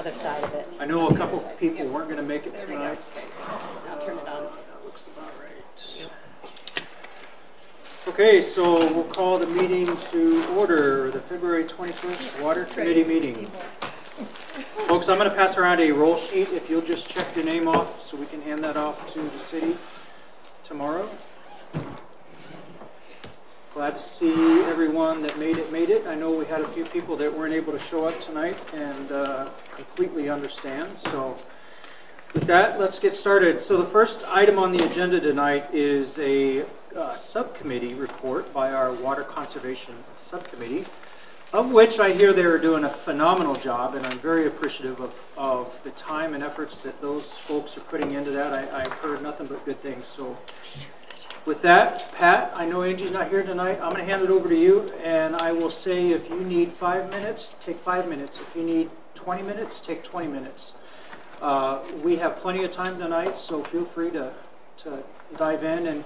other side of it. I know a couple of people weren't going to make it tonight. I'll turn it on. That looks about right. Okay, so we'll call the meeting to order, the February 21st Water Committee meeting. Folks, I'm going to pass around a roll sheet. If you'll just check your name off so we can hand that off to the city tomorrow. Glad to see everyone that made it. I know we had a few people that weren't able to show up tonight and completely understand. So with that, let's get started. So the first item on the agenda tonight is a subcommittee report by our Water Conservation Subcommittee, of which I hear they're doing a phenomenal job, and I'm very appreciative of the time and efforts that those folks are putting into that. I've heard nothing but good things. So with that, Pat, I know Angie's not here tonight. I'm going to hand it over to you, and I will say if you need 5 minutes, take 5 minutes. If you need 20 minutes, take 20 minutes. We have plenty of time tonight, so feel free to dive in.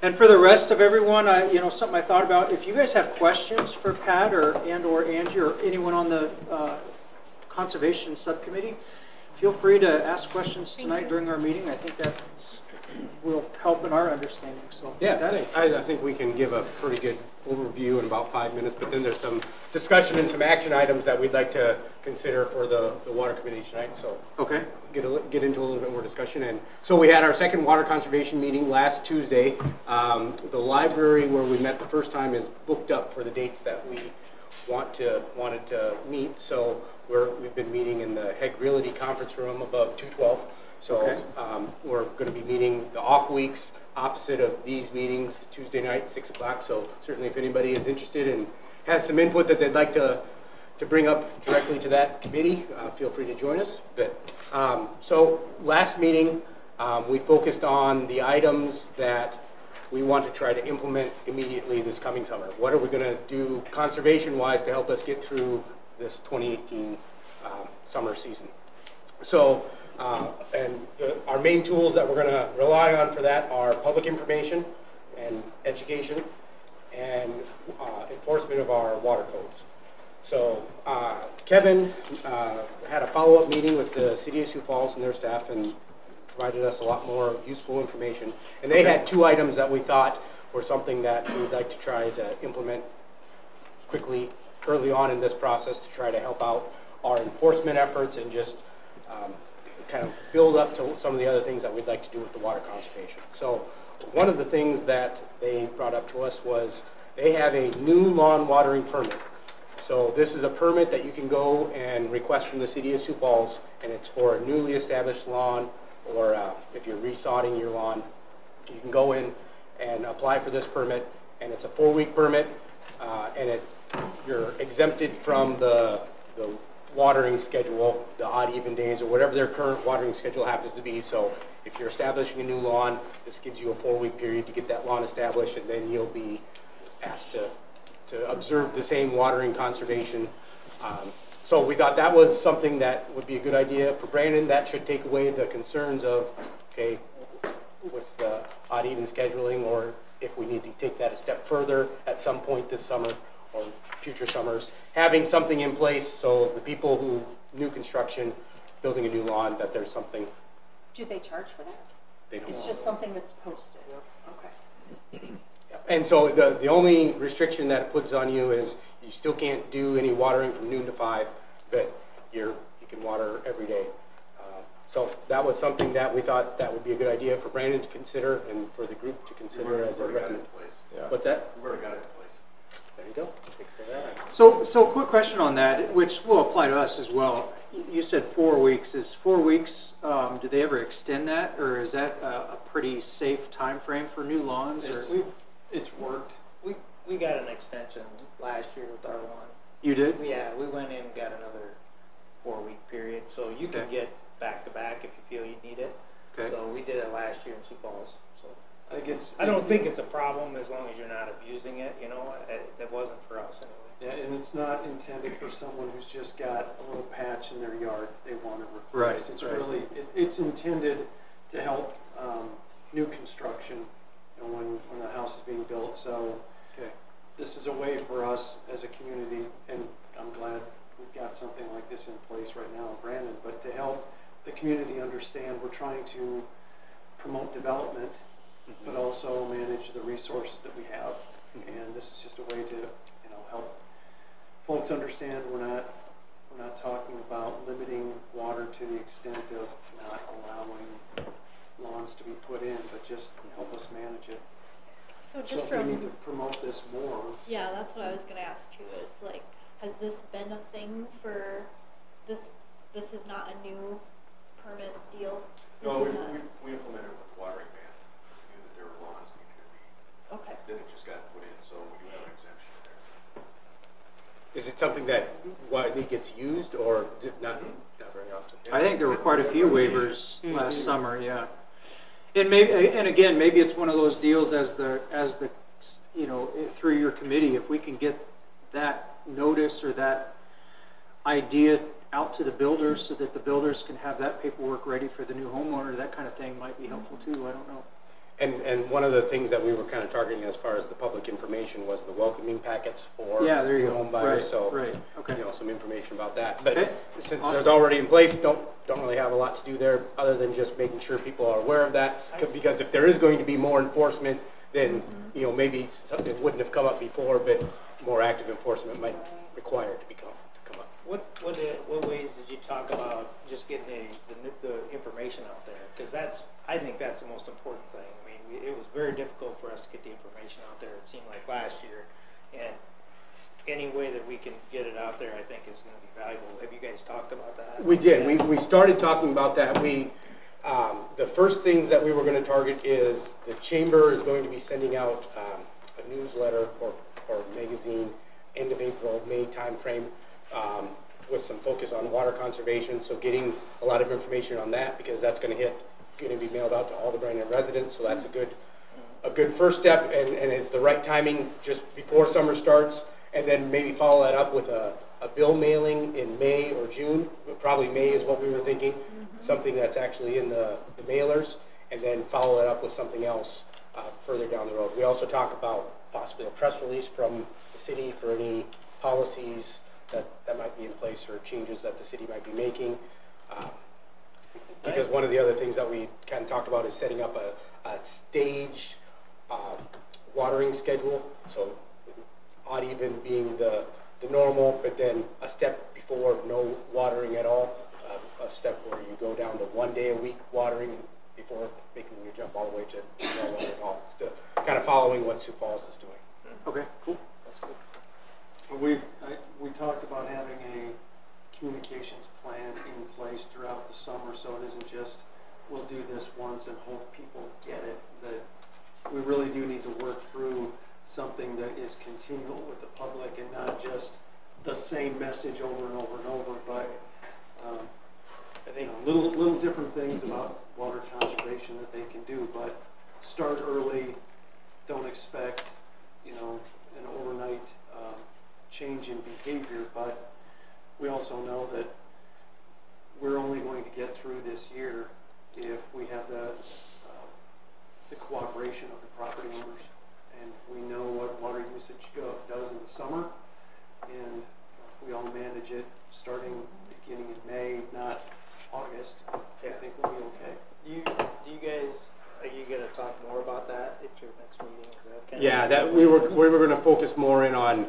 And for the rest of everyone, something I thought about, if you guys have questions for Pat or Angie or anyone on the Conservation Subcommittee, feel free to ask questions tonight during our meeting. I think that will help in our understanding. So yeah, I think we can give a pretty good overview in about 5 minutes, but then there's some discussion and some action items that we'd like to consider for the Water Committee tonight. So okay, get into a little bit more discussion. And so we had our second Water Conservation meeting last Tuesday. The library where we met the first time is booked up for the dates that we wanted to meet. So we've been meeting in the Heg Realty conference room above 212. So okay. We're going to be meeting the off weeks opposite of these meetings Tuesday night, 6 o'clock. So certainly if anybody is interested and has some input that they'd like to bring up directly to that committee, feel free to join us. But so last meeting, we focused on the items that we want to try to implement immediately this coming summer. What are we going to do conservation-wise to help us get through this 2018 summer season? So our main tools that we're going to rely on for that are public information and education and enforcement of our water codes. So Kevin had a follow-up meeting with the City of Sioux Falls and their staff and provided us a lot more useful information. And they had 2 items that we thought were something that we'd like to try to implement quickly early on in this process to try to help out our enforcement efforts and just kind of build up to some of the other things that we'd like to do with the water conservation. So one of the things that they brought up to us was they have a new lawn watering permit. So this is a permit that you can go and request from the City of Sioux Falls, and it's for a newly established lawn, or if you're resodding your lawn, you can go in and apply for this permit, and it's a 4-week permit, and you're exempted from the watering schedule, the odd even days, or whatever their current watering schedule happens to be. So if you're establishing a new lawn, this gives you a 4-week period to get that lawn established, and then you'll be asked to observe the same watering conservation. So we thought that was something that would be a good idea for Brandon. That should take away the concerns of, okay, with the odd even scheduling, or if we need to take that a step further at some point this summer or future summers, having something in place so the people who new construction, building a new lawn, that there's something. Do they charge for that? They don't. It's just something that's posted. Okay. And so the only restriction that it puts on you is you still can't do any watering from noon to 5, but you can water every day. So that was something that we thought that would be a good idea for Brandon to consider and for the group to consider as a recommendation. Yeah. What's that? We've already got it in place. There you go. Thanks for that. So quick question on that, which will apply to us as well. You said 4 weeks. Is 4 weeks, do they ever extend that, or is that a pretty safe time frame for new lawns? It's worked. We got an extension last year with our lawn. You did? Yeah, we went in and got another 4-week period, so you can get back to back if you feel you need it. Okay. So we did it last year in Sioux Falls. So I don't think it's a problem as long as you're not abusing it. You know, it wasn't for us anyway. Yeah, and it's not intended for someone who's just got a little patch in their yard they want to replace. Right. It's really it's intended to help new construction, you know, when the house is being built. So this is a way for us as a community, and I'm glad we've got something like this in place right now in Brandon, but to help the community understand, we're trying to promote development, but also manage the resources that we have. And this is just a way to, help folks understand we're not talking about limiting water to the extent of not allowing lawns to be put in, but just help us manage it. So just So we need from, to promote this more. yeah, that's what I was gonna ask too, is like, has this been a thing for this is not a new permit deal? No, This is not- we implemented with the watering ban. We knew that there were lawns that needed to be, Okay. then it just got put in, so we do have an exemption there. Is it something that widely gets used or not very often? I think there were quite a few waivers last summer, yeah. And maybe, and again, maybe it's one of those deals as the, through your committee, if we can get that notice or that idea out to the builders so that the builders can have that paperwork ready for the new homeowner, that kind of thing might be helpful too, I don't know. And one of the things that we were kind of targeting as far as the public information was the welcoming packets for Yeah, there you new go. home buyers. Right, So, right, okay. some information about that. But Okay. since Awesome. it's already in place, don't really have a lot to do there other than just making sure people are aware of that. Because if there is going to be more enforcement, then maybe something wouldn't have come up before, but more active enforcement might require to come up. What ways did you talk about just getting the information out there? Because I think that's the most important thing. I mean, it was very difficult for us to get the information out there, it seemed like last year. And any way that we can get it out there, I think is going to be valuable. Have you guys talked about that? We did. We started talking about that. The first things that we were going to target is the chamber is going to be sending out a newsletter or magazine end of April, May timeframe with some focus on water conservation. So getting a lot of information on that because that's going to be mailed out to all the Brandon residents. So that's a good first step and is the right timing just before summer starts. And then maybe follow that up with a bill mailing in May or June. Probably May is what we were thinking. Something that's actually in the mailers, and then follow it up with something else further down the road. We also talk about possibly a press release from the city for any policies that might be in place or changes that the city might be making. Because one of the other things that we kind of talked about is setting up a staged watering schedule. So odd even being the normal, but then a step before no watering at all. A step where you go down to 1 day a week watering before making your jump all the way to no watering at all. To kind of following what Sioux Falls is doing. Okay, cool. That's good. We talked about having a communications plan in place throughout the summer, so it isn't just we'll do this once and hope people get it. That we really do need to work through something that is continual with the public and not just the same message over and over and over, but I think little different things about water conservation that they can do, but start early. Don't expect an overnight change in behavior, but we also know that we're only going to get through this year if we have the cooperation of the property owners, and we know what water usage does in the summer, and we all manage it starting beginning in May, not August. I think we'll be okay. do you guys are you going to talk more about that at your next meeting? Yeah, that we were going to focus more in on.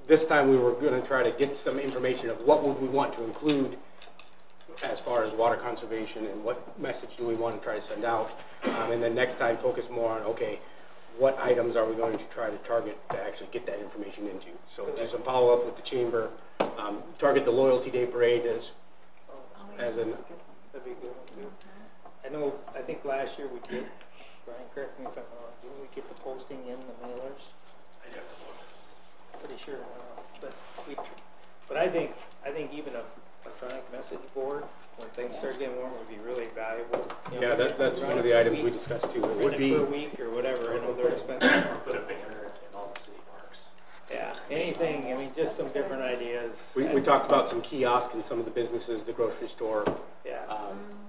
This time we were going to try to get some information of what would we want to include as far as water conservation and what message do we want to try to send out, and then next time focus more on what items are we going to try to target to actually get that information into. So do some follow up with the chamber, target the Loyalty Day Parade as an. That'd be a good one too. I think last year we did, Brian, correct me if I'm wrong, didn't we get the posting in the mailers? Pretty sure, but I think even a electronic message board, when things start getting warm, would be really valuable. Yeah, that's one of the items we discussed too. It would be for a week or whatever. I know they're expensive. Put a banner in all the city parks. Yeah, anything. I mean, just some different ideas. we talked about some kiosks in some of the businesses, the grocery store. Yeah.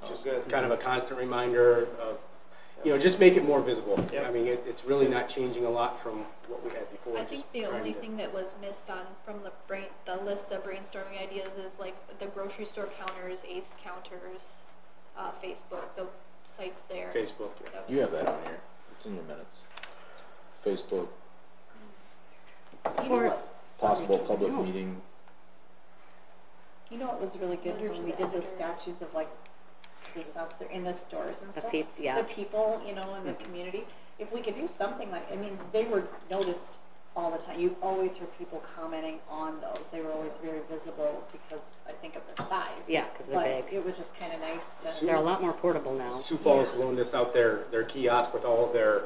Just good. kind of a constant reminder of, just make it more visible. Yep. I mean, it's really not changing a lot from what we had before. I think just the trying only to- thing that was missed on from the list of brainstorming ideas is like the grocery store counters, Ace counters, Facebook, the sites there. Facebook, yeah. Yep. You have that on here. It's in your minutes. Facebook, You know what? Sorry, possible Kim. public meeting. You know what was really good is when we did the statues of like police officer in the stores and stuff. yeah. The people, you know, in the community. If we could do something like, I mean, they were noticed all the time. You always heard people commenting on those. They were always very visible because I think of their size. Yeah, 'cause they're But big. it was just kind of nice to. They're a lot more portable now. Sioux Falls loaned us out their kiosk with all of their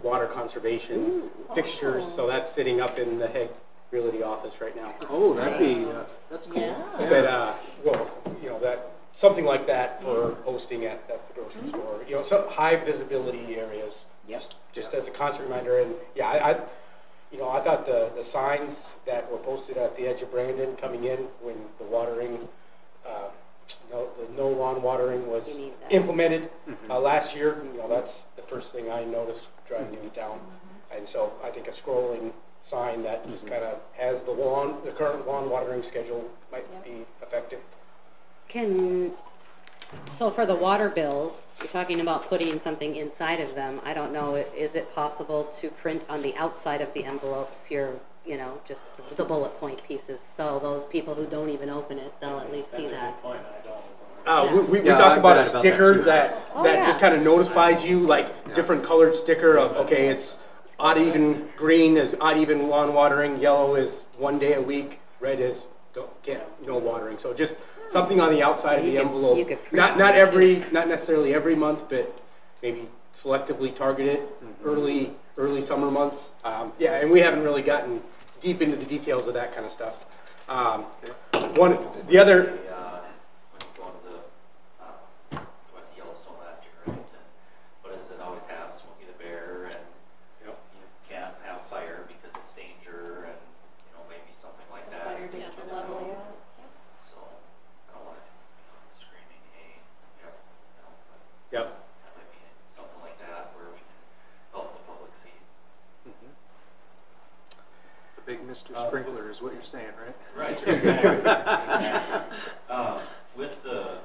water conservation fixtures, Oh. so that's sitting up in the Hague Realty office right now. Oh, that'd be, that's cool. Yeah. But, well, you know, that, something like that for hosting at the grocery store, you know, some high visibility areas. Yep. Just as a constant reminder, and yeah, I thought the signs that were posted at the edge of Brandon coming in when the watering, the no lawn watering was You need that. implemented last year, you know, that's the first thing I noticed driving into town. And so I think a scrolling sign that just kind of has the current lawn watering schedule might be effective. So for the water bills, you're talking about putting something inside of them. I don't know, is it possible to print on the outside of the envelopes just the bullet point pieces, so those people who don't even open it, they'll at least see That's a that. good point, I don't. We Yeah, talked I've about a read about that sticker too. that Oh, just yeah. kind of notifies you, like different colored sticker of, okay, it's odd even green is odd even lawn watering, yellow is 1 day a week, red is no watering. So just something on the outside of You the could- envelope. you could print Not that, not necessarily every month, but maybe selectively targeted early summer months. And we haven't really gotten deep into the details of that kind of stuff. The other. When you go into went to Yellowstone last year, right? And what does it always have? Smokey the Bear, and you can't have fire because it's danger, and maybe something like that. Fire Yeah, danger the levels. So I don't want it screaming, hey, Yep. that might be something like that where we can help the public see. The big Mr. Sprinkler is what you're saying, right? Right. With the.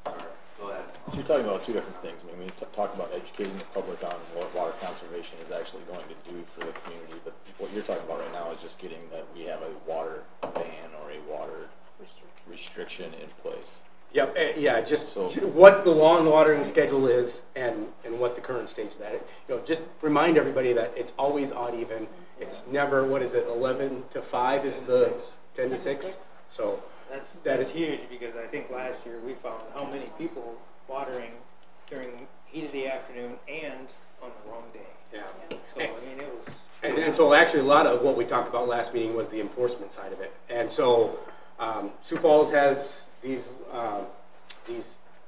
Sorry, go ahead. So you're talking about two different things. I mean, we talk about educating the public on what water conservation is actually going to do for the community, but what you're talking about right now is just getting that we have a water ban or a water restriction in place. Yep, just So- what the lawn watering schedule is and what the current stage of that is. Just remind everybody that it's always odd even. It's never, 11 to 5 is 10 to the 6. 10 to 6. So That's That that's is- huge because I think last year we found how many people watering during heat of the afternoon and on the wrong day. yeah. So I mean it was. And so actually a lot of what we talked about last meeting was the enforcement side of it. And so Sioux Falls has these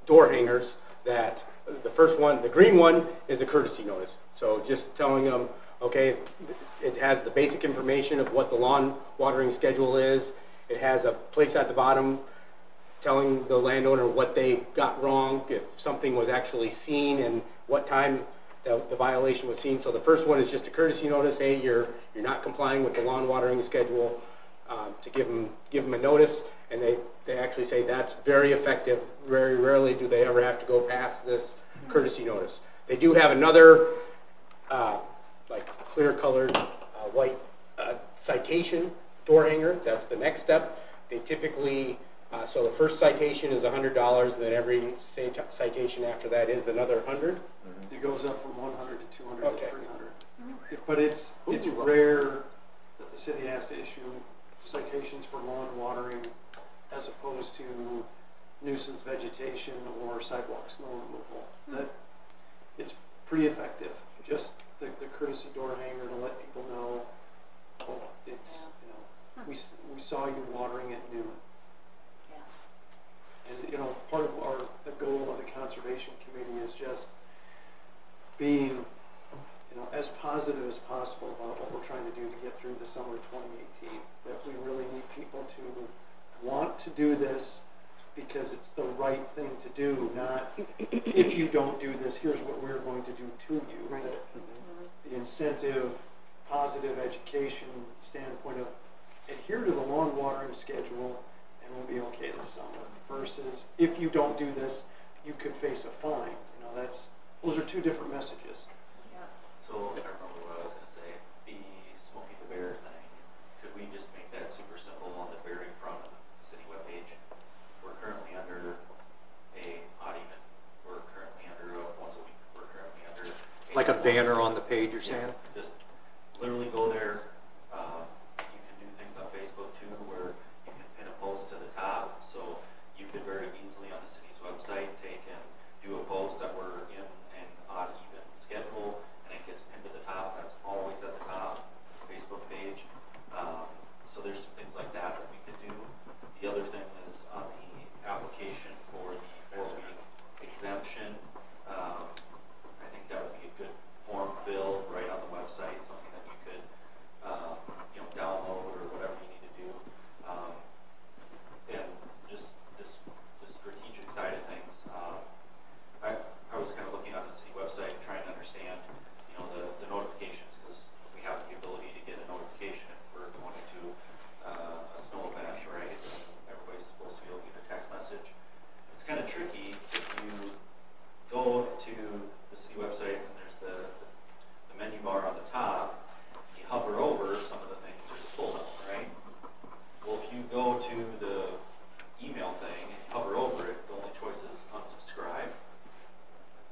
door hangers that the first one, the green one, is a courtesy notice. So just telling them, okay, it has the basic information of what the lawn watering schedule is. It has a place at the bottom telling the landowner what they got wrong, if something was actually seen and what time the violation was seen. So the first one is just a courtesy notice, hey, you're not complying with the lawn watering schedule, to give them a notice, and they actually say that's very effective. Very rarely do they ever have to go past this courtesy notice. They do have another like clear colored white citation door hanger. That's the next step. They typically so the first citation is $100, and then every citation after that is another $100. It goes up from 100 to 200 Okay. to 300. But it's rare that the city has to issue citations for lawn watering as opposed to nuisance vegetation or sidewalk snow removal. That it's pretty effective. Just the courtesy door hanger to let people know, oh, it's we saw you watering at noon. And part of the goal of the conservation committee is just being as positive as possible about what we're trying to do to get through the summer of 2018. That we really need people to want to do this because it's the right thing to do, not if you don't do this, here's what we're going to do to you. Right. That the incentive positive education standpoint of adhere to the lawn watering schedule and we'll be okay this summer, versus if you don't do this, you could face a fine. You know, those are two different messages. Yeah. So I remember what I was gonna say, the Smokey the Bear thing, could we just make that super simple on the very front of the city webpage? We're currently under a odd even, we're currently under a once a week, we're currently under Like a banner on the page, you're saying? Just literally go there. You can do things on Facebook too, where you can pin a post to the top. So you could very easily on the city's website take and do a post that we're in an odd even schedule, and it gets pinned to the top. That's always at the top of the Facebook page. So there's some things like that that we could do. The other thing is on the application for the 4-week exemption. I think that would be a good form fill right on the website, something that you could, download or whatever you need to do. And just the strategic side of things, I was kind of looking on the city website, trying to understand, the notifications, because we have the ability to get a notification if we're going to a snow event, right? Everybody's supposed to be able to get a text message. It's kind of tricky if you go to the city website and there's the menu bar on the top, you hover over some of the things, there's a pull down, right? Well, if you go to the email thing and you hover over it, the only choice is unsubscribe.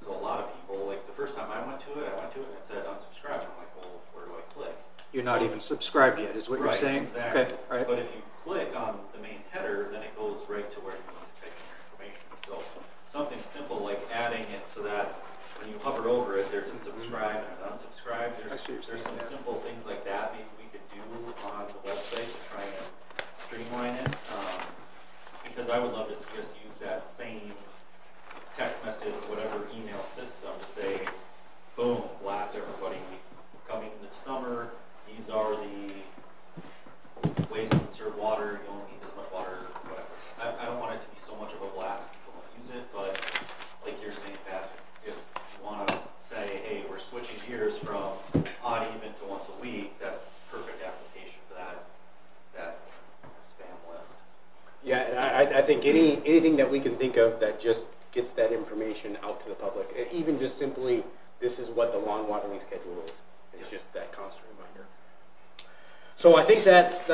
So a lot of people, like the first time I went to it and it said unsubscribe. I'm like, well, where do I click? You're not even subscribed yet, is what you're saying? Exactly. Okay, right. But if you click on the main header, then it goes right to where you need to type in your information. So something simple like adding it so that when you hover over it, there's a subscribe and an unsubscribe. There's some simple things like that maybe we could do on the website to try and streamline it. Because I would love to see us use that same text message, whatever email system to say, boom, blast everybody, coming this summer, these are the ways to conserve water, you only need this much water, whatever. I don't want it to be so much of a blast if people don't use it, but like you're saying, Pat, if you want to say, hey, we're switching gears from odd even to once a week, that's perfect application for that spam list. Yeah, I think anything that we can think of that just gets that information out to the public, even just simply, this is what the lawn watering schedule is. It's just that constant reminder. So I think that's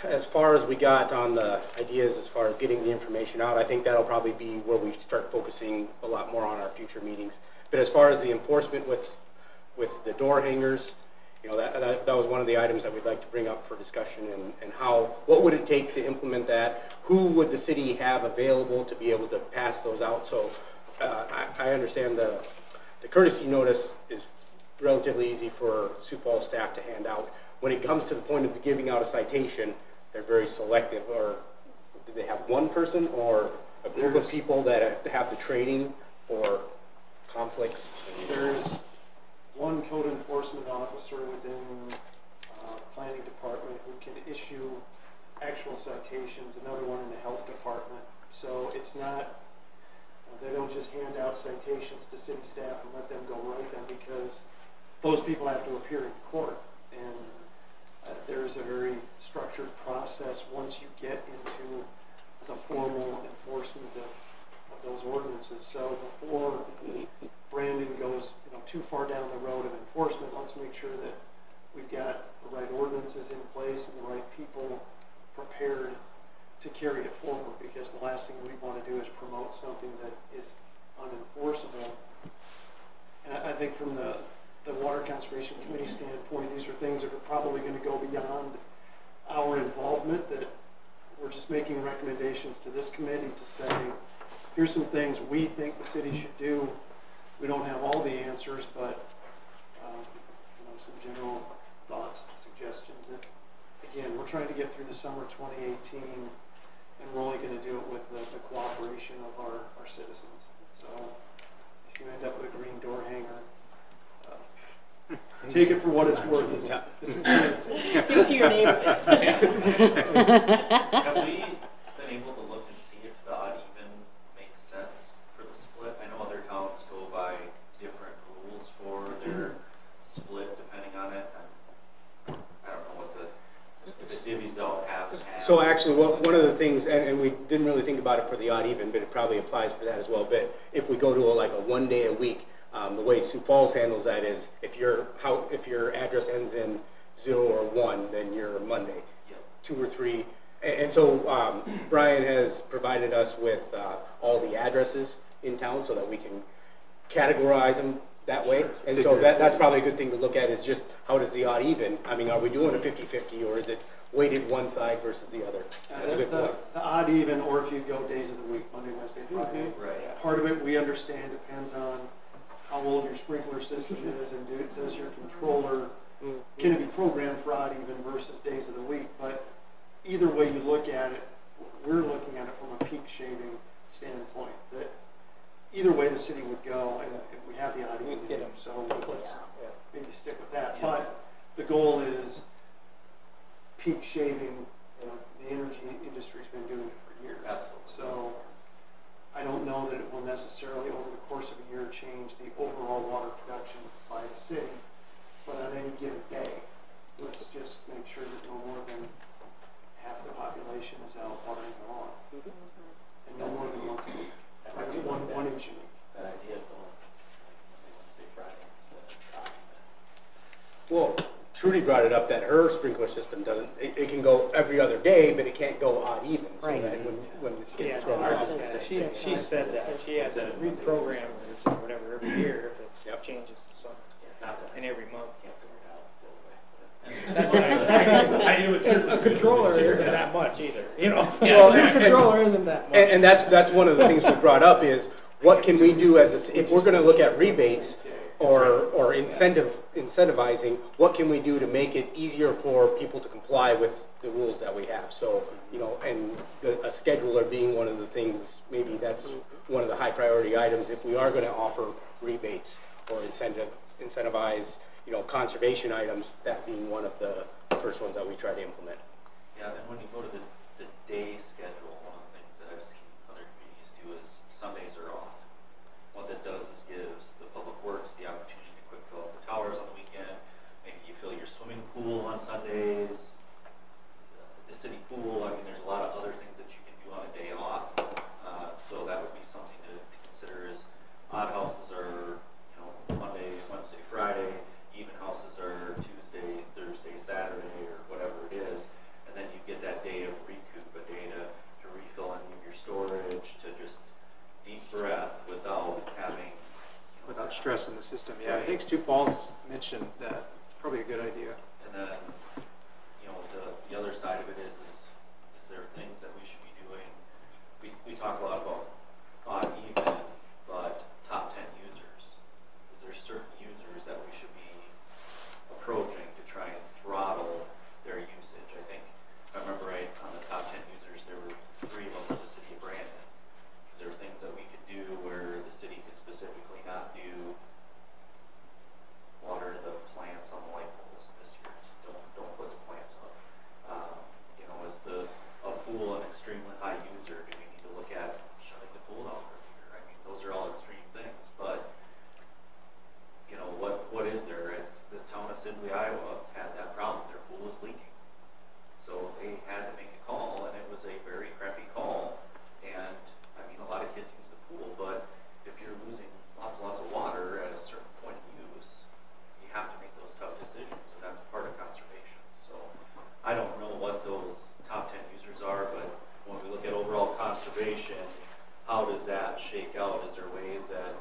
as far as we got on the ideas as far as getting the information out. I think that'll probably be where we start focusing a lot more on our future meetings. But as far as the enforcement with the door hangers, that was one of the items that we'd like to bring up for discussion, and what would it take to implement that? Who would the city have available to be able to pass those out? So I understand the courtesy notice is relatively easy for Sioux Falls staff to hand out. When it comes to the point of giving out a citation, they're very selective. Or do they have one person or a group of people that have the training for conflicts? There's one code enforcement officer within planning department who can issue actual citations, another one in the health department. So it's not, they don't just hand out citations to city staff and let them go write them, because those people have to appear in court. And there's a very structured process once you get into the formal enforcement of those ordinances. So before Brandon goes too far down the road of enforcement, let's make sure that we've got the right ordinances in place and the right people prepared to carry it forward, because the last thing we want to do is promote something that is unenforceable. And I think from the Water Conservation Committee standpoint, these are things that are probably going to go beyond our involvement, that we're just making recommendations to this committee to say, here's some things we think the city should do. We don't have all the answers, but some general thoughts, suggestions that, again, we're trying to get through the summer 2018, and we're only going to do it with the cooperation of our citizens. So if you end up with a green door hanger, take it for what it's worth. Give it to your neighbor. Have we been able to look and see if the odd even makes sense for the split? I know other towns go by different rules for their split depending on it. So actually, one of the things, and we didn't really think about it for the odd even, but it probably applies for that as well. But if we go to like a 1 day a week, the way Sioux Falls handles that is if your address ends in 0 or 1, then you're Monday. 2 or 3. And so Brian has provided us with all the addresses in town so that we can categorize them that way. And so that's probably a good thing to look at is just how does the odd even, I mean, are we doing a 50-50 or is it weighted one side versus the other? That's a good point. The odd even, or if you go days of the week, Monday, Wednesday, Friday. Right. Part of it, we understand, depends on how old your sprinkler system is and does your controller, can it be programmed for odd even versus days of the week. But either way you look at it, we're looking at it from a peak shaving standpoint. That either way the city would go, and if we have the odd even, so let's maybe stick with that. But the goal is peak shaving. The energy industry's been doing it for years. Absolutely. So I don't know that it will necessarily, over the course of a year, change the overall water production by the city. But on any given day, let's just make sure that no more than half the population is out watering the lawn. And no more than once a week. One inch a week. That idea of going Wednesday, Friday instead of Well, Trudy brought it up that her sprinkler system doesn't, it can go every other day, but it can't go odd even. So Right. that when it Yeah, gets thrown ours out. is that. She said that. She had to reprogram or whatever every year if it changes to something. And every month. That's what I would say. A controller isn't that much either, you know? Well, A controller isn't that much. And that's one of the things we brought up is what can we do as a, if we're going to look at rebates or incentivizing, what can we do to make it easier for people to comply with the rules that we have? So, you know, and a scheduler being one of the things, maybe that's one of the high priority items if we are going to offer rebates or incentivize, you know, conservation items, that being one of the first ones that we try to implement. Yeah, and when you go to the day schedule, one of the things that I've seen other communities do is Sundays are off. What that does is gives the public works the opportunity to quick fill up the towers on the weekend. Maybe you fill your swimming pool on Sundays, the city pool. I mean, there's a lot of other things that you can do on a day off. So that would be something to consider is odd houses are, you know, Monday, Wednesday, Friday. Even houses are Tuesday, Thursday, Saturday, or whatever it is. And then you get that day of recoup, a day to refill any of your storage, to just deep breath without having, you know, Without stress in the system, yeah. I think Sioux Falls mentioned that. It's probably a good idea. And then, you know, the other side of it is there things that we should be doing? We talk a lot about odd even, but top 10 users. Is there certain users that we should be approaching to try and throttle their usage? I think, if I remember right, on the top 10 users, there were 3 of them for the city of Brandon. Is there things that we could do where the city could specifically not do water the plants on the light poles this year? Don't put the plants up. You know, is a pool an extremely high user? Do we need to look at shutting the pool down for a year? I mean, those are all extreme things, but you know, what is there? The town of Sidley, Iowa had that problem. Their pool was leaking. So they had to make a call, and it was a very crappy call. And I mean, a lot of kids use the pool, but if you're losing lots and lots of water at a certain point of use, you have to make those tough decisions, and that's part of conservation. So I don't know what those top 10 users are, but when we look at overall conservation, how does that shake out? Is there ways that,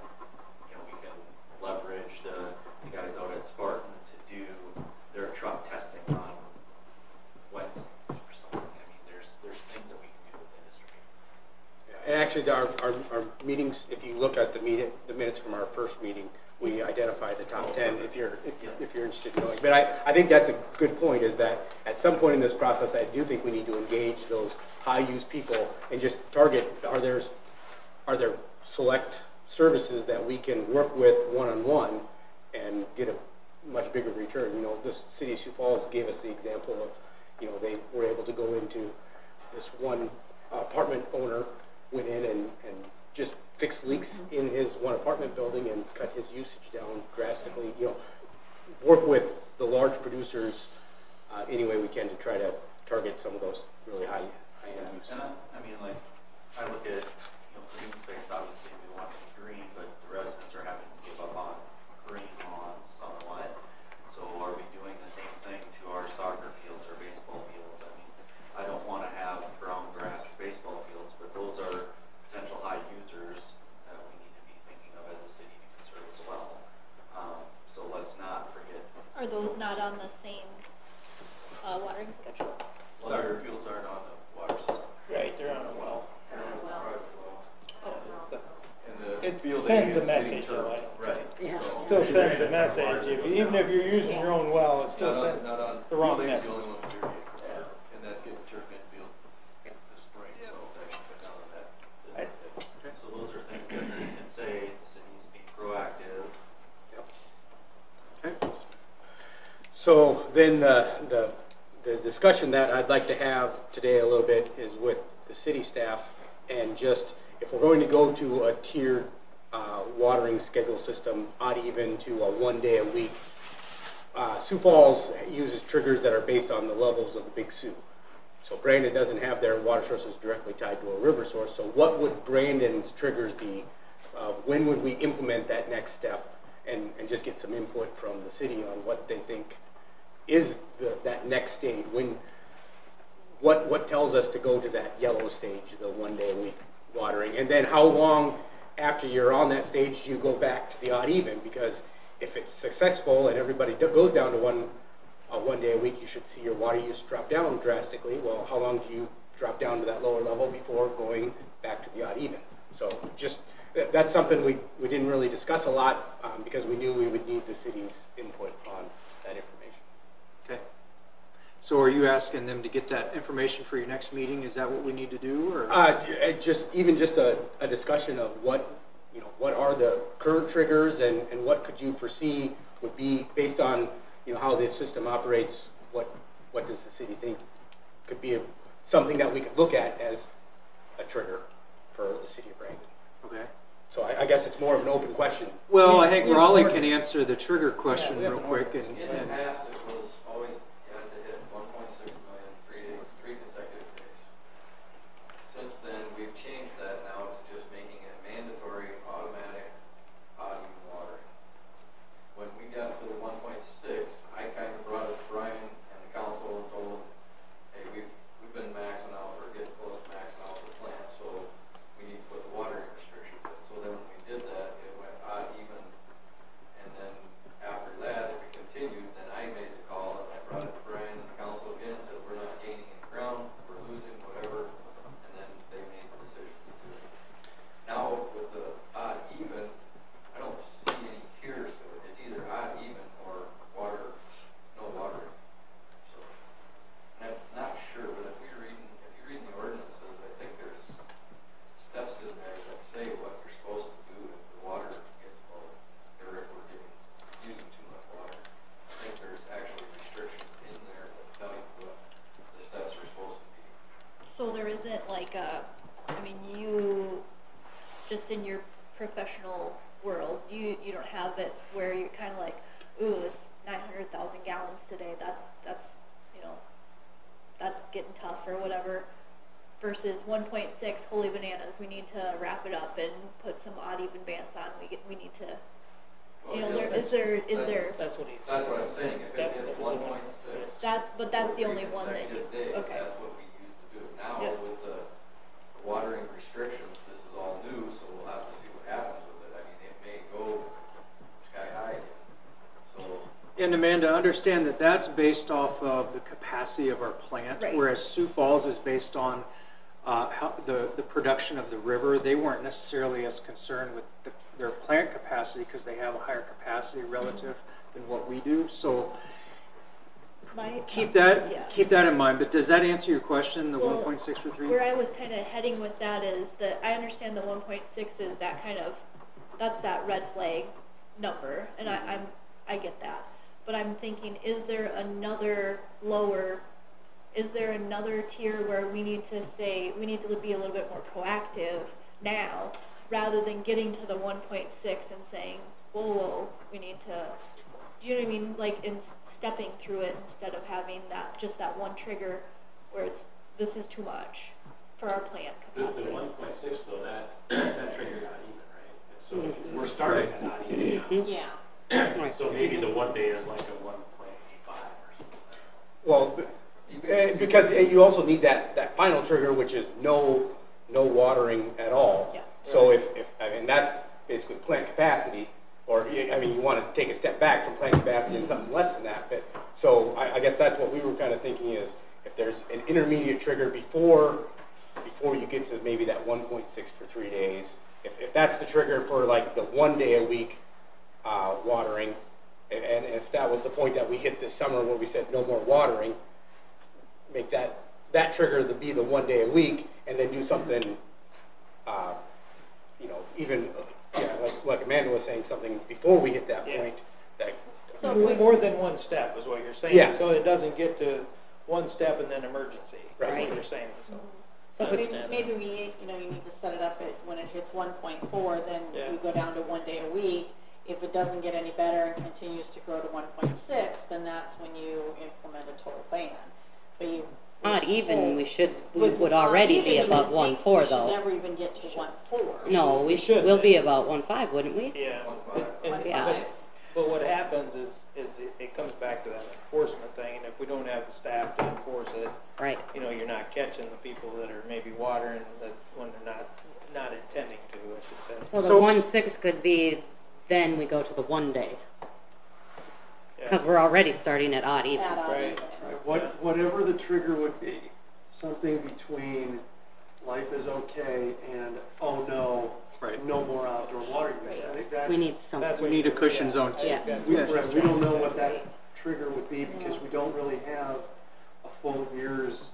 you know, we can leverage the guys out at Spartan to do their truck testing on Wednesdays or something? I mean, there's things that we can do with industry. And actually, our meetings, if you look at the minutes from our first meeting, we identify the top 10 if you're interested in knowing. But I think that's a good point, is that at some point in this process, I do think we need to engage those high-use people and just target, are there select services that we can work with one-on-one and get a much bigger return. You know, the city of Sioux Falls gave us the example of, you know, they were able to go into this one apartment owner, went in and just fixed leaks in his one apartment building and cut his usage down drastically. You know, work with the large producers any way we can to try to target some of those really high end use. And I mean, like, I look at, green space, obviously we want it to be green, but the residents are having to give up on green lawns somewhat. So are we doing the same thing to our soccer fields or baseball fields? I mean, I don't want to have brown grass for baseball fields, but those are potential high users that we need to be thinking of as a city to conserve as well. So let's not forget. Are those not on the same watering schedule? Soccer fields aren't on the water system. Right, they're on a well. And the It field sends a is getting message, turfed. though, I don't Right. Yeah. So- Still sends a message, even if you're using your own well, it still Not on, sends not on, the wrong field eight's message. the only one that's irrigated for turf, and that's getting turf infield this spring, so that should cut down on that. So those are things that we can say, the city's being proactive. Okay. So then the discussion that I'd like to have today a little bit is with the city staff, and just if we're going to go to a tiered watering schedule system, odd even to a 1 day a week, Sioux Falls uses triggers that are based on the levels of the Big Sioux. So Brandon doesn't have their water sources directly tied to a river source. So what would Brandon's triggers be? When would we implement that next step? And just get some input from the city on what they think is that next stage. What tells us to go to that yellow stage, the 1 day a week watering? And then how long after you're on that stage do you go back to the odd even? Because if it's successful and everybody goes down to 1 day a week, you should see your water use drop down drastically. Well, how long do you drop down to that lower level before going back to the odd even? So just that's something we didn't really discuss a lot because we knew we would need the city's input on that information. Okay. So are you asking them to get that information for your next meeting? Is that what we need to do, or? Just a discussion of what are the current triggers and what could you foresee would be based on how this system operates. What does the city think could be something that we could look at as a trigger for the city of Brandon? Okay. So I guess it's more of an open question. Well, I think Raleigh can answer the trigger question real quick. In the past, it was always you had to hit 1.6 million 3 consecutive days. Since then, we've changed that now to just making it mandatory, automatic, odd even watering. When we got to the 1.6, I kind of brought it to Brian and the council and told them, hey, we've been maxing out or getting close to maxing out the plant, so we need to put the watering restrictions in. So then when we did that, it went odd even, and then after that, if it continued, then I made the call and I brought it to Brian and the council again and said, we're not gaining any ground, we're losing, whatever, and then they made the decision to do it. Now with the odd even, I don't see any tiers to it. It's either odd even or water, no watering. So I'm not sure, but if you're reading the ordinances, I think there's steps in there that say what you're supposed to do if the water gets low, or if we're using too much water. I think there's actually restrictions in there that tell you what the steps are supposed to be. So there isn't you, just in your professional world, you don't have it where you're kind of like, ooh, it's 900,000 gallons today. That's getting tough or whatever. Versus 1.6, holy bananas, we need to wrap it up and put some odd even bands on. We need to, is there? That's what he. That's what I'm saying. If it gets 1.6. But that's the only one that you. Days, Okay. That's what we used to do. Now Yep. with the watering restrictions, this is all new, so we'll have to see what happens with it. I mean, it may go sky high again. So. And Amanda, understand that that's based off of the capacity of our plant, Right. whereas Sioux Falls is based on how the production of the river. They weren't necessarily as concerned with their plant capacity because they have a higher capacity relative than what we do. So keep that in mind. But does that answer your question? The 1.6 for 3. Where I was kind of heading with that is that I understand the 1.6 is that's that red flag number, and I get that. But I'm thinking, is there another tier where we need to be a little bit more proactive now, rather than getting to the 1.6 and saying, whoa, we need to, do you know what I mean? Like in stepping through it instead of having that one trigger where this is too much for our plant capacity. The 1.6 though, that triggered not even, right? And so we're starting at not even now. Yeah. So maybe the one day is like a 1.85 or something. Well, because you also need that final trigger, which is no watering at all. Yeah. So if that's basically plant capacity, or you want to take a step back from plant capacity and something less than that. But so I guess that's what we were kind of thinking is if there's an intermediate trigger before you get to maybe that 1.6 for 3 days. If that's the trigger for like the 1 day a week watering, and if that was the point that we hit this summer where we said no more watering, make that trigger to be the 1 day a week, and then do something, even like Amanda was saying, something before we hit that point. That, So More than one step is what you're saying. Yeah. So it doesn't get to one step and then emergency. That's Right. what you're saying. So. So maybe we, you need to set it up at, when it hits 1.4, then Yeah. we go down to 1 day a week. If it doesn't get any better and continues to grow to 1.6, then that's when you implement a total ban. But you. Odd even, we With would already odd be even, above you would think 1.4 we should though. never even get to 1.4. No, we'll be about 1.5, wouldn't we? Yeah. Yeah. But what happens is it comes back to that enforcement thing, and if we don't have the staff to enforce it, Right. you're not catching the people that are maybe watering that when they're not intending to, I should say. So the So- 1.6 could be, then we go to the 1 day. Yeah. Because we're already starting at odd even. At odd Right. even. Whatever the trigger would be, something between life is okay and, oh no, Right. no more outdoor water use. I think that's. We need something. That's We what need a you- cushion yeah, zone. I think Yes. that's- Yes. We don't know what that trigger would be because we don't really have a full year's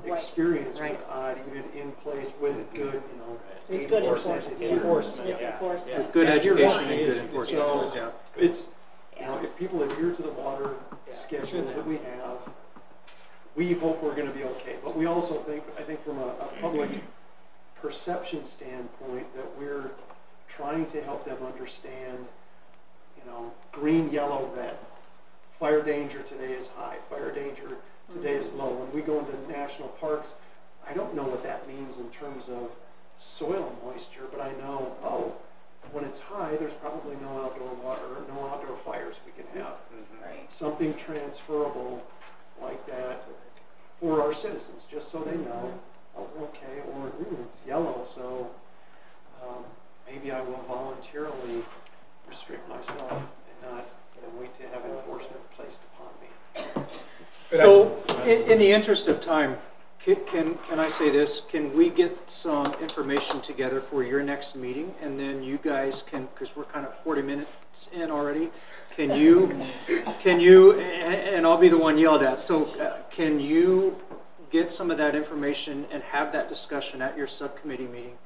experience Right. with odd, even in place with good, With 80% good enforcement. Enforcement, With yeah. enforcement. With good Yeah, you're education right. and good enforcement. So Yeah. it's, Yeah. if people adhere to the water Yeah. schedule that we have, we hope we're gonna be okay. But we also think, I think from a public perception standpoint, that we're trying to help them understand, green, yellow, red. Fire danger today is high, fire danger today is low. When we go into national parks, I don't know what that means in terms of soil moisture, but I know, when it's high, there's probably no outdoor water, or no outdoor fires we can have. Right. Something transferable like that for our citizens, just so they know, okay, or it's yellow, so maybe I will voluntarily restrict myself and not wait to have enforcement placed upon me. So, in the interest of time, can I say this? Can we get some information together for your next meeting, and then you guys can, because we're kind of 40 minutes in already, can you, and I'll be the one yelled at, so can you get some of that information and have that discussion at your subcommittee meeting?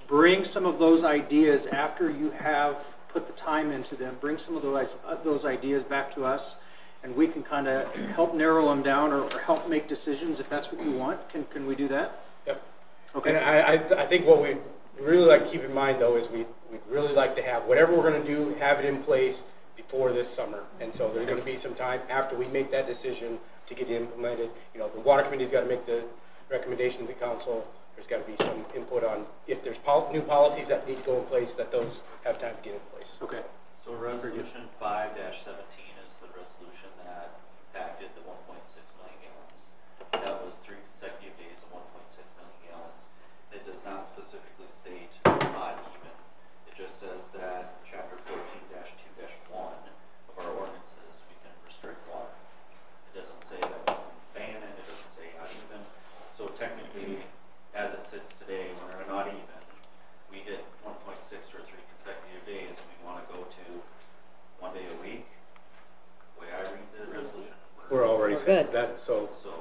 Bring some of those ideas after you have put the time into them, bring some of those ideas back to us, and we can kind of help narrow them down or help make decisions if that's what you want. Can we do that? Yep. Okay. And I think what we'd really like to keep in mind though is we'd really like to have whatever we're going to do, have it in place before this summer. And so there's going to be some time after we make that decision to get it implemented. The water committee's got to make the recommendation to the council. There's got to be some input on if there's new policies that need to go in place, that those have time to get in place. Okay. So resolution 5-17 is the resolution that impacted the 1.6 million gallons. That was 3 consecutive days of 1.6 million gallons. It does not specifically state odd even. It just says that chapter 14-2-1 of our ordinances, we can restrict water. It doesn't say that we can ban it. It doesn't say odd even. So technically, as it sits today, when we're not even, we hit 1.6 for 3 consecutive days, and we want to go to 1 day a week. The way I read the resolution, We're already Good. that, so so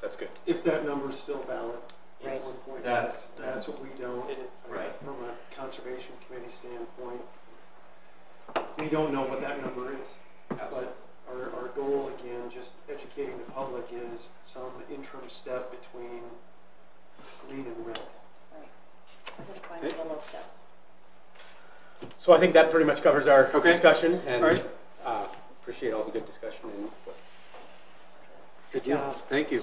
that's good. If that number's still valid. Right. 1.6, That's what we don't. Right. From a conservation committee standpoint, we don't know what that number is. absolutely. But our goal, again, just educating the public, is some interim step between green and red. Right. I'm gonna find a yellow step. So I think that pretty much covers our Okay. discussion, and All right. appreciate all the good discussion and input. Good deal. Thank you.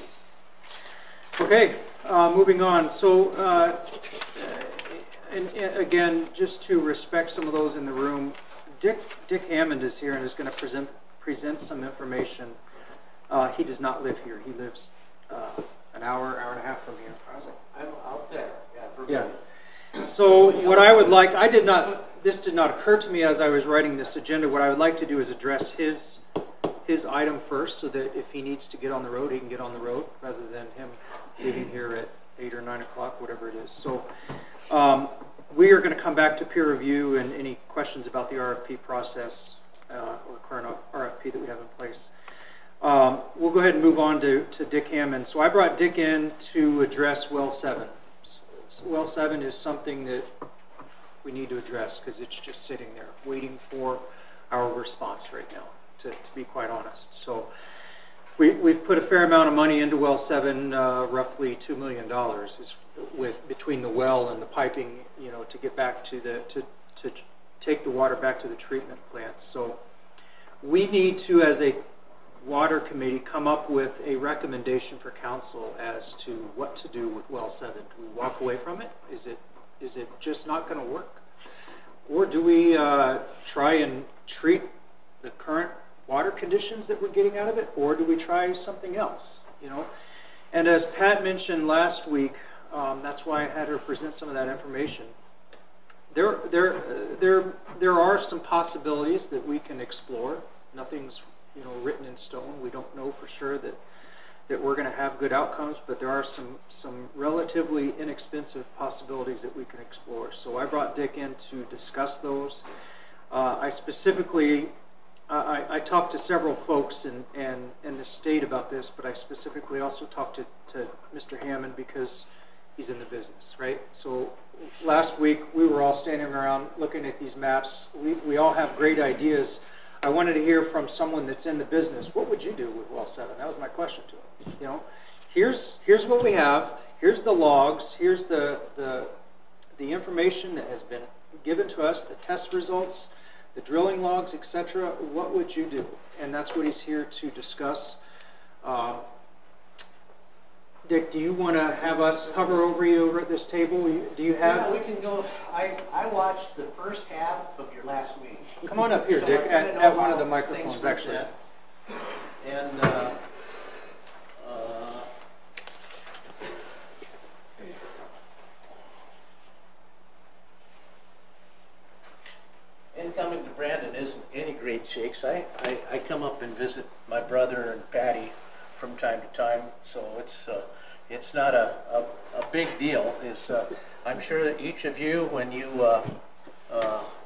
Okay, moving on. So, and again, just to respect some of those in the room, Dick Hammond is here and is going to present some information. He does not live here. He lives an hour and a half from here. I'm out there, Yeah. So what I would like, this did not occur to me as I was writing this agenda. What I would like to do is address his item first, so that if he needs to get on the road, he can get on the road, rather than him leaving here at 8 or 9 o'clock, whatever it is. So we are going to come back to peer review and any questions about the RFP process or current RFP that we have in place. We'll go ahead and move on to Dick Hammond. So I brought Dick in to address well 7. So well 7 is something that we need to address because it's just sitting there waiting for our response right now, to be quite honest. So we've put a fair amount of money into well 7, roughly $2 million is between the well and the piping, to get back to to take the water back to the treatment plant. So we need to, as a water committee, come up with a recommendation for council as to what to do with well 7. Do we walk away from it? Is it just not going to work? Or do we try and treat the current water conditions that we're getting out of it? Or do we try something else? And as Pat mentioned last week, that's why I had her present some of that information. There are some possibilities that we can explore. Nothing's written in stone. We don't know for sure that we're going to have good outcomes, but there are some relatively inexpensive possibilities that we can explore. So I brought Dick in to discuss those. I specifically, I talked to several folks in the state about this, but I specifically also talked to Mr. Hammond because he's in the business, right? So last week we were all standing around looking at these maps. We all have great ideas. I wanted to hear from someone that's in the business. What would you do with well 7? That was my question to him. Here's what we have. Here's the logs. Here's the information that has been given to us, the test results, the drilling logs, etc. What would you do? And that's what he's here to discuss. Dick, do you want to have us hover over you over at this table? Do you have? Yeah, we can go. I watched the first half of your last meeting. Come on up here, So Dick, I kinda at know one how of the things microphones, work actually. then. And coming to Brandon isn't any great shakes. I come up and visit my brother and Patty from time to time, so it's not a big deal. I'm sure that each of you, when you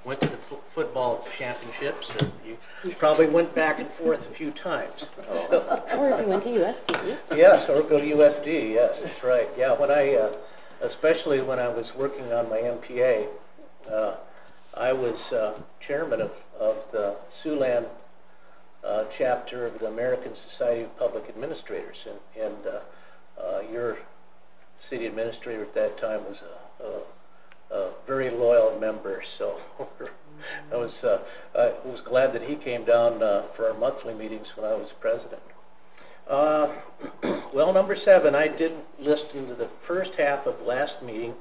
went to the football championships, you probably went back and forth a few times. So, Or if you went to USD. yes, or go to USD. Yes, that's right. Yeah, especially when I was working on my MPA, I was chairman of the Siouxland chapter of the American Society of Public Administrators, and your city administrator at that time was a very loyal member. So I was glad that he came down for our monthly meetings when I was president. Well, number 7, I did listen to the first half of last meeting,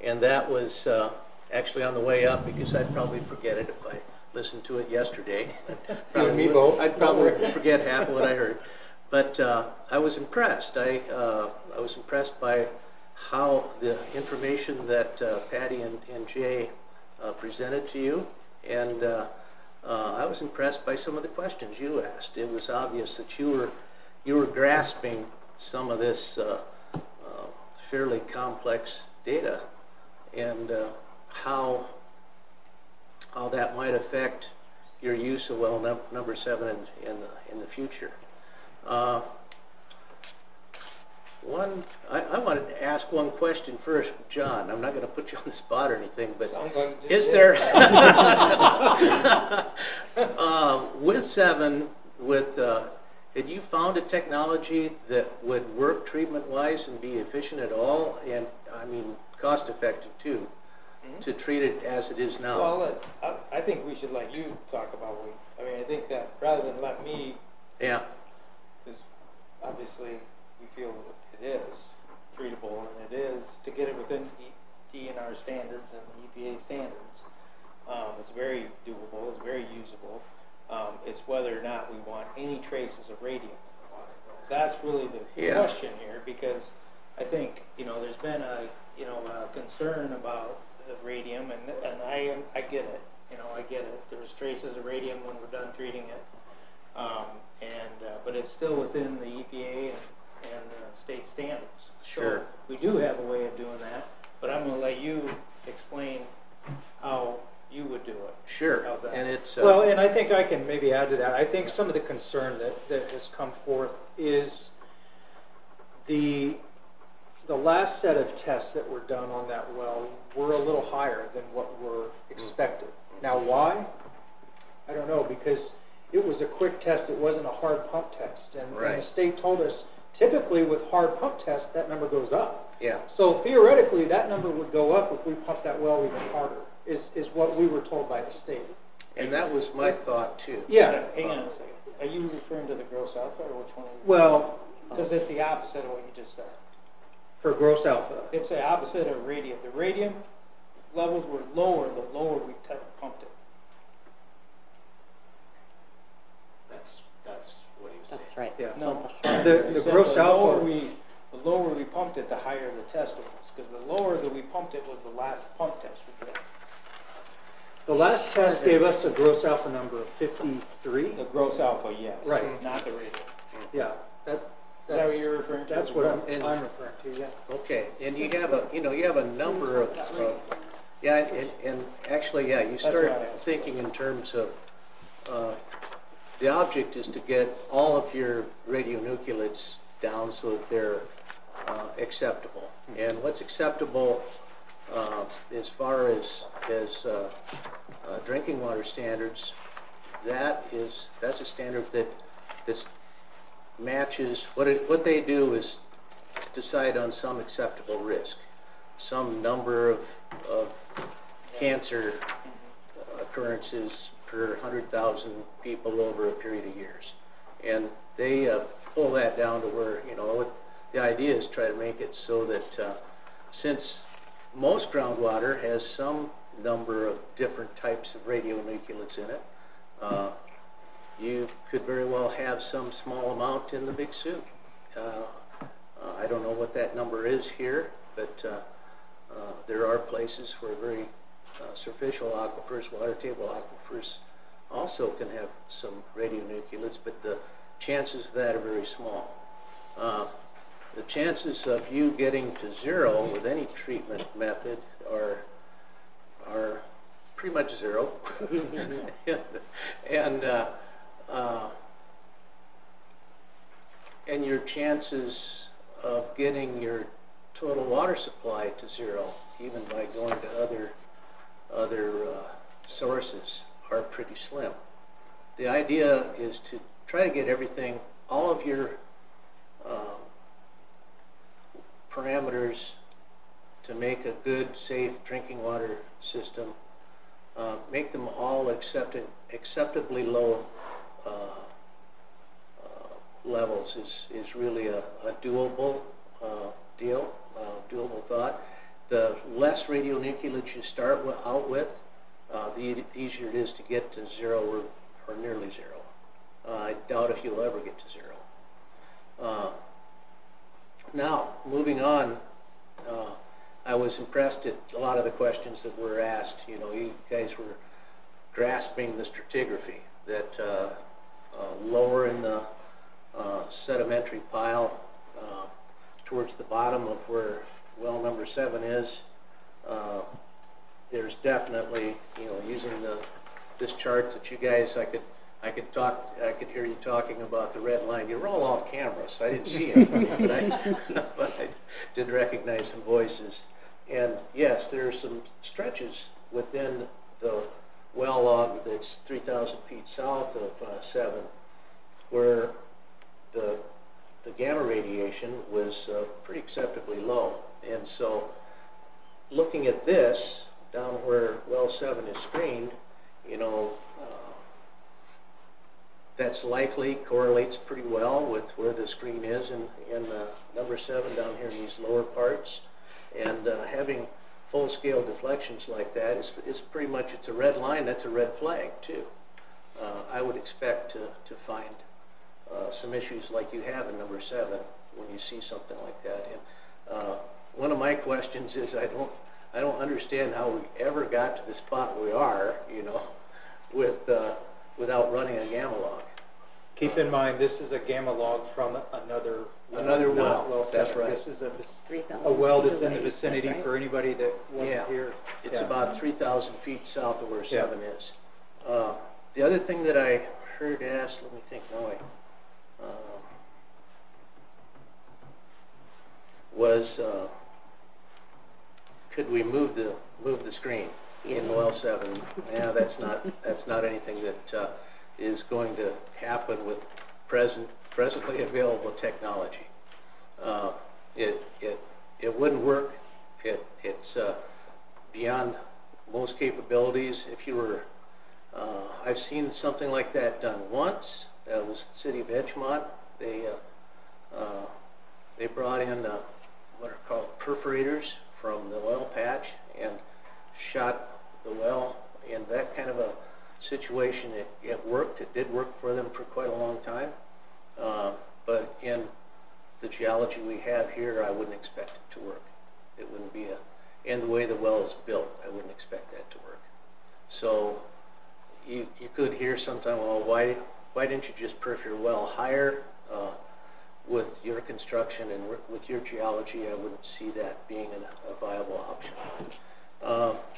and that was actually on the way up because I'd probably forget it if I listened to it yesterday. You and me both. I'd probably forget half of what I heard. But I was impressed. I was impressed by how the information that Patty and Jay presented to you, and I was impressed by some of the questions you asked. It was obvious that you were grasping some of this fairly complex data and how that might affect your use of well number 7 in the future. I wanted to ask one question first, John. I'm not going to put you on the spot or anything, but is there with 7 had you found a technology that would work treatment-wise and be efficient at all, and I mean cost-effective too, to treat it as it is now? Well, I think we should let you talk about I think that rather than let me, Yeah. because obviously we feel it is. treatable, and it is, to get it within DNR standards and the EPA standards, it's very doable, it's very usable. It's whether or not we want any traces of radium in the water. That's really the question here, because I think, there's been a concern about the radium, and I get it. I get it. There's traces of radium when we're done treating it, but it's still within the EPA and state standards. Sure. So we do have a way of doing that, but I'm going to let you explain how you would do it. Sure. How's that? And it's Well, and I think I can maybe add to that. I think some of the concern that has come forth is the last set of tests that were done on that well were a little higher than what were expected. Now, why? I don't know, because it was a quick test. It wasn't a hard pump test. And the state told us, typically with hard pump tests, that number goes up. Yeah. So theoretically, that number would go up if we pumped that well even harder, is what we were told by the state. And that was my thought, too. Yeah. Hang on a second. Are you referring to the gross alpha, or which one? Well, because it's the opposite of what you just said. for gross alpha. It's the opposite of radium. The radium levels were lower the lower we pumped it. That's what he was saying. That's right. Yeah. So No, The gross alpha. The lower we pumped it, the higher the test was. Because the lower that we pumped it was the last pump test we did. The last test gave us a gross alpha number of 53. The gross alpha, yes. Right. Not the radium. Yeah. Is that what you're referring to? That's what I'm referring to. Yeah. Okay, and you have a number of and actually, you start thinking in terms of the object is to get all of your radionuclides down so that they're acceptable. And what's acceptable as far as drinking water standards, that's a standard that's matches what they do is decide on some acceptable risk, some number of cancer occurrences per 100,000 people over a period of years, and they pull that down to where the idea is try to make it so that since most groundwater has some number of different types of radionuclides in it, you could very well have some small amount in the Big Sioux. I don't know what that number is here, but there are places where very superficial aquifers, water table aquifers, also can have some radionuclides, but the chances of that are very small. The chances of you getting to zero with any treatment method are pretty much zero. And your chances of getting your total water supply to zero, even by going to other sources, are pretty slim. The idea is to try to get everything, all of your parameters to make a good, safe drinking water system, make them all acceptably low levels is really a doable deal, doable thought. The less radionuclides you start out with, the easier it is to get to zero or nearly zero. I doubt if you'll ever get to zero. Now, moving on, I was impressed at a lot of the questions that were asked. You guys were grasping the stratigraphy, that lower in the sedimentary pile towards the bottom of where well number 7 is, there's definitely, using this chart that you guys, I could hear you talking about the red line. You were all off camera, so I didn't see it, but I did recognize some voices. And yes, there are some stretches within the well log that's 3,000 feet south of 7 where the gamma radiation was pretty acceptably low. And so looking at this, down where well 7 is screened, That's likely correlates pretty well with where the screen is in number 7 down here in these lower parts. And having full-scale deflections like that is pretty much, it's a red line, that's a red flag too. I would expect to find some issues like you have in number 7 when you see something like that. And one of my questions is I don't understand how we ever got to the spot we are, you know, without running a gamma log. Keep in mind, this is a gamma log from another well. Well That's 7. right. This is 3,000 a well that's in the feet away, vicinity right? for anybody that wasn't here. It's Yeah. about 3,000 feet south of where Yeah. 7 is. The other thing that I heard asked, let me think now, was could we move the screen in well 7? Yeah, that's not anything that is going to happen with presently available technology. It wouldn't work. It's beyond most capabilities. If you were, I've seen something like that done once. That was the city of Edgemont. They brought in what are called perforators from the oil patch and shot the well in that kind of a situation. It worked. It did work for them for quite a long time. But in the geology we have here, I wouldn't expect it to work. It wouldn't be and the way the well is built, I wouldn't expect that to work. So you could hear sometime, well, why didn't you just perf your well higher? With your construction and with your geology, I wouldn't see that being a viable option.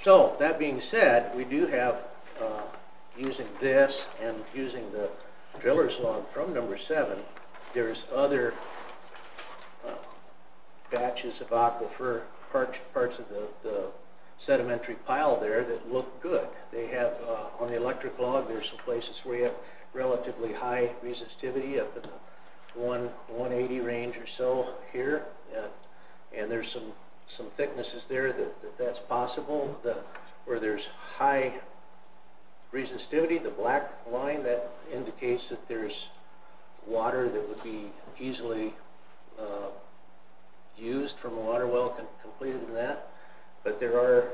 So that being said, we do have, using this and using the driller's log from number 7, there's other batches of aquifer, parts of the sedimentary pile there that look good. They have, on the electric log, there's some places where you have relatively high resistivity up in the 180 range or so here, and there's some thicknesses there that's possible. Where there's high resistivity, the black line, that indicates that there's water that would be easily used from a water well completed in that. But there are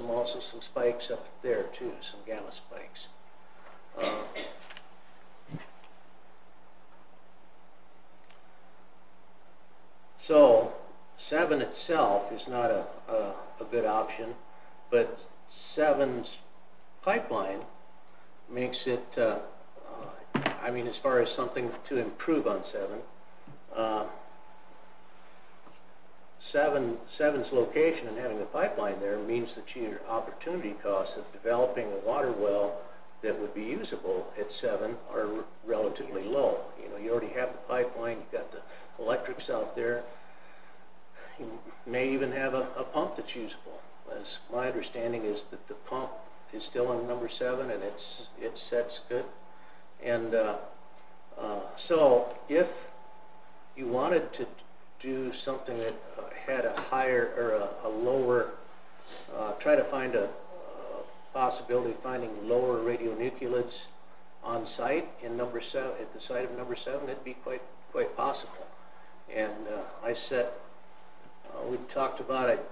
also some spikes up there too, some gamma spikes. So 7 itself is not a good option, but 7's pipeline makes it, I mean, as far as something to improve on 7, 7's location and having the pipeline there means that your opportunity costs of developing a water well that would be usable at 7 are relatively low. You know, you already have the pipeline, you've got the electrics out there. You may even have a pump that's usable. As my understanding is that the pump is still on number 7 and it sets good. And so if you wanted to do something that had a higher or a lower, try to find a possibility of finding lower radionuclides on site in number 7, at the site of number 7, it'd be quite possible. And we talked about it.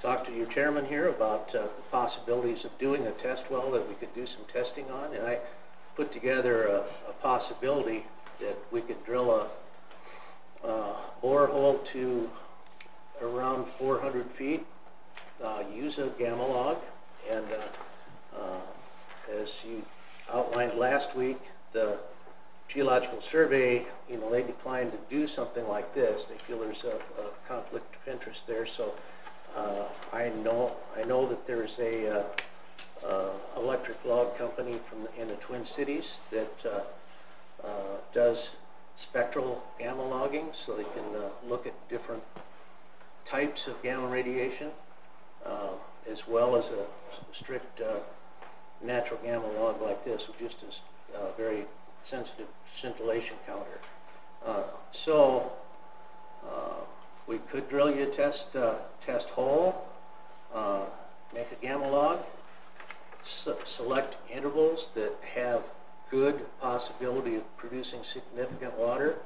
Talked to your chairman here about the possibilities of doing a test well that we could do some testing on, and I put together a possibility that we could drill a borehole to around 400 feet, use a gamma log, and as you outlined last week, the Geological Survey, you know, they declined to do something like this. They feel there's a conflict of interest there. So I know that there's a electric log company in the Twin Cities that does spectral gamma logging, so they can look at different types of gamma radiation, as well as a strict natural gamma log like this, with just a very sensitive scintillation counter. So we could drill you a test hole, make a gamma log, select intervals that have good possibility of producing significant water,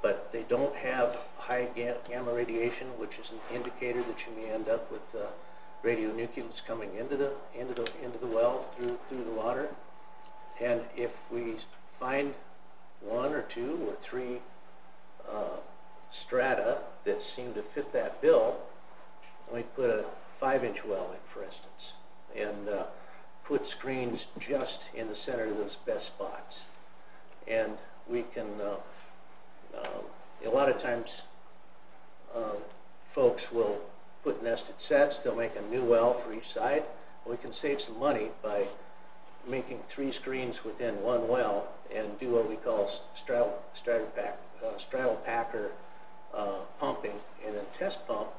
but they don't have high gamma radiation, which is an indicator that you may end up with radionuclides coming into the well through the water. And if we find 1 or 2 or 3 strata that seem to fit that bill, we put a 5-inch well in, for instance, and put screens just in the center of those best spots. And we can, a lot of times, folks will put nested sets. They'll make a new well for each side. We can save some money by making 3 screens within one well and do what we call straddle packer pumping, and then test pump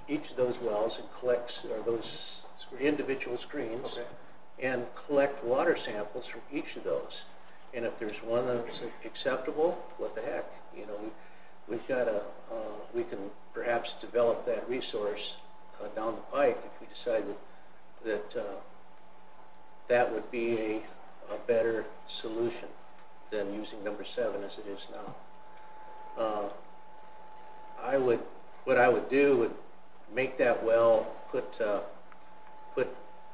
each of those wells and collects those individual screens and collect water samples from each of those. And if there's one that's acceptable, what the heck, you know, we've got we can perhaps develop that resource down the pike if we decide that that would be a better solution than using number 7 as it is now. What I would do would make that well, put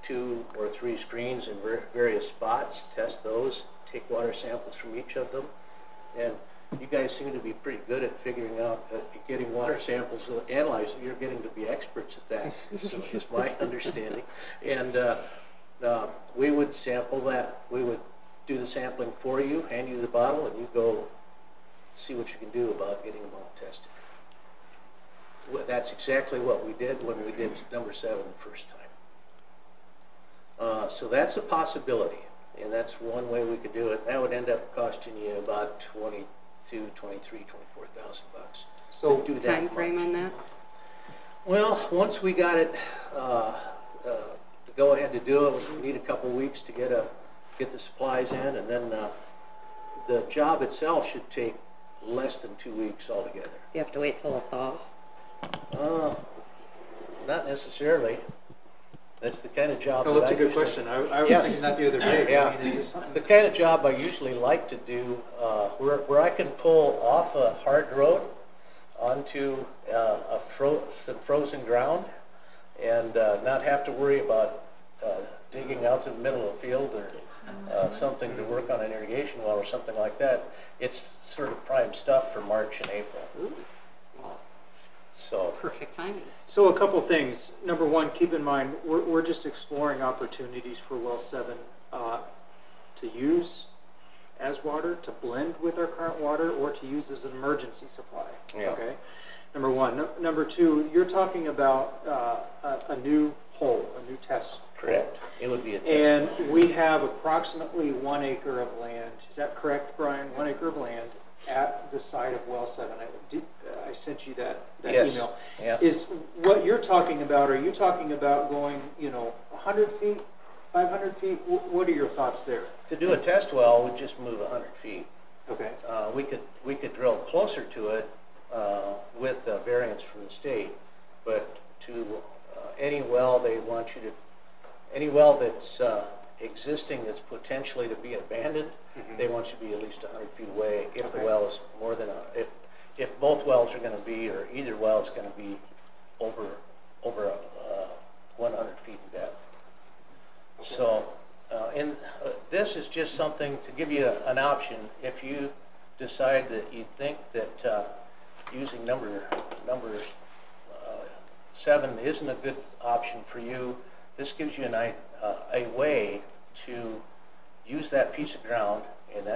2 or 3 screens in various spots, test those, take water samples from each of them, and you guys seem to be pretty good at figuring out, getting water samples analyzed. You're getting to be experts at that, so is my understanding. And we would sample that. We would do the sampling for you, hand you the bottle, and you go see what you can do about getting them all tested. Well, that's exactly what we did when we did number 7 the first time. So that's a possibility, and that's one way we could do it. That would end up costing you about $22,000, $23,000, $24,000. So do that time frame on that? Well, once we got it to go ahead to do it, we need a couple weeks to get the supplies in, and then the job itself should take less than 2 weeks altogether. You have to wait till a thaw? Not necessarily. That's the kind of job. Oh, that's a good question. I was thinking that the other day. Yeah, I mean, is this something? it's the kind of job I usually like to do, where I can pull off a hard road onto some frozen ground, and not have to worry about digging out to the middle of the field or something to work on an irrigation well or something like that. It's sort of prime stuff for March and April. Ooh. So Perfect timing. So a couple things. Number one, keep in mind, we're just exploring opportunities for well 7 to use as water, to blend with our current water, or to use as an emergency supply. Yeah. Okay. Number one. Number two, you're talking about a new hole, a new test. correct. It would be a test. And we have approximately 1 acre of land. Is that correct, Brian? 1 acre of land at the site of well 7. I sent you that Yes. email. Yeah. Is what you're talking about, are you talking about going, 100 feet, 500 feet? What are your thoughts there? To do a test well, we'd just move 100 feet. Okay. We could drill closer to it with variance from the state, but to any well they want you to, any well that's existing that's potentially to be abandoned, they want you to be at least 100 feet away if the well is more than if both wells are going to be, or either well is going to be over 100 feet in depth. Okay. So, this is just something to give you an option if you decide that you think that using number 7 isn't a good option for you. This gives you a way to use that piece of ground and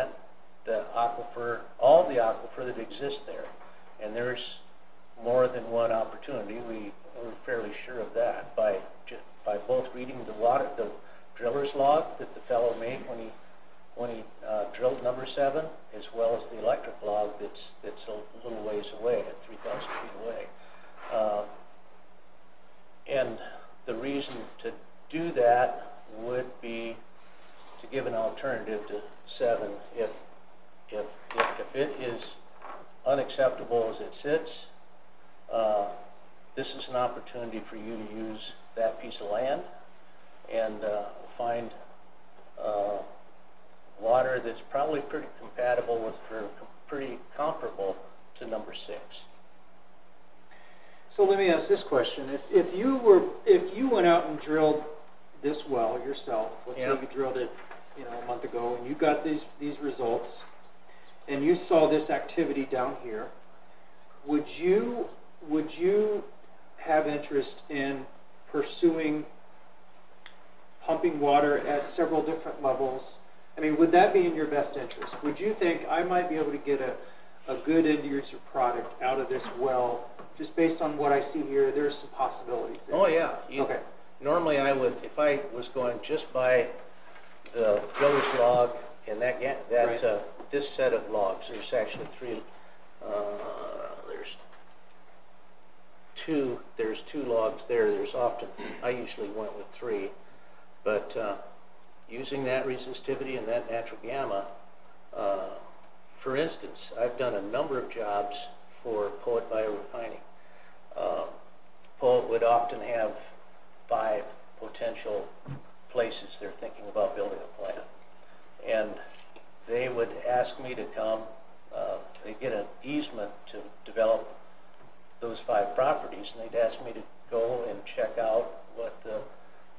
the aquifer, all the aquifer that exists there. And there's more than one opportunity. We're fairly sure of that by both reading the driller's log that the fellow made when he drilled number 7, as well as the electric log that's a little ways away, at 3,000 feet away. And the reason to do that would be to give an alternative to 7 if it is unacceptable as it sits. This is an opportunity for you to use that piece of land and find water that's probably pretty compatible with, or pretty comparable to number 6. So let me ask this question: if you went out and drilled this well yourself, let's say Yep. you drilled it, a month ago, and you got these results, and you saw this activity down here, would you have interest in pursuing pumping water at several different levels? I mean, would that be in your best interest? Would you think I might be able to get a good end user product out of this well, just based on what I see here? There's some possibilities there. Oh, yeah. Okay. Normally I would, if I was going just by the driller's log and Right. this set of logs, there's actually 3, there's two logs there. I usually went with 3, but using that resistivity and that natural gamma, for instance, I've done a number of jobs for Poet Biorefining. Poet would often have 5 potential places they're thinking about building a plant, and they would ask me to come. They get an easement to develop those 5 properties, and they'd ask me to go and check out what the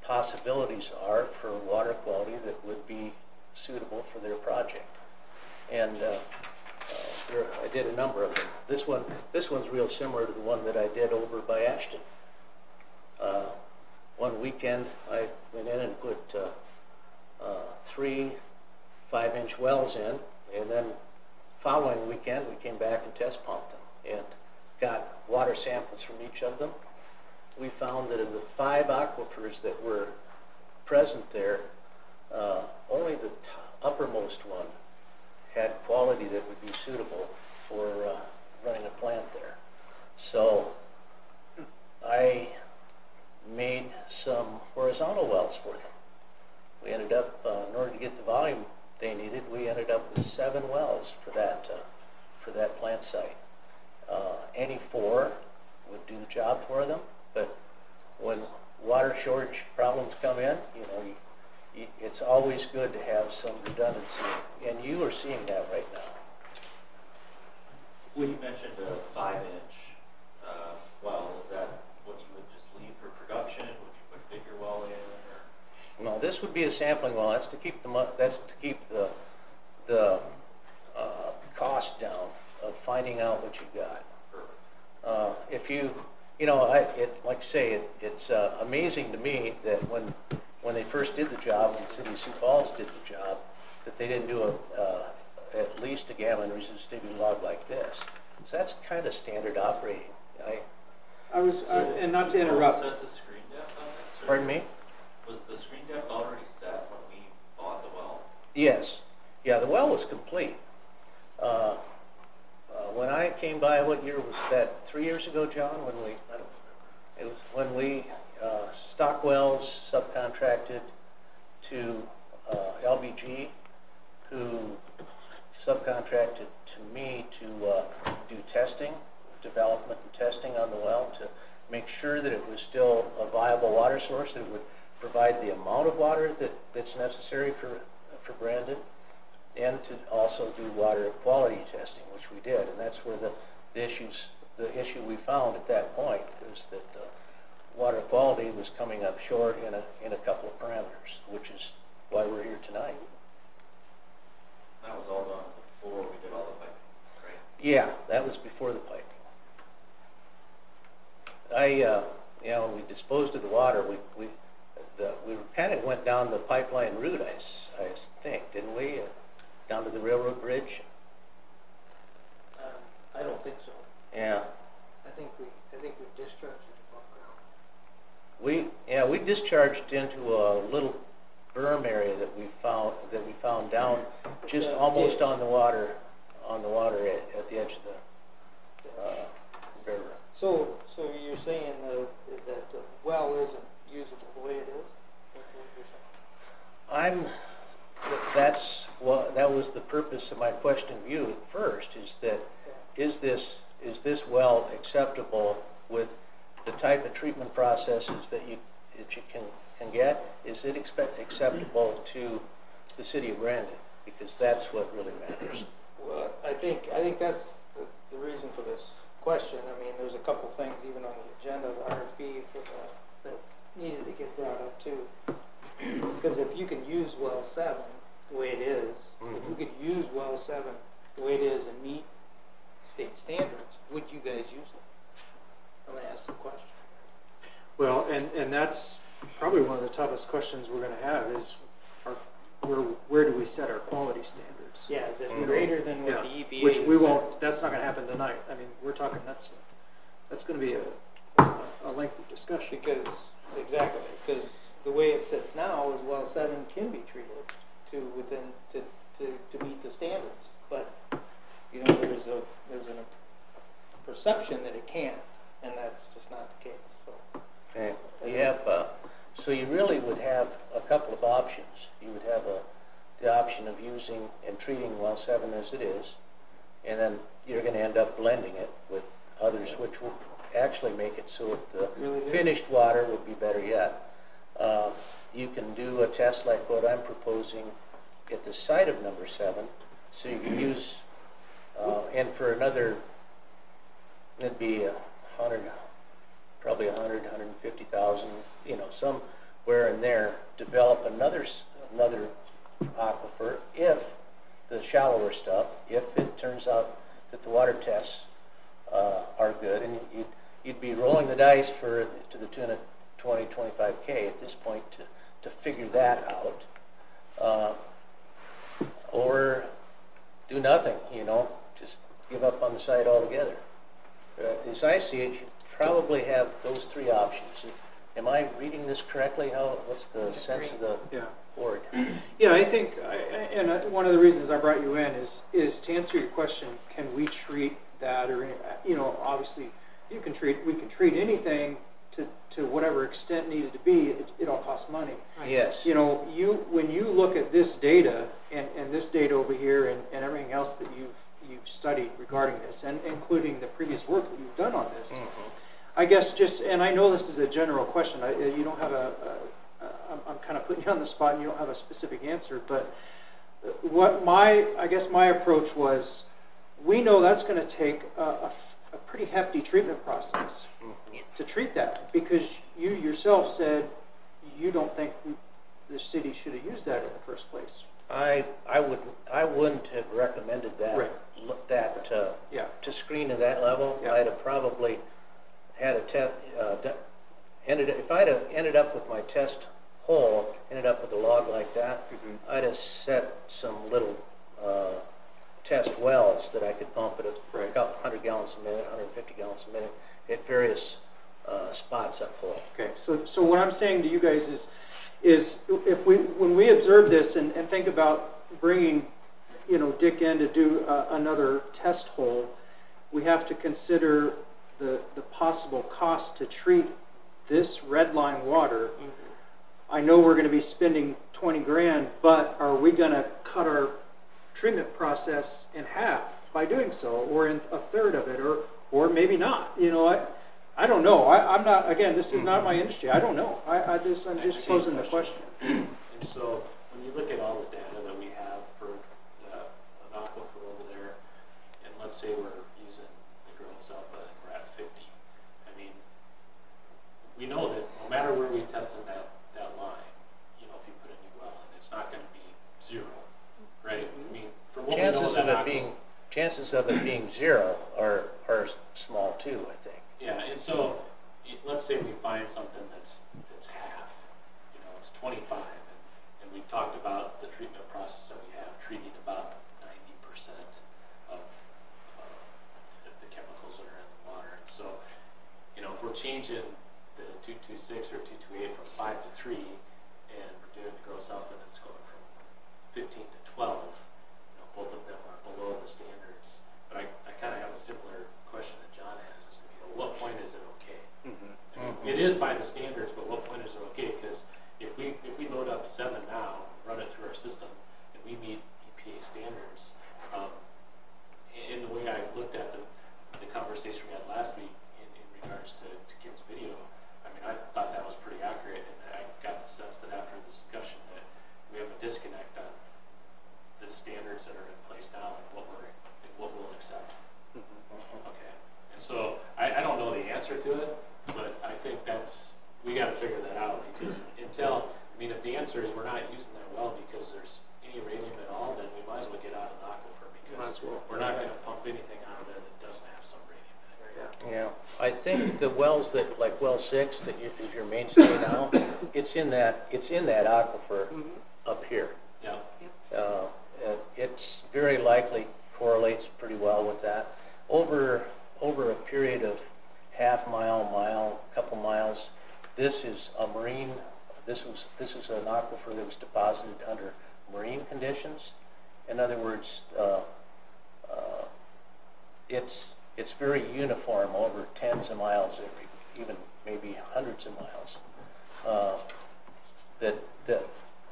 possibilities are for water quality that would be suitable for their project. And I did a number of them. This one's real similar to the one that I did over by Ashton. One weekend I went in and put 3 5-inch wells in, and then following weekend we came back and test pumped them and got water samples from each of them. We found that in the 5 aquifers that were present there, only the uppermost one had quality that would be suitable for running a plant there. So I made some horizontal wells for them. We ended up, in order to get the volume they needed, we ended up with 7 wells for that plant site. Any 4 would do the job for them, but when water shortage problems come in, it's always good to have some redundancy, and you are seeing that right now. So you mentioned a 5-inch well. Is that what you would just leave for production? Would you put a bigger well in? Or? No, this would be a sampling well. That's to keep the cost down of finding out what you got. If like I say, it's amazing to me that when they first did the job, when the city of Sioux Falls did the job, that they didn't do at least a gamma and resistivity log like this. So that's kind of standard operating. And not to interrupt. Set the screen depth on this? Or Pardon me? Was the screen depth already set when we bought the well? Yes. Yeah, the well was complete. When I came by, what year was that? 3 years ago, John? It was when we Stockwell's subcontracted to LBG, who subcontracted to me to do testing, development and testing on the well to make sure that it was still a viable water source, that it would provide the amount of water that's necessary for Brandon, and to also do water quality testing, which we did. And that's where the issue we found at that point is that water quality was coming up short in a couple of parameters, which is why we're here tonight. That was all done before we did all the piping, right? Yeah, that was before the piping. When we disposed of the water, we kind of went down the pipeline route, I think, didn't we? Down to the railroad bridge. I don't think so. Yeah. I think we discharged it above ground. We discharged into a little berm area that we found down just almost on the water at the edge of the river. So you're saying that the well isn't usable the way it is? That's what you're saying? That was the purpose of my question of you at first, is that is this well acceptable with the type of treatment processes that that you can get, is it acceptable to the city of Brandon? Because that's what really matters. Well, I think that's the reason for this question. I mean, there's a couple things even on the agenda, the RFP for that needed to get brought up too. Because if you can use well 7 the way it is, if you could use well 7 the way it is and meet state standards, would you guys use it? I'm going to ask the question. Well, and that's probably one of the toughest questions we're going to have is where do we set our quality standards? Yeah, is it greater than what the EPA Which we has won't, set? that's not going to happen tonight. I mean, we're talking, that's going to be a lengthy discussion. Because the way it sits now is well 7 can be treated to meet the standards, but you know there's a perception that it can't, and that's just not the case. So. Okay. You have, so you really would have a couple of options. You would have the option of using and treating well 7 as it is, and then you're going to end up blending it with others, which will actually make it so that the finished water would be better yet. You can do a test like what I'm proposing at the site of number 7, so you can use, and for another, it'd be probably 150,000, you know, somewhere in there, develop another aquifer if the shallower stuff, if it turns out that the water tests are good, and you'd be rolling the dice to the tune of 20, 25K at this point to figure that out, or do nothing, you know, just give up on the site altogether. As I see it, you probably have those 3 options. Am I reading this correctly? What's the sense of the board? Yeah, I think, one of the reasons I brought you in is to answer your question, can we treat that, or, you know, obviously we can treat anything to whatever extent needed to be. It all costs money. Yes. You know, when you look at this data and this data over here and everything else that you've studied regarding this, and including the previous work that you've done on this, I guess and I know this is a general question. You don't have I'm kind of putting you on the spot, and you don't have a specific answer. But I guess my approach was, we know that's going to take a pretty hefty treatment process to treat that, because you yourself said you don't think the city should have used that in the first place. I wouldn't have recommended that. Right. To screen to that level. Yeah. I'd have probably had a test. If I'd have ended up with my test hole, ended up with a log like that, I'd have set some little test wells that I could pump at a couple 100 gallons a minute, 150 gallons a minute at various spots uphill. Okay, so what I'm saying to you guys is when we observe this and think about bringing, you know, Dick in to do another test hole, we have to consider the possible cost to treat this red line water. I know we're going to be spending 20 grand, but are we going to cut our treatment process in half by doing so, or in a third of it, or maybe not? You know, I don't know. I'm not, again, this is not my industry. I don't know. I'm just posing the question. And so when you look at all the data that we have for an aquifer over there, and let's say we're using the Grown Sulfur and we're at 50, I mean, we know that no matter where we tested that line, you know, if you put a new well in, it's not going to be 0, right? I mean, from what Chances we know of it being 0 are small too, I think. Yeah, and so let's say we find something that's half, you know, it's 25, and we talked about the treatment process that we have, treating about 90% of the chemicals that are in the water. And so, you know, if we're changing the 226 or 228 from 5 to 3, and we're doing the gross alpha that's going from 15 to 12, you know, both of them are below the standards. But I kind of have a similar question that John has. At what point is it okay? I mean, it is by the standards, but what point is it okay? Because if we load up 7 now, run it through our system, and we meet EPA standards, in the way I looked at the conversation we had last week in regards to Kim's video, I mean, I thought that was pretty accurate. answer to it, but I think we gotta figure that out, because if the answer is we're not using that well because there's any radium at all, then we might as well get out of the aquifer, because we're not gonna pump anything out of there that doesn't have some radium in it. Yeah, I think the wells that, like well 6, that is your mainstay now, it's in that aquifer up here. Yeah. It's very likely correlates pretty well with that. Over a period of half mile, couple miles, this is a marine. This is an aquifer that was deposited under marine conditions. In other words, it's very uniform over tens of miles, even maybe hundreds of miles. That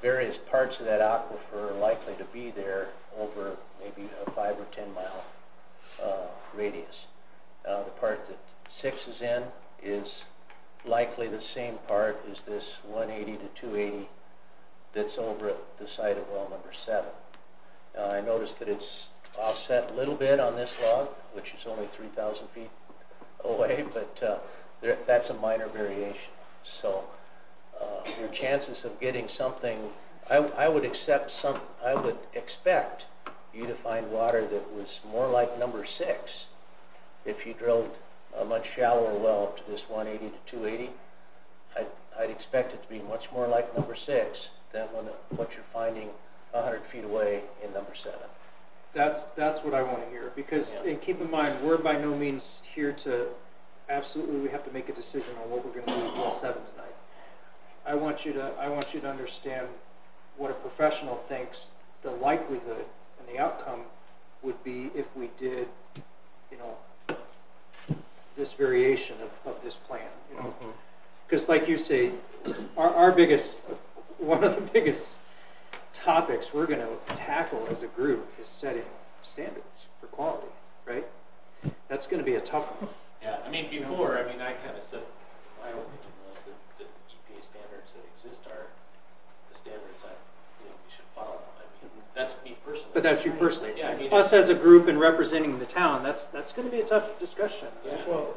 various parts of that aquifer are likely to be there over maybe a 5 or 10 mile radius. The part that 6 is in is likely the same part as this 180 to 280 that's over at the site of well number 7. I noticed that it's offset a little bit on this log, which is only 3,000 feet away, but that's a minor variation. So your chances of getting something, I would expect you to find water that was more like number 6 if you drilled a much shallower well up to this 180 to 280. I'd expect it to be much more like number 6 than what you're finding 100 feet away in number 7. That's what I want to hear, because, and keep in mind, we're by no means here to, absolutely, we have to make a decision on what we're going to do with well 7 tonight. I want you to understand what a professional thinks the likelihood and the outcome would be if we did, this variation of this plan, because like you say, one of the biggest topics we're going to tackle as a group is setting standards for quality, right? That's going to be a tough one. Yeah, before, I kind of said, my opinion was that the EPA standards that exist are the standards I think we should follow. That's me personally. But that's you personally. Yeah, us as a group and representing the town, that's going to be a tough discussion. Yeah. Well,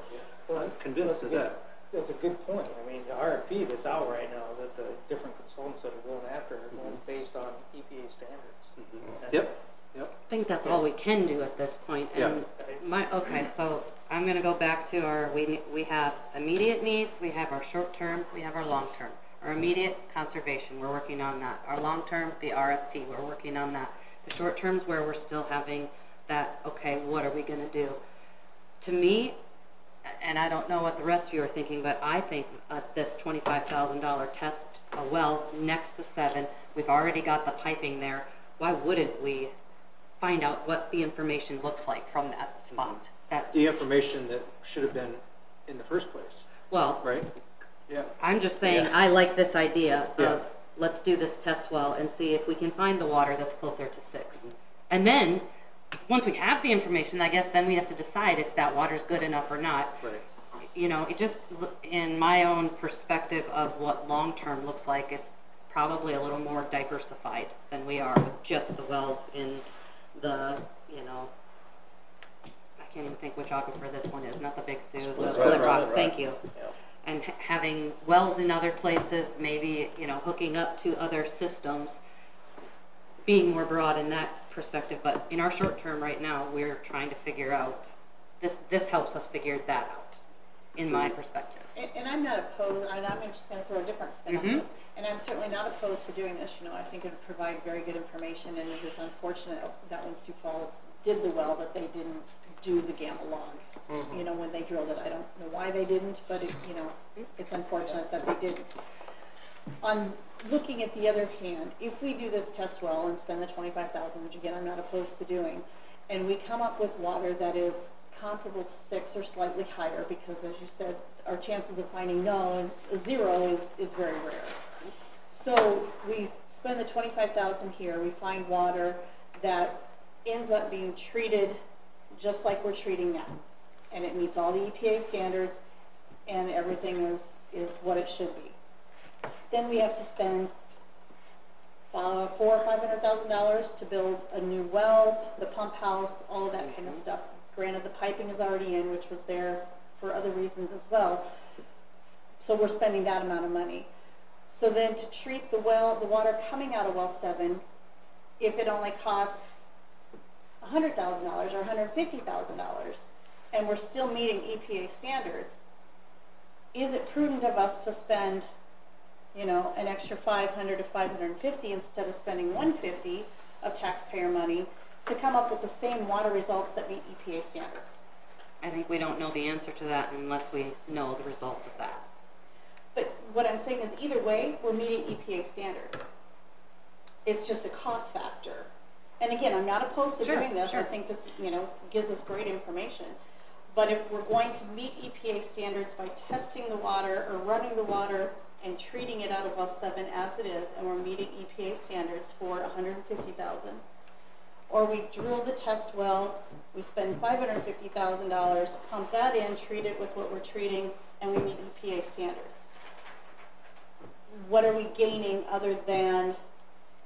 I'm convinced of that. That's a good point. The RFP that's out right now, that the different consultants that are going after are going based on EPA standards. Yep. I think that's all we can do at this point. And so I'm going to go back to we have immediate needs, we have our short term, we have our long term. Our immediate, conservation, we're working on that. Our long term, the RFP, we're working on that. The short term's where we're still having that, okay, what are we going to do? To me, and I don't know what the rest of you are thinking, but I think this $25,000 test a well next to 7, we've already got the piping there. Why wouldn't we find out what the information looks like from that spot? The information that should have been in the first place. Well, right? Yeah. I'm just saying I like this idea of let's do this test well and see if we can find the water that's closer to 6. And then once we have the information, I guess then we have to decide if that water's good enough or not. Right. It just, in my own perspective of what long-term looks like, it's probably a little more diversified than we are with just the wells in the, I can't even think which aquifer this one is, not the Big Sioux, the Split Rock, thank you. Yeah. And having wells in other places, maybe, hooking up to other systems, being more broad in that perspective. But in our short term right now, we're trying to figure out, this helps us figure that out, in my perspective. And I'm not opposed, and I'm just going to throw a different spin on this, and I'm certainly not opposed to doing this. I think it would provide very good information, and it is unfortunate that when Sioux Falls did the well that they didn't do the gamma log. When they drilled it, I don't know why they didn't, but it's unfortunate that they didn't. On looking at the other hand, if we do this test well and spend the $25,000, which again I'm not opposed to doing, and we come up with water that is comparable to 6 or slightly higher, because as you said, our chances of finding 0 is very rare. So we spend the $25,000 here, we find water that ends up being treated just like we're treating now, and it meets all the EPA standards, and everything is what it should be. Then we have to spend $400,000 or $500,000 to build a new well, the pump house, all of that kind of stuff. Granted, the piping is already in, which was there for other reasons as well. So we're spending that amount of money. So then to treat the water coming out of well 7, if it only costs $100,000 or $150,000, and we're still meeting EPA standards, is it prudent of us to spend, you know, an extra $500 to $550 instead of spending $150 of taxpayer money to come up with the same water results that meet EPA standards? I think we don't know the answer to that unless we know the results of that. But what I'm saying is either way, we're meeting EPA standards. It's just a cost factor. And again, I'm not opposed to doing this. I think this, you know, gives us great information. But if we're going to meet EPA standards by testing the water or running the water and treating it out of well 7 as it is, and we're meeting EPA standards for $150,000, or we drill the test well, we spend $550,000, pump that in, treat it with what we're treating, and we meet EPA standards. What are we gaining other than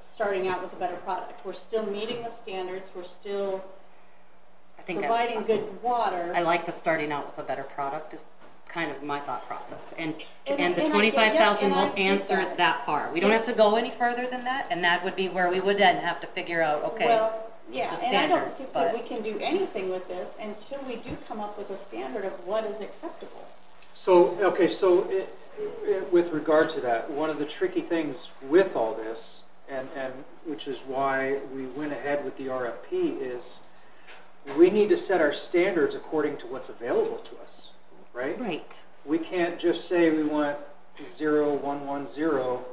starting out with a better product? We're still meeting the standards, we're still providing good water. I like the starting out with a better product is kind of my thought process. And the And 25,000 will I get answer that. that far. We don't have to go any further than that, and that would be where we would then have to figure out, okay, Well, yeah, the and I don't standard, think but- that we can do anything with this until we do come up with a standard of what is acceptable. So, okay, so with regard to that, one of the tricky things with all this, and which is why we went ahead with the RFP, is we need to set our standards according to what's available to us, right? Right. We can't just say we want 0,110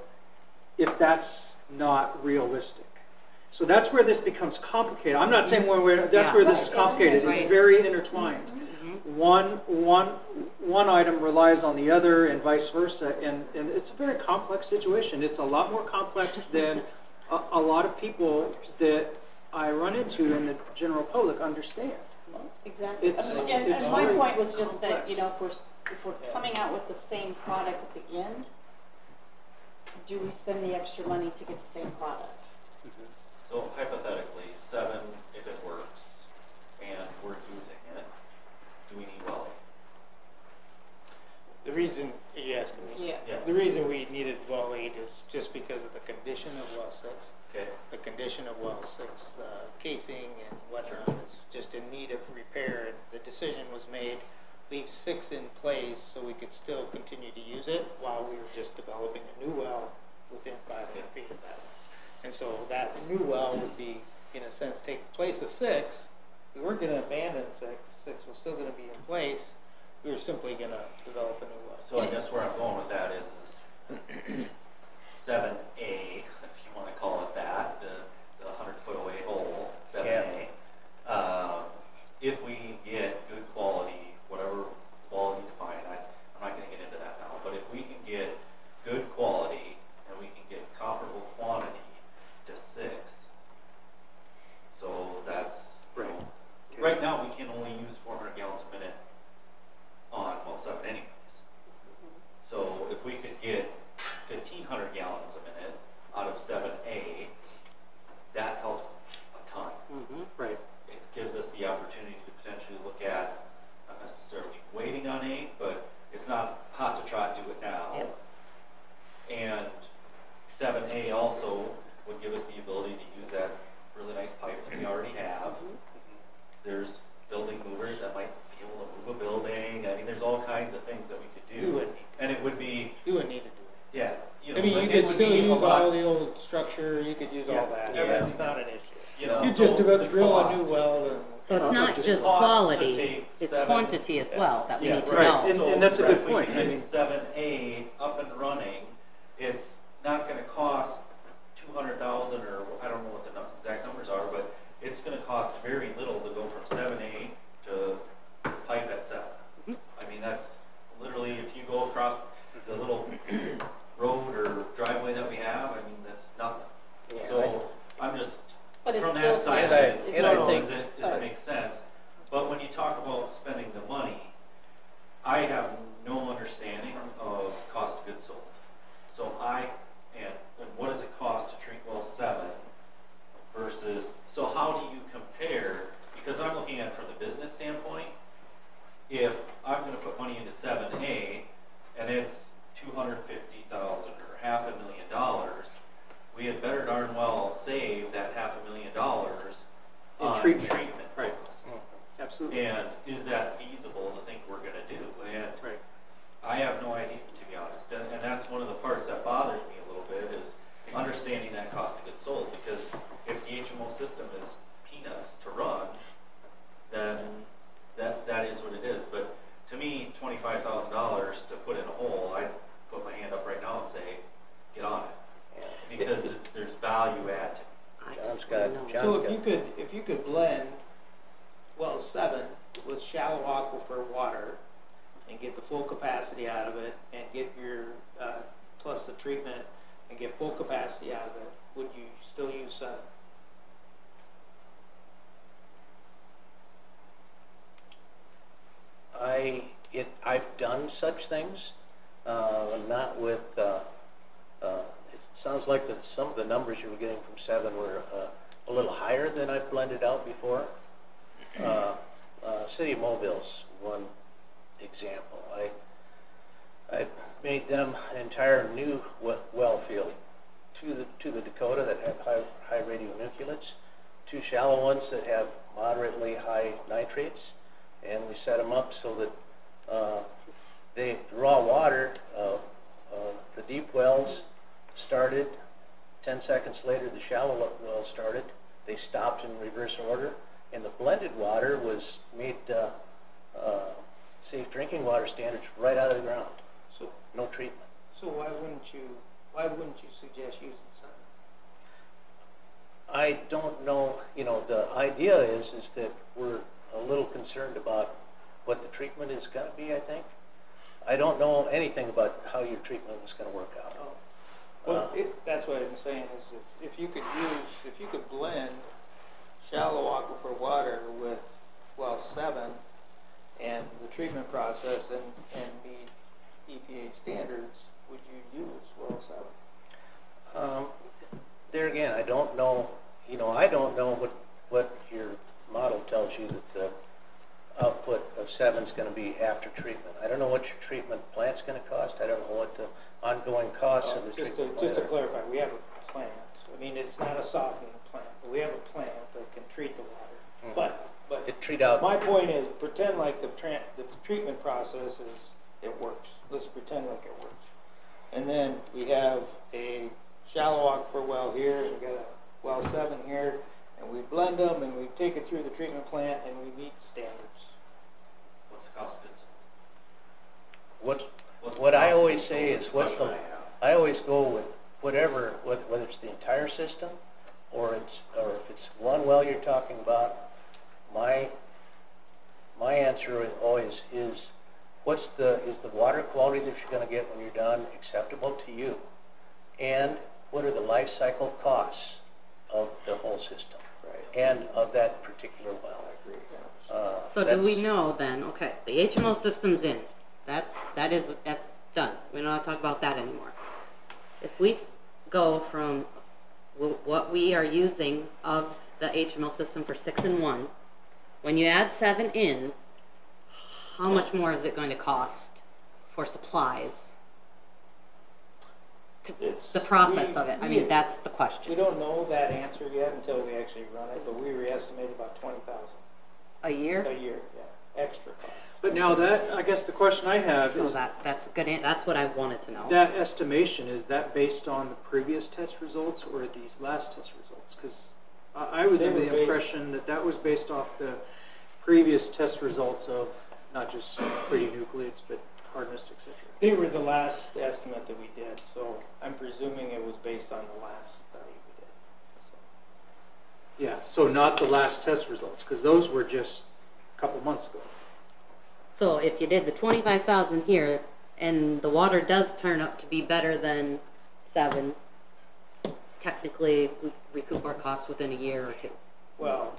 if that's not realistic. So that's where this becomes complicated. I'm not saying that's where this is complicated. It's very intertwined. One item relies on the other and vice versa, and it's a very complex situation. It's a lot more complex than a lot of people that I run into in the general public understand. Exactly. And my point was just that, you know, if we're coming out with the same product at the end, do we spend the extra money to get the same product? So hypothetically, 7, if it works, and we're using it, do we need well? The reason, are you asking me? Yeah. The reason we needed well 8 is just because of the condition of well 6. Okay. The condition of well 6, the casing and whatnot is just in need of repair. And the decision was made, leave 6 in place so we could still continue to use it while we were just developing a new well within 500 feet of that. And so that new well would be, in a sense, take the place of 6. We weren't going to abandon 6. 6 was still going to be in place. We were simply going to develop a new well. So I guess where I'm going with that is 7A, if you want to call it that, the 100-foot away hole, 7A. If we get good quality, whatever quality defined, I'm not going to get into that now, but if we can get good quality and we can get comparable quantity to 6, so that's, Right. Right now we can only use 400 gallons a minute on well 7 anyways. So if we could get 1,500 gallons a minute out of 7A, that helps a ton. Right. It gives us the opportunity to potentially look at, not necessarily waiting on 8, but it's not hot to trot, do it now. Yep. And 7A also would give us the ability to use that really nice pipe that we already have. There's building movers that might be able to move a building. I mean, there's all kinds of things that we could do. And it would be... You wouldn't need to do it. Yeah. You know, I mean, you it could would still be a use lot- all the old structure, you could use all that. Yeah. That's not an issue. You know, You so just the drill a cost- new well and... So it's not just cost to quality, take it's 7 quantity as well that we need to Right. know. And that's a good if we point. can I get mean- 7A up and running, it's not going to cost 200,000 or I don't know what the exact numbers are, but it's going to cost very little to go from 7A to pipe at 7. I mean, that's literally, if you go across the little road or driveway that we have, I mean, that's nothing. Yeah, So I'm just, But it's from that built side, in. And I think- does it make sense? But when you talk about spending the money, I have no understanding of cost of goods sold. So and what does it cost to treat well 7 versus, so how do you compare, because I'm looking at it from the business standpoint, if I'm going to put money into 7A, and it's 250,000 or $500,000, we had better darn well save that $500,000 In on treatment. treatment Right. costs. Absolutely. And is that feasible to think we're gonna do? And Right. I have no idea, to be honest, and that's one of the parts that bothers me a little bit, is understanding that cost of goods sold, because if the HMO system is peanuts to run, then that is what it is. But to me, $25,000 to put in a hole, I'd put my hand up right now and say, get on it, because there's value add to it. So if you could blend well 7 with shallow aquifer water and get the full capacity out of it, and get your plus the treatment and get full capacity out of it, would you still use 7? I've done such things, not with. It sounds like that some of the numbers you were getting from 7 were a little higher than I've blended out before. City of Mobile's one example. I made them an entire new well field to the Dakota that have high radionuclides, 2 shallow ones that have moderately high nitrates, and we set them up so that the raw water, the deep wells started. 10 seconds later, the shallow wells started. They stopped in reverse order, and the blended water was made safe drinking water standards right out of the ground. So no treatment. So why wouldn't you suggest using 7? I don't know. The idea is that we're a little concerned about what the treatment is going to be. I think. I don't know anything about how your treatment is going to work out. Well, that's what I'm saying is if you could blend shallow aquifer water with well 7 and the treatment process and meet EPA standards, would you use well 7? There again, I don't know. I don't know what your model tells you that the output of 7 is going to be after treatment. I don't know what your treatment plant's going to cost. I don't know what the ongoing costs of the treatment plant. Just to clarify, we have a plant. I mean, it's not a softening plant, but we have a plant that can treat the water. Mm-hmm. But to treat out. My point is, pretend like the treatment process it works. Let's pretend like it works. And then we have a shallow aquifer well here, and we got a well 7 here, and we blend them and we take it through the treatment plant and we meet standards. What's the cost of goods? What I always say is I always go with whatever, whether it's the entire system or if it's one well you're talking about. My answer always is, is the water quality that you're going to get when you're done acceptable to you, and what are the life cycle costs of the whole system, right, and of that particular well. I agree. So do we know then? Okay, the HMO system's in. That's done. We don't have to talk about that anymore. If we go from what we are using of the HMO system for 6 and 1, when you add 7 in, how much more is it going to cost for supplies? The process of it. I mean, that's the question. We don't know that answer yet until we actually run it, but we estimated about 20,000 a year. A year, yeah, extra cost. But now I guess the question I have is that's good. That's what I wanted to know. That estimation, is that based on the previous test results or these last test results? Because I was under the impression that was based off the previous test results of not just radionuclides but hardness, etc. They were the last estimate that we did, so I'm presuming it was based on the last study we did. Yeah, so not the last test results, because those were just a couple months ago. So if you did the 25,000 here, and the water does turn up to be better than 7, technically we recoup our costs within a year or 2. Well,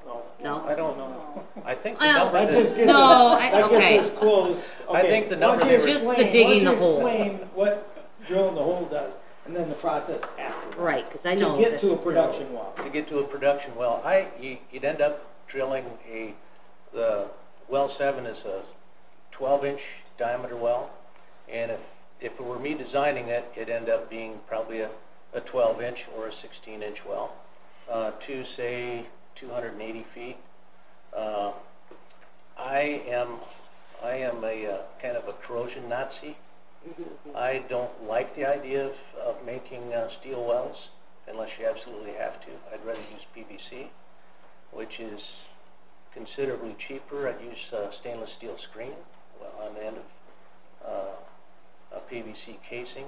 no. I don't know. I think the Well, number that that just gets us close. Okay. I think the number they were just the digging the hole. Explain what drilling the hole does, and then the process after. Right, because I know to get to a production well. To get to a production well, you'd end up drilling the well 7 is a 12-inch diameter well. And if it were me designing it, it'd end up being probably a 12-inch or a 16-inch well to, say, 280 feet. I am a kind of a corrosion Nazi. I don't like the idea of making steel wells unless you absolutely have to. I'd rather use PVC, which is considerably cheaper. I'd use stainless steel screen on the end of a PVC casing.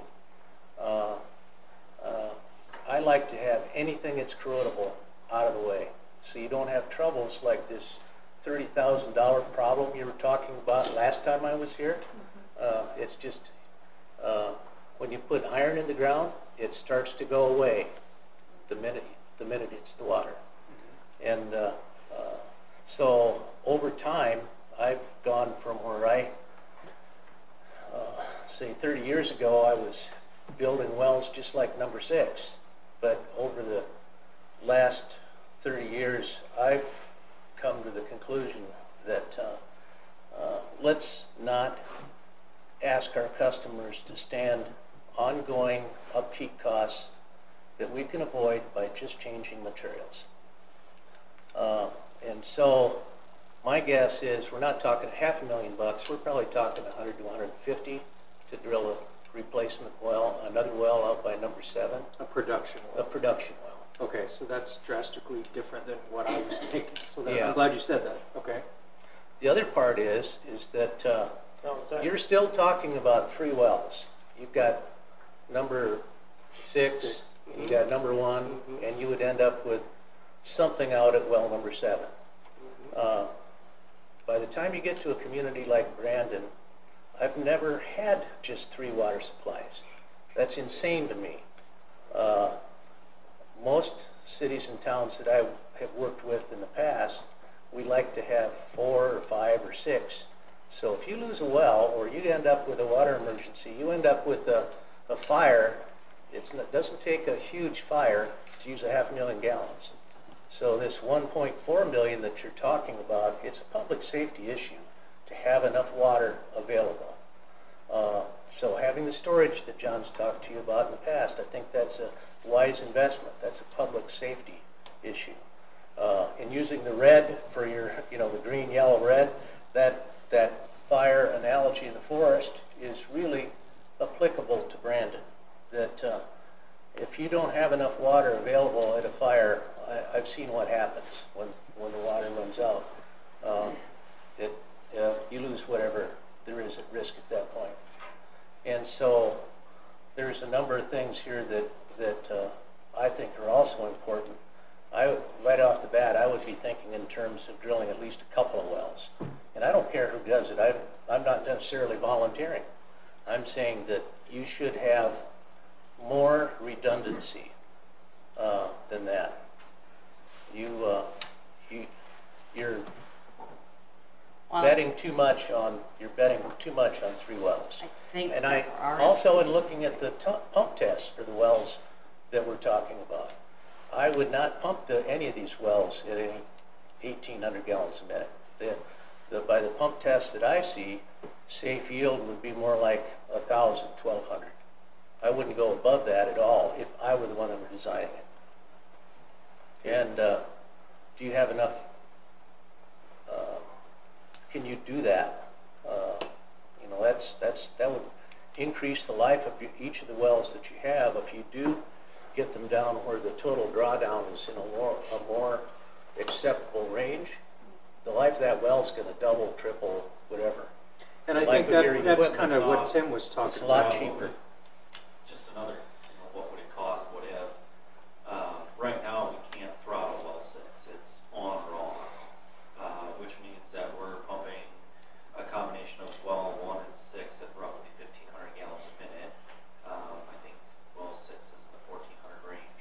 I like to have anything that's corrodable out of the way, so you don't have troubles like this $30,000 problem you were talking about last time I was here. It's just when you put iron in the ground, it starts to go away the minute it hits the water. And so over time, I've gone from where I say 30 years ago, I was building wells just like number 6. But over the last 30 years, I've come to the conclusion that let's not ask our customers to stand ongoing upkeep costs that we can avoid by just changing materials. And so my guess is we're not talking $500,000, we're probably talking 100 to 150 to drill a replacement well, another well out by number 7. A production well. A production well. Okay, so that's drastically different than what I was thinking. So that, Yeah. I'm glad you said that. Okay. The other part is that you're still talking about 3 wells. You've got number 6, you got number 1, and you would end up with something out at well number 7. By the time you get to a community like Brandon, I've never had just 3 water supplies. That's insane to me. Most cities and towns that I have worked with in the past, we like to have 4 or 5 or 6. So if you lose a well, or you end up with a water emergency, you end up with a fire. It doesn't take a huge fire to use 500,000 gallons. So this 1.4 million that you're talking about, it's a public safety issue to have enough water available. So having the storage that John's talked to you about in the past, I think that's a wise investment. That's a public safety issue. And using the red for your, the green, yellow, red, that fire analogy in the forest is really applicable to Brandon. That if you don't have enough water available at a fire, I've seen what happens when the water runs out. You lose whatever there is at risk at that point. And so there's a number of things here that I think are also important. Right off the bat, I would be thinking in terms of drilling at least a couple of wells. And I don't care who does it. I'm not necessarily volunteering. I'm saying that you should have more redundancy than that. You're betting too much on 3 wells. And I also, in looking at the pump tests for the wells that we're talking about, I would not pump any of these wells at any 1,800 gallons a minute. By the pump tests that I see, safe yield would be more like 1,000, 1,200. I wouldn't go above that at all if I were the one that were designing it. And do you have enough? Can you do that? That would increase the life of each of the wells that you have if you do get them down where the total drawdown is in a more acceptable range. The life of that well is going to double, triple, whatever. And I think that's kind of what Tim was talking about. It's a lot cheaper. Just another, what would it cost? What if? Right now, we can't throttle well 6. It's on or off, which means that we're pumping a combination of well 1 and 6 at roughly 1,500 gallons a minute. I think well 6 is in the 1,400 range.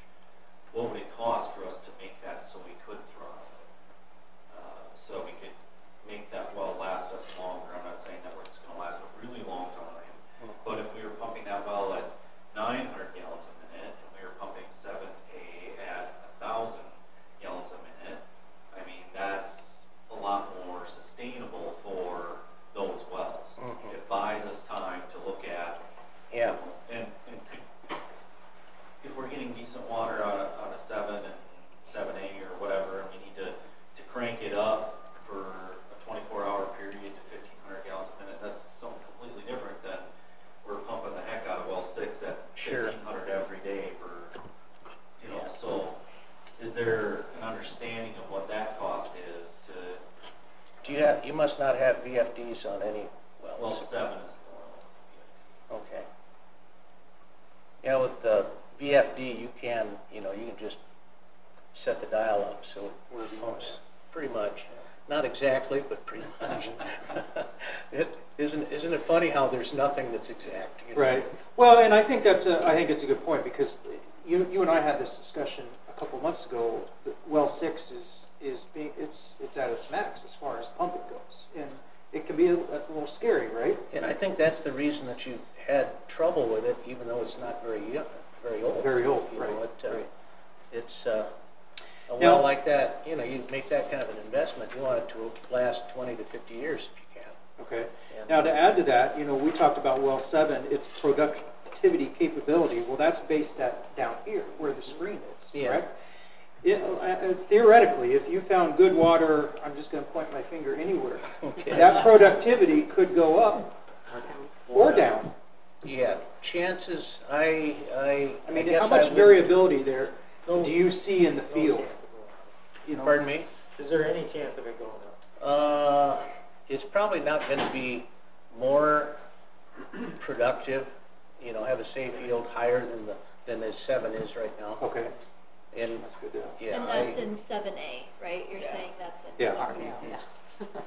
What would it cost for us to make that so we could throttle it? So we could make that well last us longer. I'm not saying that it's going to last a really long time, but if we were pumping that well at 900 must not have VFDs on any wells. Well, 7 is the one. Okay. Yeah, with the VFD, you can just set the dial up, so it pumps pretty much. Not exactly, but pretty much. Isn't it funny how there's nothing that's exact? You know? Right. Well, and I think it's a good point, because you and I had this discussion a couple months ago. Well 6 it's at its max as far as pumping goes, and it can be that's a little scary, right? And I think that's the reason that you had trouble with it, even though it's not very old. Very old, You right? know, Right. It's a Now- well like that. You know, you make that kind of an investment. You want it to last 20 to 50 years if you can. Okay. And, Now, to add to that, we talked about well 7, its productivity capability. Well, that's based down here where the screen is, Yeah. correct? Theoretically, if you found good water, I'm just going to point my finger anywhere, Okay. that productivity could go up or down. Yeah, chances. I mean, guess how much would- variability there do you see in the field? Pardon me? Is there any chance of it going up? It's probably not going to be more productive. Have a safe yield higher than the 7 is right now. Okay, And that's good. yeah, And that's in 7A, right? You're Yeah. saying that's in. Yeah. Okay.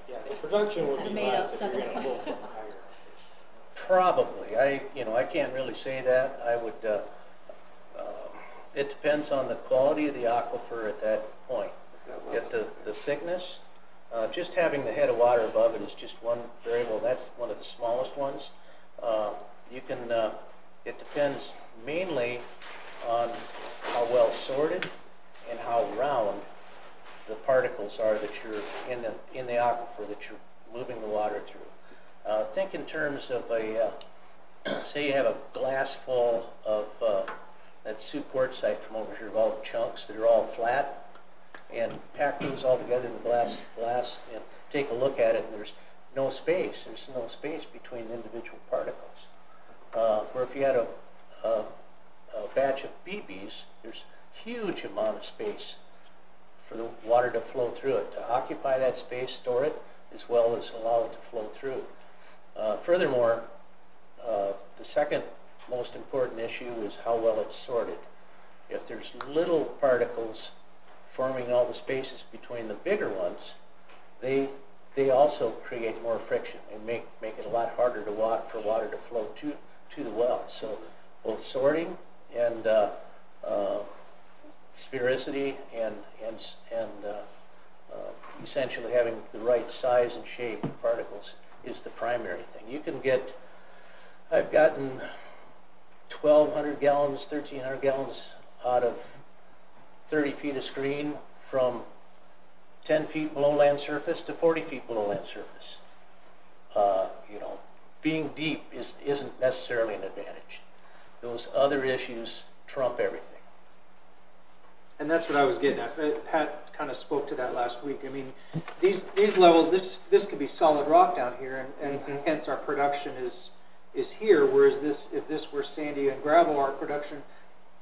Yeah, the production would It's be made less of if you're gonna 7A. pull from higher. probably. I can't really say that. I would. It depends on the quality of the aquifer at that point. If the thickness, just having the head of water above it is just one variable. That's one of the smallest ones. You can. It depends mainly on how well sorted and how round the particles are that you're in the aquifer that you're moving the water through. Think in terms of say you have a glass full of that Sioux quartzite from over here, of all the chunks that are all flat, and pack those all together in the glass, and take a look at it, and there's no space. There's no space between individual particles. Where if you had a batch of BBs, there's huge amount of space for the water to flow through it, to occupy that space, store it, as well as allow it to flow through. Furthermore, the second most important issue is how well it's sorted. If there's little particles forming all the spaces between the bigger ones, they also create more friction and make it a lot harder for water to flow to the well. So both sorting and sphericity and essentially having the right size and shape of particles is the primary thing. You can get, I've gotten 1,200 gallons, 1,300 gallons out of 30 feet of screen from 10 feet below land surface to 40 feet below land surface. Being deep isn't necessarily an advantage. Those other issues trump everything. And that's what I was getting at. Pat kind of spoke to that last week. I mean, these levels, this could be solid rock down here, and hence our production is here. Whereas if this were sandy and gravel, our production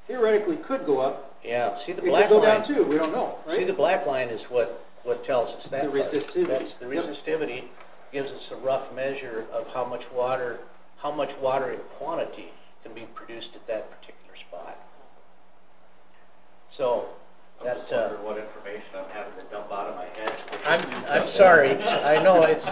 theoretically could go up. Yeah. See the It black could go line. down too. We don't know, right? See the black line is what tells us that. The part. resistivity. That's the resistivity gives us a rough measure of how much water in quantity can be produced at that particular spot. So I'm just wondering what information I'm having to dump out of my head. I'm sorry. I know it's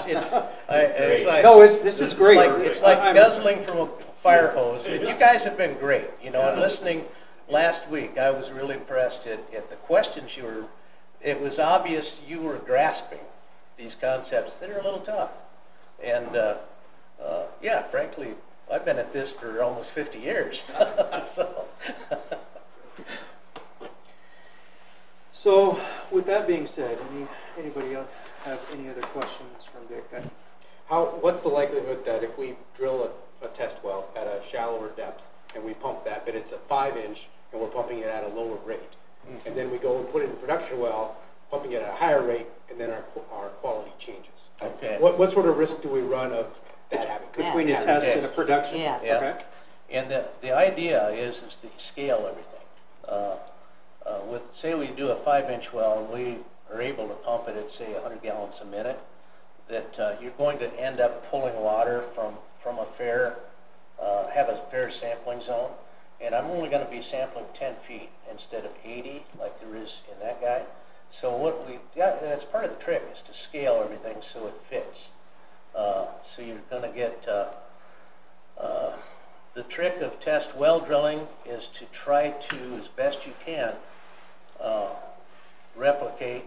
like No, this is great. It's like guzzling from a fire hose. And you guys have been great. And listening last week, I was really impressed at the questions you were. It was obvious you were grasping these concepts that are a little tough. And yeah, frankly, I've been at this for almost 50 years. So, with that being said, anybody else have any other questions from Dick? What's the likelihood that if we drill a test well at a shallower depth and we pump that, but it's a 5-inch and we're pumping it at a lower rate, and then we go and put it in a production well, pumping it at a higher rate, and then our quality changes? Okay. What sort of risk do we run of that happening? Between a test and a production? Yeah. Yeah. Okay. And the idea is to scale everything. Say we do a 5-inch well and we are able to pump it at say 100 gallons a minute. that you're going to end up pulling water from a fair, have a fair sampling zone, and I'm only going to be sampling 10 feet instead of 80 like there is in that guy. So that's part of the trick, is to scale everything so it fits. So you're going to get, the trick of test well drilling is to try to, as best you can, replicate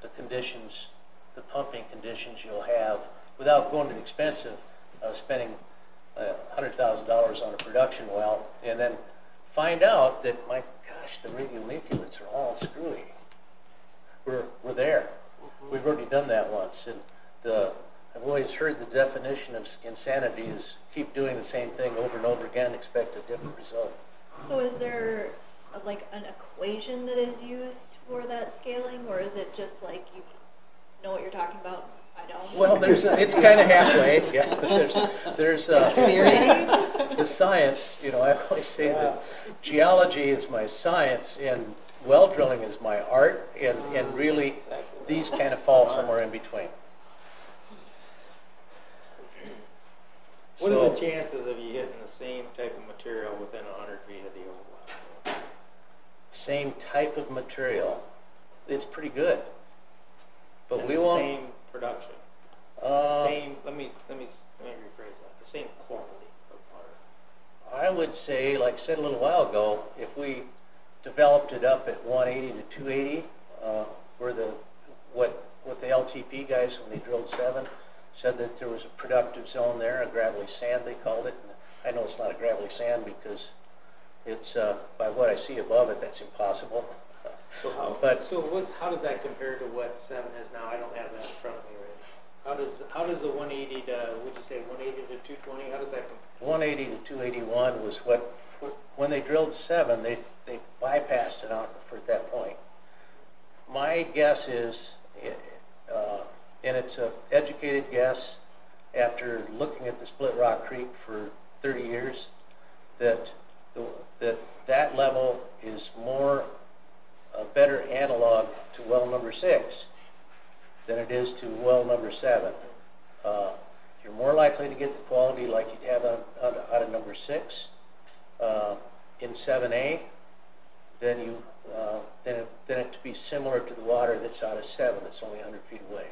the conditions, the pumping conditions you'll have without going to the expense of spending $100,000 on a production well, and then find out that, my gosh, the radionuclides are all screwy. We're there. We've already done that once, and I've always heard the definition of insanity is keep doing the same thing over and over again, expect a different result. So is there like an equation that is used for that scaling, or is it just like you know what you're talking about? I don't. Well, it's kind of halfway. Yeah, there's the science. You know, I always say that geology is my science and well drilling is my art, and really these kind of fall somewhere in between. What are the chances of you hitting the same type of material within 100 feet of the old well? Same type of material, it's pretty good. But and we the won't. Same production. Same. Let me rephrase that. The same quality of water. I would say, like I said a little while ago, if we developed it up at 180 to 280, where what the LTP guys, when they drilled 7, said that there was a productive zone there, a gravelly sand they called it. And I know it's not a gravelly sand because it's by what I see above it, that's impossible. So how does that compare to what 7 is now? I don't have that in front of me right now. How does the 180 to, would you say 180 to 220? How does that compare? 180 to 281 was when they drilled 7, they bypassed an aquifer at that point. My guess is, and it's an educated guess after looking at the Split Rock Creek for 30 years, that level is a better analog to well number 6 than it is to well number 7. You're more likely to get the quality like you'd have out of number 6 in 7A than it to be similar to the water that's out of 7 that's only 100 feet away.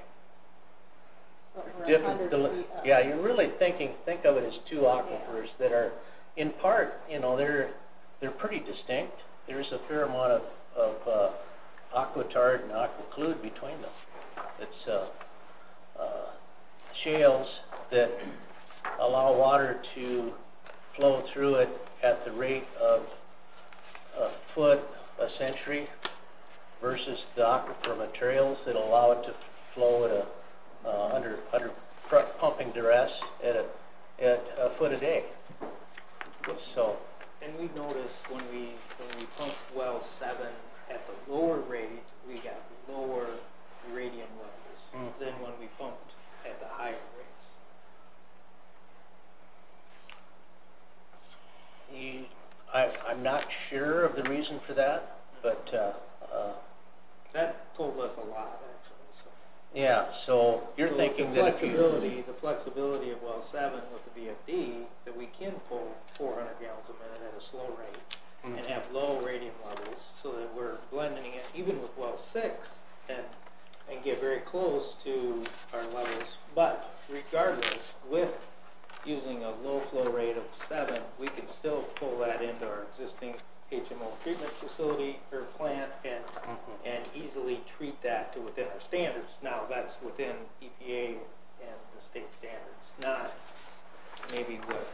Yeah, you're really think of it as 2 aquifers that are, in part, you know, they're pretty distinct. There's a fair amount of aquitard and aquiclude between them. It's shales that allow water to flow through it at the rate of a foot a century versus the aquifer materials that allow it to flow at under pumping duress at a foot a day. So, and we noticed when we pumped well 7 at the lower rate, we got lower radium levels than when we pumped at the higher rates. I'm not sure of the reason for that, but that told us a lot, actually. So. Yeah, so you're thinking that if the flexibility of well 7 with the VFD, that we can pull 400 gallons a minute at a slow rate and have low radium levels, so that we're blending it even with well 6 and get very close to our levels. But regardless, with using a low flow rate of 7, we can still pull that into our existing HMO treatment facility or plant and easily treat that to within our standards. Now that's within EPA and the state standards, not maybe what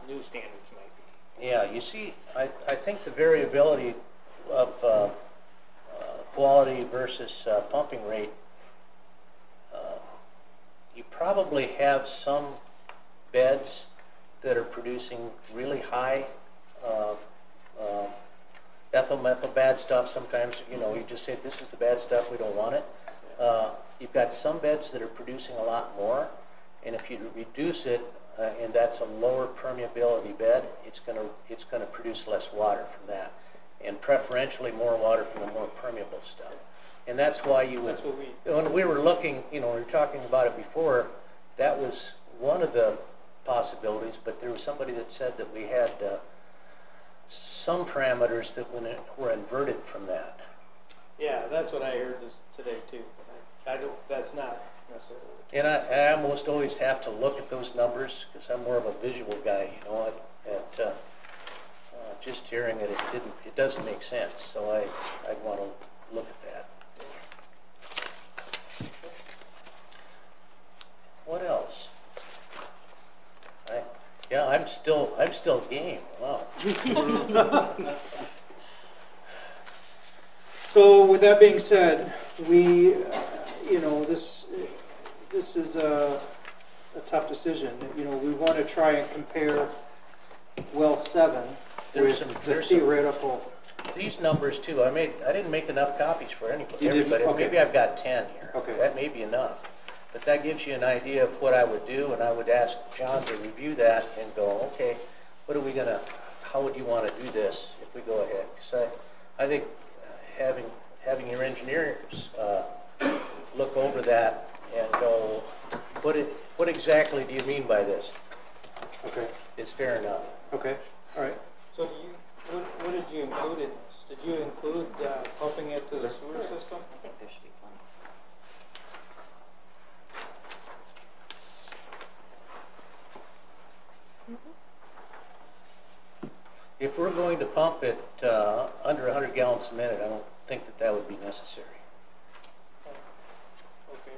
new standards might be. Yeah, you see, I think the variability of quality versus pumping rate, you probably have some beds that are producing really high ethyl methyl bad stuff. Sometimes, you know, you just say this is the bad stuff, we don't want it. You've got some beds that are producing a lot more, and if you reduce it and that's a lower permeability bed, it's going to produce less water from that, and preferentially more water from the more permeable stuff. And that's why you would, That's what we, when we were looking, we were talking about it before, that was one of the possibilities, but there was somebody that said that we had some parameters that were inverted from that. yeah, that's what I heard today too. I don't, that's not necessarily the case. And I almost always have to look at those numbers because I'm more of a visual guy, just hearing it, it doesn't make sense. So I'd want to look at that. What else? I'm still game. Wow. So with that being said, we, this is a tough decision. We want to try and compare well 7 There's with some- the there's some- theoretical. These numbers too. I didn't make enough copies for anybody. You didn't? Everybody. Okay. Maybe I've got 10 here. Okay. That may be enough. But that gives you an idea of what I would do, and I would ask John to review that and go, okay, how would you want to do this if we go ahead? Because I think having your engineers look over that and go, what exactly do you mean by this? Okay. Is fair enough. Okay. All right. So what did you include in this? Did you include pumping it to the sewer system? I think there should be plenty. If we're going to pump it under 100 gallons a minute, I don't think that would be necessary. Okay.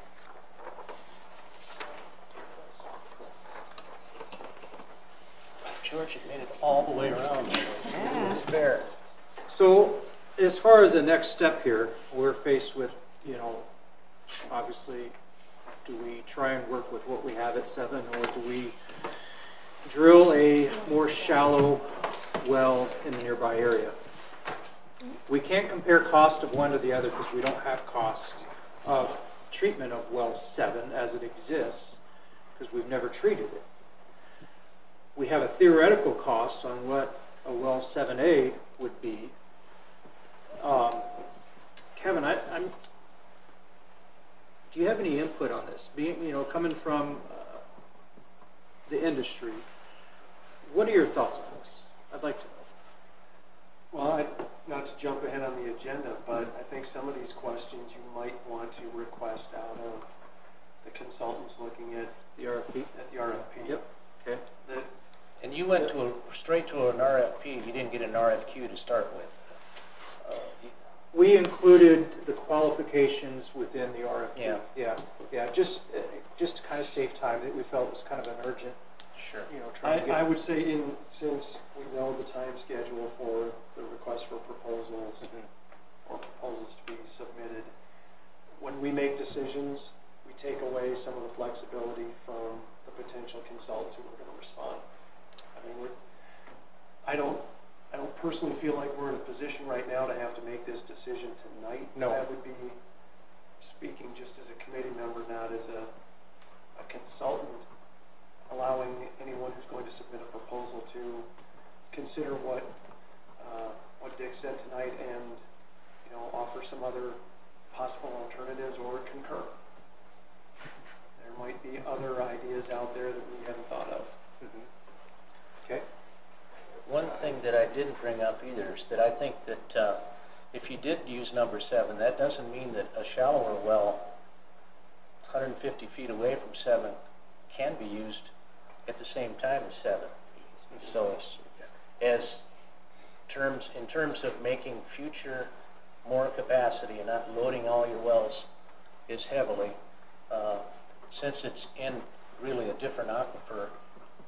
George, you made it all the way around. It's fair. So as far as the next step here, we're faced with, obviously, do we try and work with what we have at 7, or do we drill a more shallow well in the nearby area? We can't compare cost of one to the other because we don't have cost of treatment of well 7 as it exists because we've never treated it. We have a theoretical cost on what a well 7A would be. Kevin, do you have any input on this? Being, coming from the industry, what are your thoughts on this? I'd like to know. Well, not to jump ahead on the agenda, but I think some of these questions you might want to request out of the consultants looking at The RFP? the RFP. Yep. Okay. And you went straight to an RFP. You didn't get an RFQ to start with. We included the qualifications within the RFP. Yeah. Yeah. Just to kind of save time, we felt it was kind of an urgent. Sure. Trying to get. I would say since we know the time schedule for the request for proposals or proposals to be submitted, when we make decisions, we take away some of the flexibility from the potential consultants who are going to respond. I mean, I don't personally feel like we're in a position right now to have to make this decision tonight. No. That would be speaking just as a committee member, not as a consultant, allowing anyone who's going to submit a proposal to consider what Dick said tonight and offer some other possible alternatives or concur. There might be other ideas out there that we haven't thought of. Okay. One thing that I didn't bring up either is that I think that if you did use number 7, that doesn't mean that a shallower well 150 feet away from 7 can be used at the same time as 7. So in terms of making future more capacity and not loading all your wells as heavily, since it's in really a different aquifer,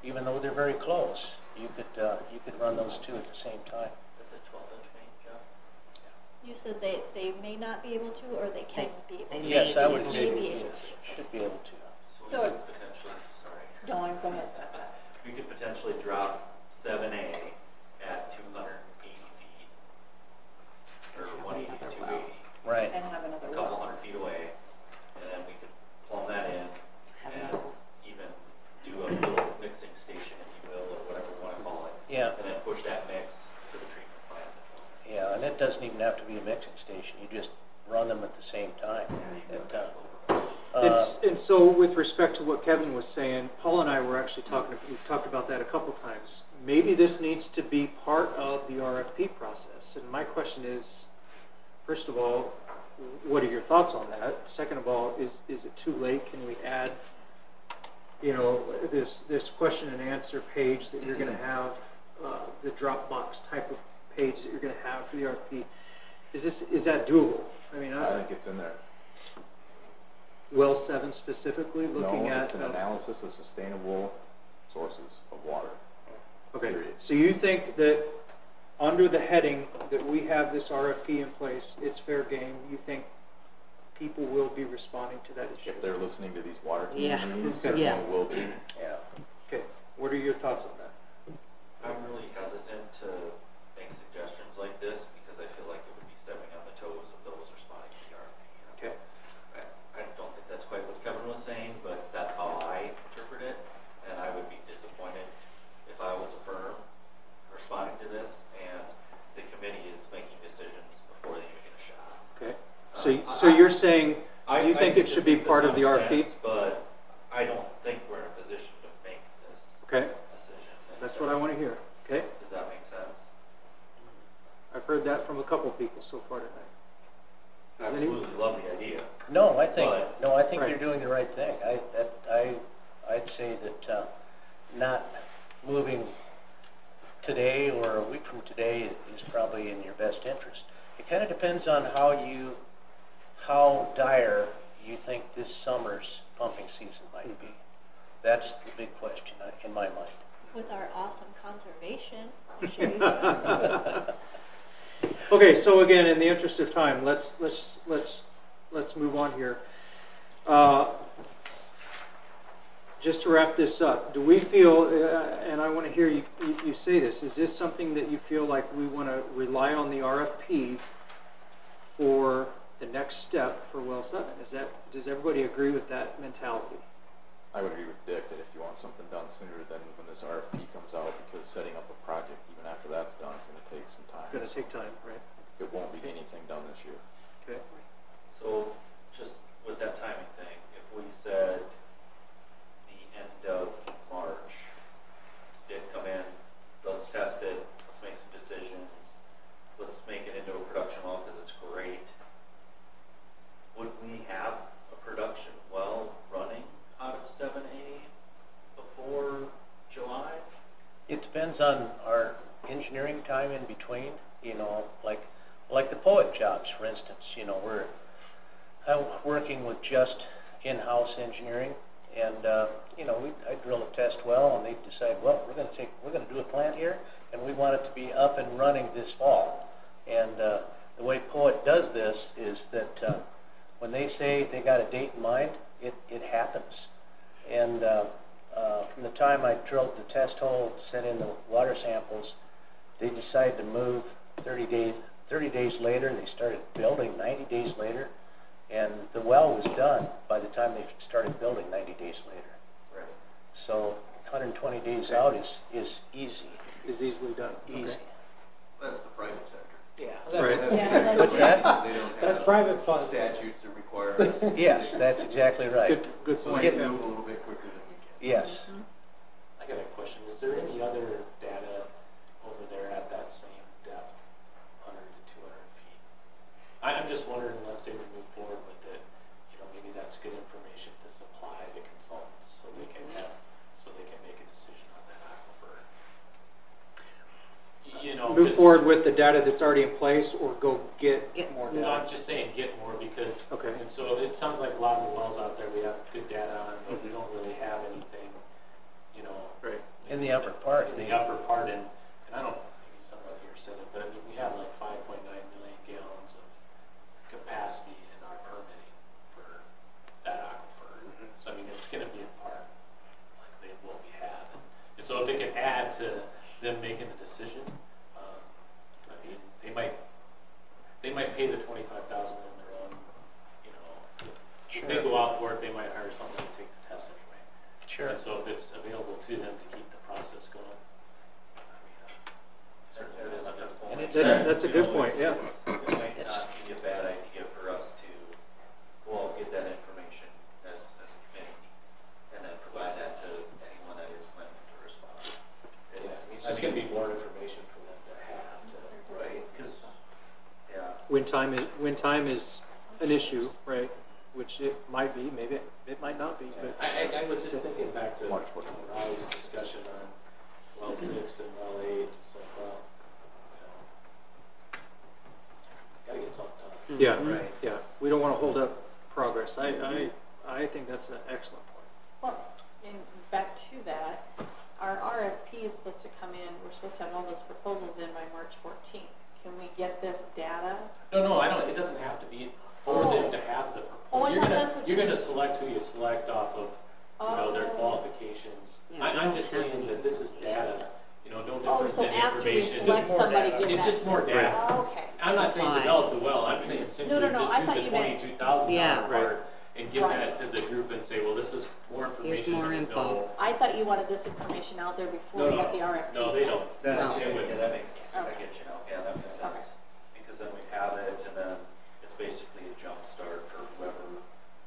even though they're very close, you could run those two at the same time. That's a 12-inch main, Jeff? You said they may not be able to, or they can be able to? Yes, I would May say be able to. should be able to. So- we could potentially, sorry. Dawn, go ahead. We could potentially drop 7A at 280 feet, or 180 to 280, Right. And have another a couple well. hundred feet away, and then we could plumb that in and even do a little mixing station, if you will, or whatever you want to call it. Yeah. And then push that mix to the treatment plant. Yeah, and it doesn't even have to be a mixing station. You just run them them at the same time. And so with respect to what Kevin was saying, Paul and I were actually we've talked about that a couple times. Maybe this needs to be part of the RFP process. And my question is, first of all, what are your thoughts on that? Second of all, is it too late? Can we add, this question and answer page that you're going to have, the Dropbox type of page that you're going to have for the RFP? Is that doable? I mean, I think it's in there. Well 7 specifically, looking at... it's an analysis of sustainable sources of water. Okay, Period. so you think that under the heading that we have this RFP in place, it's fair game, you think people will be responding to that issue? If they're listening to these water Yeah. communities, Okay. Yeah. everyone will be. Yeah. Okay, what are your thoughts on that? I'm really hesitant to make suggestions like this because I feel like it would be stepping on the toes of those responding to the RFP. Okay. I don't think that's quite what Kevin was saying, but that's how I interpret it. And I would be disappointed if I was a firm responding to this and the committee is making decisions before they even get a shot. Okay, so you're saying you think it should be part of the RFP? Sense, but I don't think we're in a position to make this Okay, decision. that's what I want to hear. Okay, Does that make sense? I've heard that from a couple people so far tonight. Does any- Absolutely love the idea. No, I think Right. you're doing the right thing. I'd say that not moving today or a week from today is probably in your best interest. It kind of depends on how dire you think this summer's pumping season might be. That's the big question in my mind. With our awesome conservation, I'll show you that. Okay, so again, in the interest of time, let's move on here. Just to wrap this up, do we feel, and I want to hear you say this, is this something that you feel like we want to rely on the RFP for the next step for Well 7? Does everybody agree with that mentality? I would agree with Dick that if you want something done sooner than when this RFP comes out, because setting up a project, even after that's done, is going to take some time. It's going to take time, right? It won't be anything done this year. Okay. So just with that timing thing, if we said the end of March, did come in, let's test it, let's make some decisions, let's make it into a production well because it's great. Would we have a production well running out of 7A before July? It depends on our engineering time in between, like the poet jobs, for instance. I'm working with just in-house engineering, and I drill a test well, and they decide, well, we're going to do a plant here, and we want it to be up and running this fall. And the way poet does this is that when they say they got a date in mind, it happens. And from the time I drilled the test hole, sent in the water samples, they decided to move 30 days later. They started building 90 days later, and the well was done by the time they started building 90 days later. Right. So 120 days out is easy. Is easily done. Easy. Okay. That's the private sector. Yeah. Right. Yeah, What's that? They don't That's have private funds. statutes that require us to Yes, that's exactly right. Good so point. they can move a little bit quicker than we can. Yes. I got a question. Is there any other data over there at that same depth, 100 to 200 feet? I'm just wondering, let's say we move forward with it, maybe that's good information to supply the consultants so they can make a decision on that aquifer. Move forward with the data that's already in place, or go get more No, data? I'm just saying get more because, Okay. and so it sounds like a lot of the wells out there we have good data on, but we don't really have anything, Right. In the upper part. in the upper part, and I don't, maybe somebody here said it, but I mean, we have like 5.9 million gallons of capacity in our permitting for that aquifer. So I mean, it's going to be a part likely of what we have, and so if it can add to them making the decision, I mean, they might pay the $25,000 on their own. If they go out for it, they might hire somebody to take the test anyway. Sure. And so if it's available to them to keep the process going, I mean, certainly That is a good point. And it's, That's a good point, yeah. It might not be a bad idea for us to time is an issue, right? Which it might be, maybe it might not be, but. I was just thinking back to March 14th. Raleigh's discussion on well 6 and well 8. It's like, well, gotta get something done. Yeah, Mm-hmm. yeah. We don't want to hold up progress. I think that's an excellent point. Well, and back to that, our RFP is supposed to come in, we're supposed to have all those proposals in by March 14th. Can we get this data? No, I don't. It doesn't have to be for them to have the proposal. Oh, I you're thought gonna that's what you're you- gonna select who you select off of their Oh. qualifications. Yeah, we I'm don't just have saying any. that this is data. No Oh, different so than after we information. select Just more somebody, data. give It's that. just more data. Oh, okay. I'm not saying Supply. develop the well. I'm saying simply No, just I do thought the you meant- $22,000 Yeah. part and give Right. that to the group and say, well, this is more information. Here's more than info. know. I thought you wanted this information out there before we got the RFPs. No, they don't. No. They wouldn't. Yeah, that makes, I Okay. get you now, yeah, that makes sense. Because then we have it, and then it's basically a jump start for whoever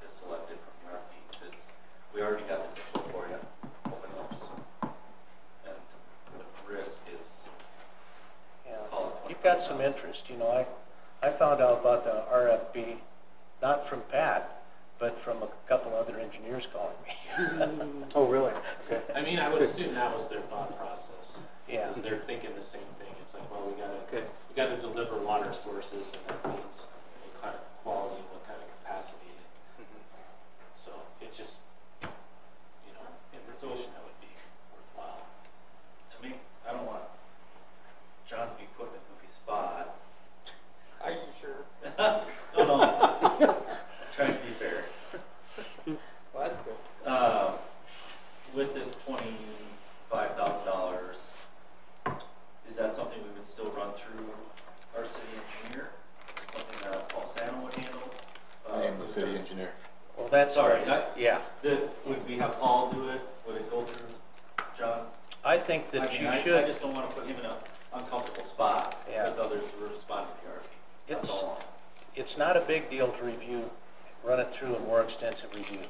is selected from the RFPs. We already got this info for you, open ups. And the risk is, Yeah. call it You've got some interest, you know, I found out about the RFP, not from Pat, but from a couple other engineers calling me. Oh, really? Okay. I mean, I would assume that was their thought process. Yeah. Because they're thinking the same thing. It's like, well, Okay. we gotta deliver water sources, and that means what kind of quality, what kind of capacity. So it's just, information that would be worthwhile. to me, I don't want John to be put in a goofy spot. Are you sure? No, I'm trying to be fair. Well, that's good. With this $25,000, is that something we would still run through our city engineer? Something that Paul Sano would handle? I am the city engineer. Well, that's. Sorry, Yeah, would we have Paul do it? Would it go through John? I think that you I should, just don't want to put him in an uncomfortable spot Yeah. with others who are responding to the RFP. That's It's- all. it's not a big deal to review, run it through a more extensive review.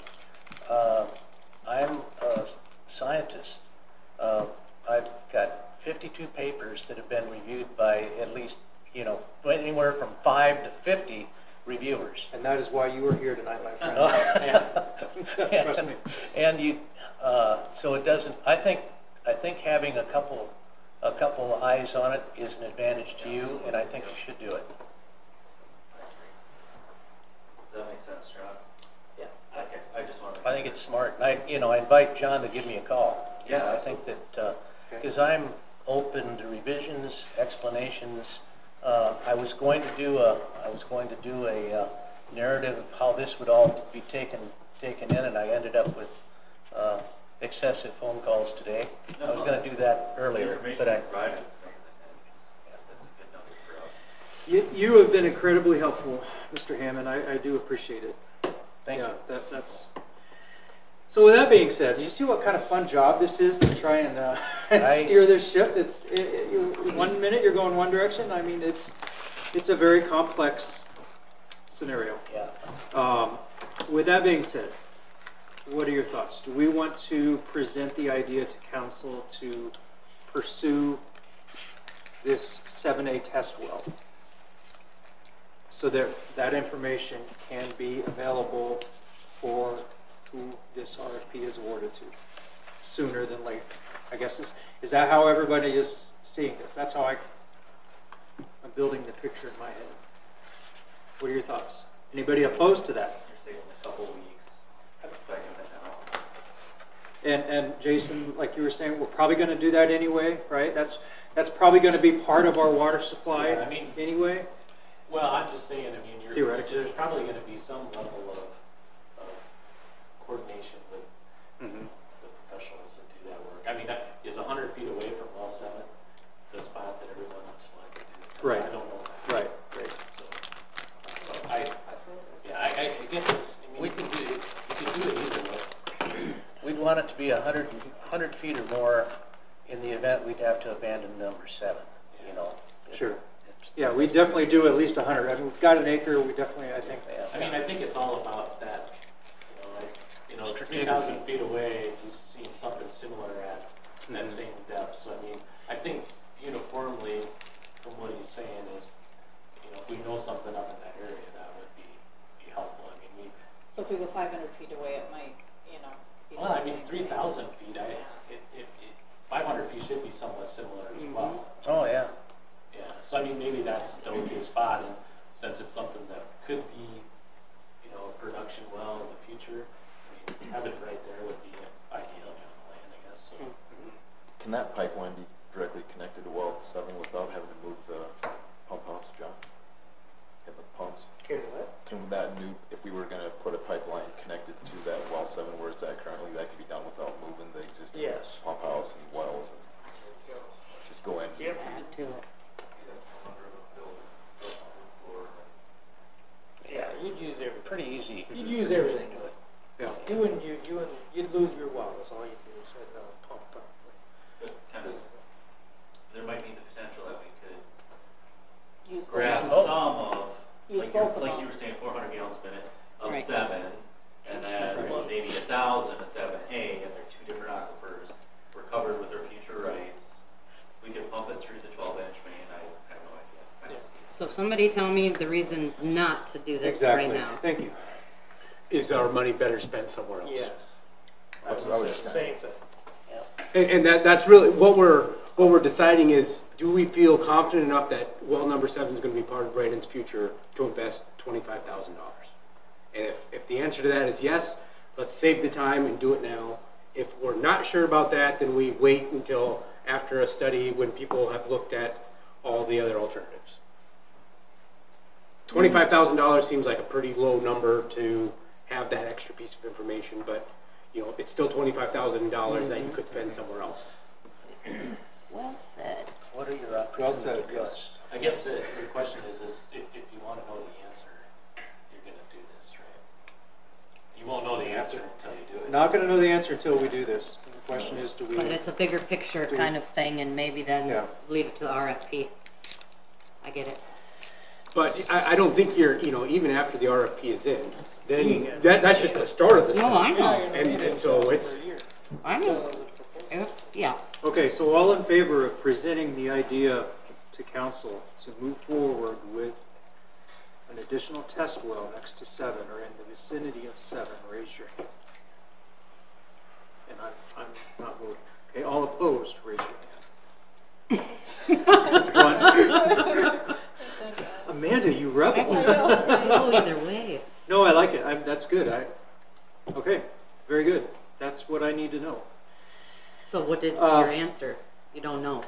I'm a scientist. I've got 52 papers that have been reviewed by at least, anywhere from 5 to 50 reviewers. And that is why you are here tonight, my friend. Trust me. And so it doesn't, I think having a couple eyes on it is an advantage to you, and I think you should do it. Does that make sense, John? Yeah. Okay, I just want to. I think it's smart. And I invite John to give me a call. Yeah, I think that, because I'm open to revisions, explanations. I was going to do a narrative of how this would all be taken in, and I ended up with excessive phone calls today. I was going to do that earlier, but I. Provided is amazing, and that's a good number for us. You have been incredibly helpful, Mr. Hammond. I do appreciate it. Thank you. That's. So with that being said, you see what kind of fun job this is to try and steer this ship? You 1 minute you're going one direction. I mean, it's a very complex scenario. Yeah. With that being said, what are your thoughts? Do we want to present the idea to council to pursue this 7A test well, so that information can be available for who this RFP is awarded to sooner than later? I guess is that how everybody is seeing this? That's how I'm building the picture in my head. What are your thoughts? Anybody opposed to that? You're saying in a couple weeks, effective now. And Jason, like you were saying, we're probably going to do that anyway, right? That's probably going to be part of our water supply anyway. Well, I'm just saying, Theoretically. there's probably going to be some level of coordination with the professionals that do that work. I mean, is 100 feet away from well 7 the spot that everyone looks like to do the test? Right. I don't know. Right. So I guess we can do it either way. We'd want it to be 100 feet or more. In the event, we'd have to abandon number 7. Sure. Yeah, we definitely do at least 100. I mean, we've got an acre. We definitely, I think. I mean, I think it's all about that. 3,000 feet away, he's seen something similar at that same depth. So I mean, I think uniformly, from what he's saying is, if we know something up in that area, that would be helpful. I mean, we, So if we go 500 feet away, it might, be the well, I mean, same 3,000 feet, 500 feet should be somewhat similar as well. Oh, yeah. Yeah, so I mean, maybe that's the okay spot, and since it's something that could be, a production well in the future, I mean, having it right there would be ideal on the land, I guess, so. Can that pipeline be directly connected to well 7 without having to move the pump house, John? Have the pumps? Care to what? Can that new, if we were gonna put a pipeline connected to that well 7 where it's at currently, that could be done without moving the existing Yes. pump house and wells and just go in? Yep. Add to it. Yeah, you'd use everything. Pretty easy. You'd use everything to it. Yeah. You'd lose your wells, all you do is set it up, pump up. But kind of, there might be the potential that we could Use both. grab both. some of, Use like both of you them. were saying, 400 gallons a minute of Right. 7, and then maybe 1,000 of 7A, and they're 2 different aquifers. We're covered with our future rights. We could pump it through the 12-inch main. I have no idea. So somebody tell me the reasons not to do this right Exactly. now. Thank you. Is our money better spent somewhere else? Yes. I was just Same thing. And that's really what we're deciding is, do we feel confident enough that well number 7 is going to be part of Braden's future to invest $25,000? And if the answer to that is yes, let's save the time and do it now. If we're not sure about that, then we wait until after a study when people have looked at all the other alternatives. $25,000 seems like a pretty low number to have that extra piece of information, but it's still $25,000 that you could spend somewhere else. Well said. What are your opportunities? Well said, yes. I guess the question is if you want to know the answer, you're going to do this, right? You won't know the answer until you do it. Not gonna know the answer until we do this. The question is, do we? But it's a bigger picture kind of thing, and maybe then Yeah. lead it to the RFP. I get it. But I don't think you're, even after the RFP is in, then that's just the start of the study. No, I know. And so it's, I know. Yeah. Okay, so all in favor of presenting the idea to council to move forward with an additional test well next to 7 or in the vicinity of 7, raise your hand. And I'm not voting. Okay, all opposed, raise your hand. One. Amanda, you rebel. Oh, either way. No, I like it. That's good. Okay, very good. That's what I need to know. So what did your answer? You don't know.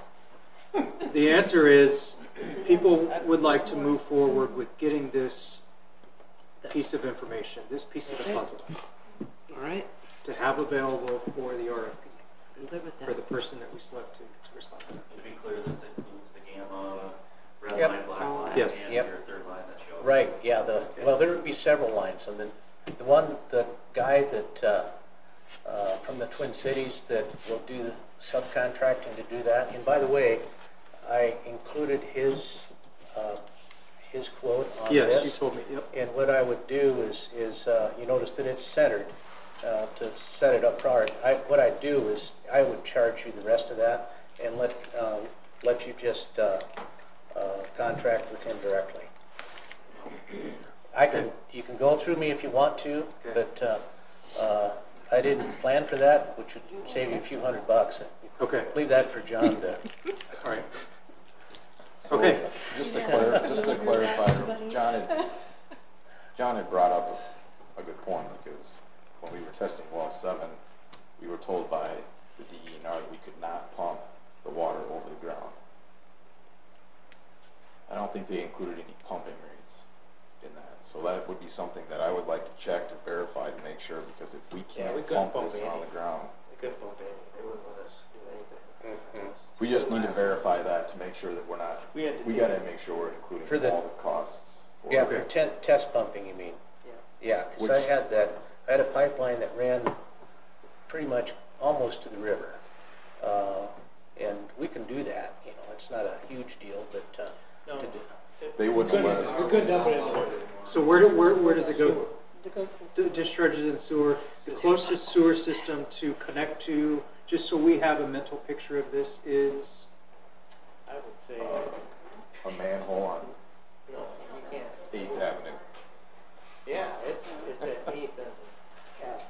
The answer is people would like to move forward with getting this piece of information, this piece of the puzzle, All right. to have available for the RFP, I'm good with for that. the person that we select to respond to that. To be clear, this includes the gamma, red Yep. line, black line, Yes. and Yep. your third line that you also. Right, yeah, well, there would be several lines, and then the guy that, from the Twin Cities that will do the subcontracting to do that, and by the way, I included his quote on this. Yes, you told me, yep. And what I would do is you notice that it's centered, to set it up prior. What I'd do is I would charge you the rest of that and let you just contract with him directly. You can go through me if you want to, but I didn't plan for that, which would save you a few $100. Okay. Leave that for John to. All right. So, Okay. Just to clarify, John had brought up a good point, because when we were testing well 7, we were told by the DENR that we could not pump the water over the ground. I don't think they included any pumping rates in that. So that would be something that I would like to check to verify to make sure, because if we can't pump this on the ground, We couldn't pump anything. They wouldn't let us do anything. we just need to verify that to make sure that we're not, We had to we do gotta that. make sure we're including For the- all the costs. for Yeah, it. for test pumping, you mean? Yeah, because I had a pipeline that ran pretty much almost to the river. And we can do that, it's not a huge deal, but No. to do. They wouldn't let us. We couldn't dump it in the river. So where does it go? It goes to the Discharges in sewer. The closest sewer system to connect to, just so we have a mental picture of this, is I would say, A manhole on, no, 8th Avenue. Yeah, it's at 8th and Castle.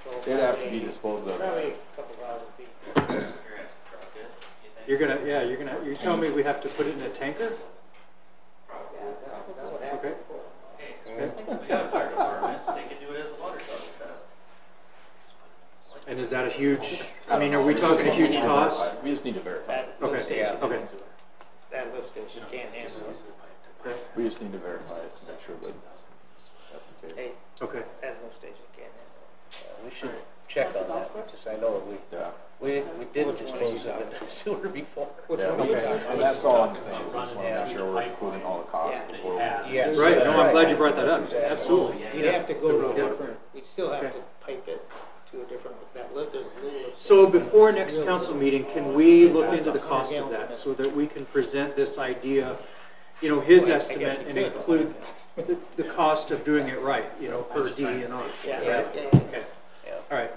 So It'd have to be probably- disposed of. Probably a couple thousand feet. You're gonna have to truck it, you think? You're telling me we have to put it in a tanker? Yeah, that's what happened Okay. before. Hey, we got a fire department, they can do it as a water tower test. And is that a huge, I mean, are we talking a huge cost? We just need to verify. That lift Okay, station, okay. that lift station can't handle it. Okay. We just need to verify it to make sure that that's the case. Hey, Okay. That lift station can't handle we should check on that, because I know Yeah. we didn't dispose of it in the sewer before. Yeah, and that's all I'm saying, is just want to make sure we're including all the costs Yeah. before we. Yes. Right, that's no, I'm glad you brought that up. Absolutely. it. You'd have to go to a Yeah. different, we'd still have Okay. to pipe it to a different, that lift, there's a little lift. So before next council meeting, can we look into the cost of that so that we can present this idea, you know, his Well, I guess estimate you and could. include the cost of doing it right, you know, per D and R? Yeah, Right? yeah. Okay. All right.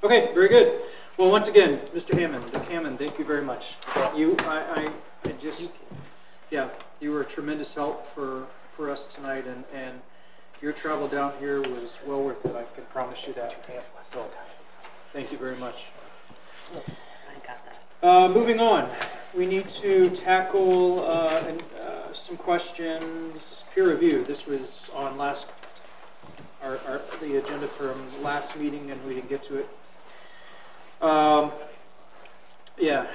Okay, very good. Well, once again, Mr. Hammond, thank you very much. I just, yeah, you were a tremendous help for us tonight, and your travel down here was well worth it. I can promise you that. So, thank you very much. I got that. Moving on, we need to tackle some questions. This is peer review. This was on the agenda from last meeting, and we didn't get to it. Yeah,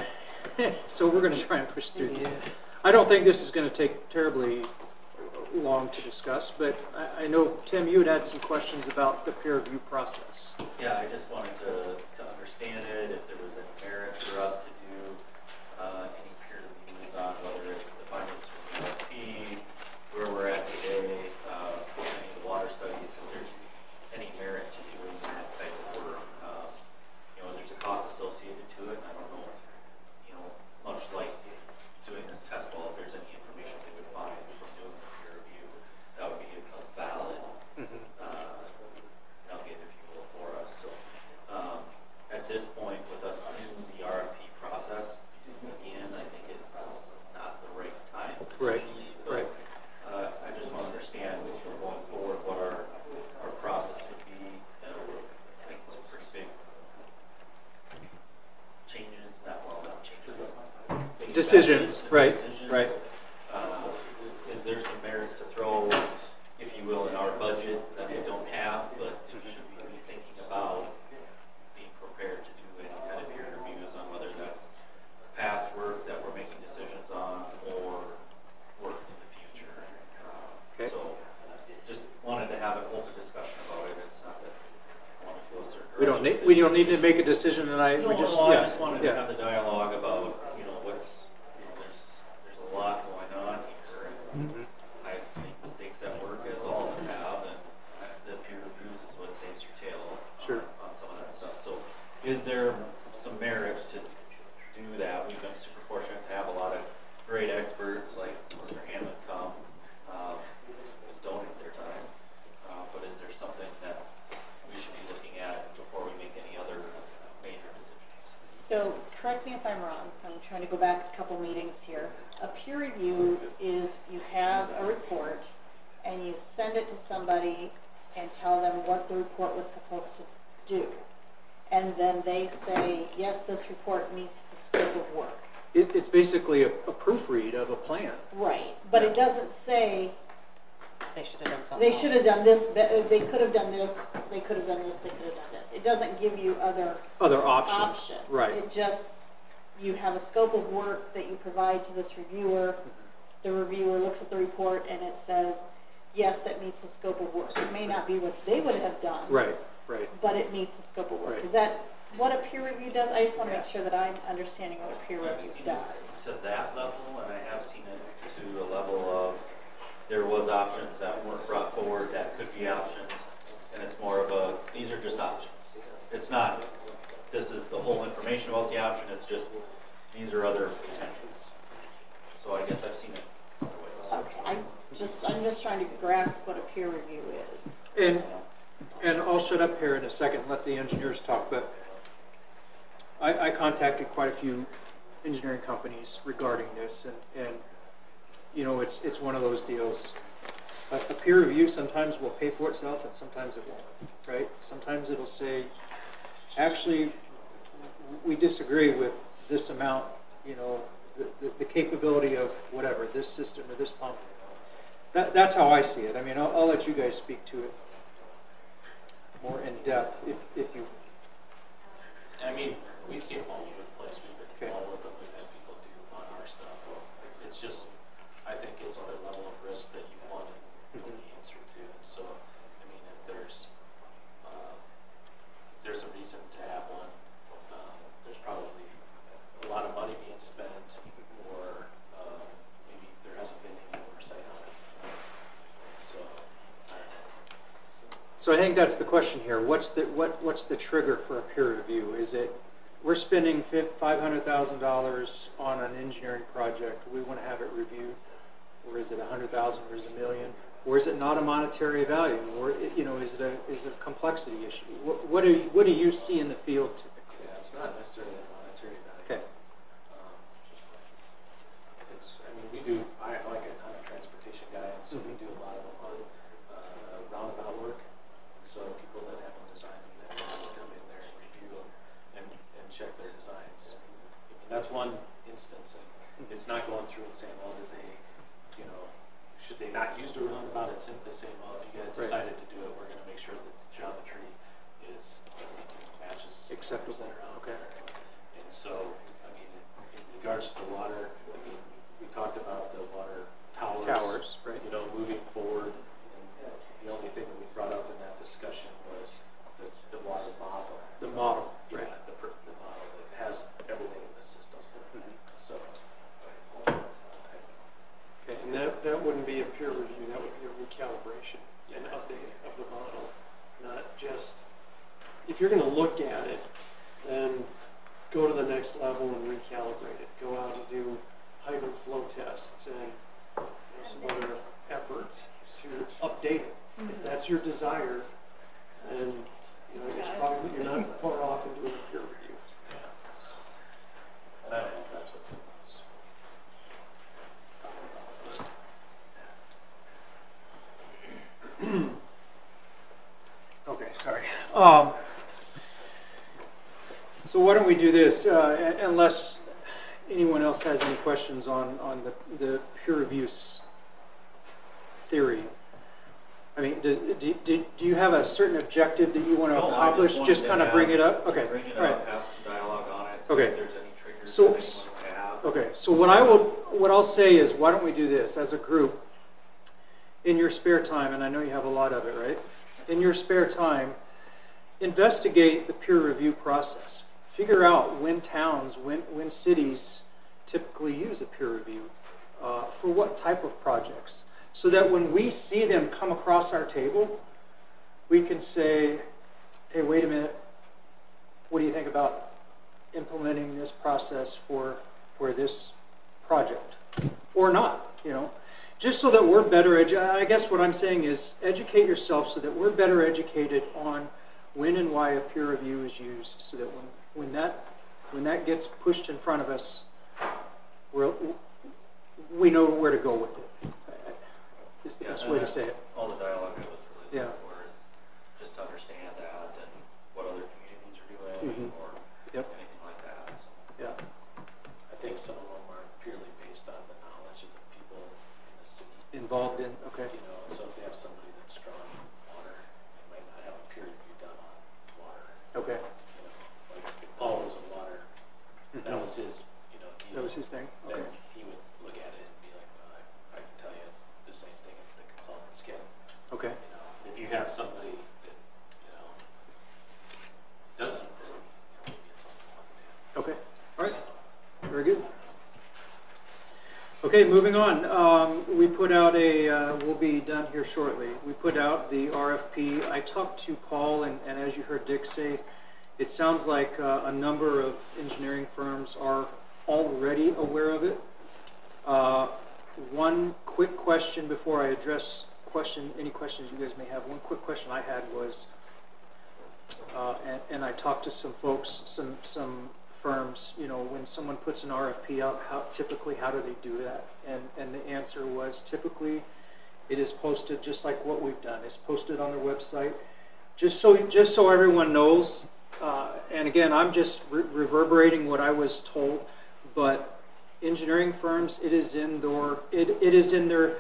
so we're going to try and push through this. I don't think this is going to take terribly long to discuss, but I know, Tim, you had some questions about the peer review process. Yeah, I just wanted to understand it, if there was any merit for us to do any peer reviews on whether it's the findings from the LP, where we're at today, any of the water studies, if there's any merit to doing that type of work. You know, there's a cost associated to it, and I don't know if, you know, much like doing this test ball, if there's any information we would find from doing the peer review, that would be a valid nugget, if you will, for us. So at this point, with us in the RFP process, again, I think it's not the right time. Right, But, right. I just want to understand going forward what our process would be. I think it's a pretty big changes, not changes. Big Decisions, investments and right, decisions. right. Is there some merit to throw, if you will, in our budget that we don't have, but should we be thinking about being prepared to do any kind of peer reviews on whether that's past work that we're making decisions on or work in the future? Okay. So just wanted to have an open discussion about it. It's not that I want to go a certain We don't need to make a decision tonight. No, We just, no, yeah, I just wanted to yeah. have the dialogue about, you know, what's, you know, there's a lot going on here. And I make mistakes at work, as all of us have, and the peer reviews is what saves your tail Sure. on some of that stuff. So is there some merit to do that? We've been super fortunate to have a lot of great experts like Mr. Hammond come, donate their time. But is there something that we should be looking at before we make any other major decisions? So, correct me if I'm wrong, I'm trying to go back a couple meetings here. A peer review is you have a report and you send it to somebody and tell them what the report was supposed to do. And then they say, yes, this report meets the scope of work. It's basically a proofread of a plan. Right, but it doesn't say, They should have done something they else. should have done this, they could have done this, they could have done this, they could have done this. It doesn't give you other Other options. options. Right. It just, you have a scope of work that you provide to this reviewer. The reviewer looks at the report and it says, yes, that meets the scope of work. It may not be what they would have done. Right, right. But it meets the scope of work. Right. Is that what a peer review does? I just want to make sure that I'm understanding what a peer I've review seen does. it to that level, and I have seen it to a level of there was options that weren't brought forward that could be options, and it's more of a, these are just options. It's not, this is the whole information about the option, it's just, these are other potentials. So I guess I've seen it other ways. Okay, I'm just trying to grasp what a peer review is. And I'll shut up here in a second and let the engineers talk, but I contacted quite a few engineering companies regarding this, and you know, it's one of those deals. A peer review sometimes will pay for itself and sometimes it won't, right? Sometimes it'll say, actually, we disagree with this amount, you know, the capability of whatever, this system or this pump. That's how I see it. I mean, I'll let you guys speak to it more in depth if you. I mean, we've seen them all over the place. We've been all over them. We've had people do on our stuff. It's just, I think it's the level of risk that you want to know the answer to. And so, I mean, if there's a reason to have one, there's probably a lot of money being spent, or maybe there hasn't been any oversight on it. So, I don't know. So I think that's the question here. What's the trigger for a peer review? Is it we're spending $500,000 on an engineering project, we want to have it reviewed, or is it $100,000, or is it $1 million, or is it not a monetary value, or is it a complexity issue? What do you see in the field typically? Yeah, it's not necessarily a monetary value. Okay. I'm a transportation guy, and so we do a lot of them on roundabout work. So people that have them designed, that come in there and review them and check their designs. I mean, that's one instance, and it's not going through and saying, well, did they, should they not use the roundabout? It's simply saying, well, if you guys decided to do it, we're going to make sure that the geometry matches acceptable. That are out okay. there. And so, I mean, in regards to the water, I mean, we talked about the water towers, right? Moving forward. And the only thing that we brought up in that discussion was the water model. The model, yeah, right? The model that has everything in the system. So. Okay, and that wouldn't be a peer review. That would be a recalibration and update of the model, not just. If you're going to look at it, then go to the next level and recalibrate it. Go out and do hydrant flow tests and some other efforts to update it. If that's your desire, then you're not far off in doing a peer review. And I don't know if that's what Tim was. Okay, sorry. So why don't we do this, unless anyone else has any questions on the peer review theory. I mean, do you have a certain objective that you want to accomplish? Just kind of bring it up? Okay, bring it all right. up, have some dialogue on it, see Okay. if there's any triggers So- that anyone would have. Okay, so what I'll say is, why don't we do this as a group? In your spare time, and I know you have a lot of it, right? In your spare time, investigate the peer review process. Figure out when towns, when cities typically use a peer review for what type of projects, so that when we see them come across our table, we can say, hey, wait a minute, what do you think about implementing this process for this project? Or not, just so that we're better I guess what I'm saying is educate yourself so that we're better educated on when and why a peer review is used, so that when that gets pushed in front of us, we know where to go with it. Is the best way to say it. All the dialogue I was really Yeah. looking for is just to understand that and what other communities are doing or anything like that. So. Yeah. I think some of them are purely based on the knowledge of the people in the city. Involved in, okay. So if they have somebody that's strong on water, they might not have a peer review done on water. Okay. Like if Paul was on water, that was his, that was his thing. Okay. Then he would look at it and be like, well, I can tell you the same thing if the consultants can. Okay. If you have somebody that, doesn't, then maybe it's something like that. Okay. All right. Very good. Okay, moving on. We put out we'll be done here shortly. We put out the RFP. I talked to Paul, and as you heard Dick say, it sounds like a number of engineering firms are already aware of it. One quick question before I address any questions you guys may have. One quick question I had was, and I talked to some folks, some firms, you know, when someone puts an RFP out, typically how do they do that? And the answer was typically it is posted just like what we've done. It's posted on their website. Just so everyone knows, and again, I'm just reverberating what I was told, but engineering firms, it is in their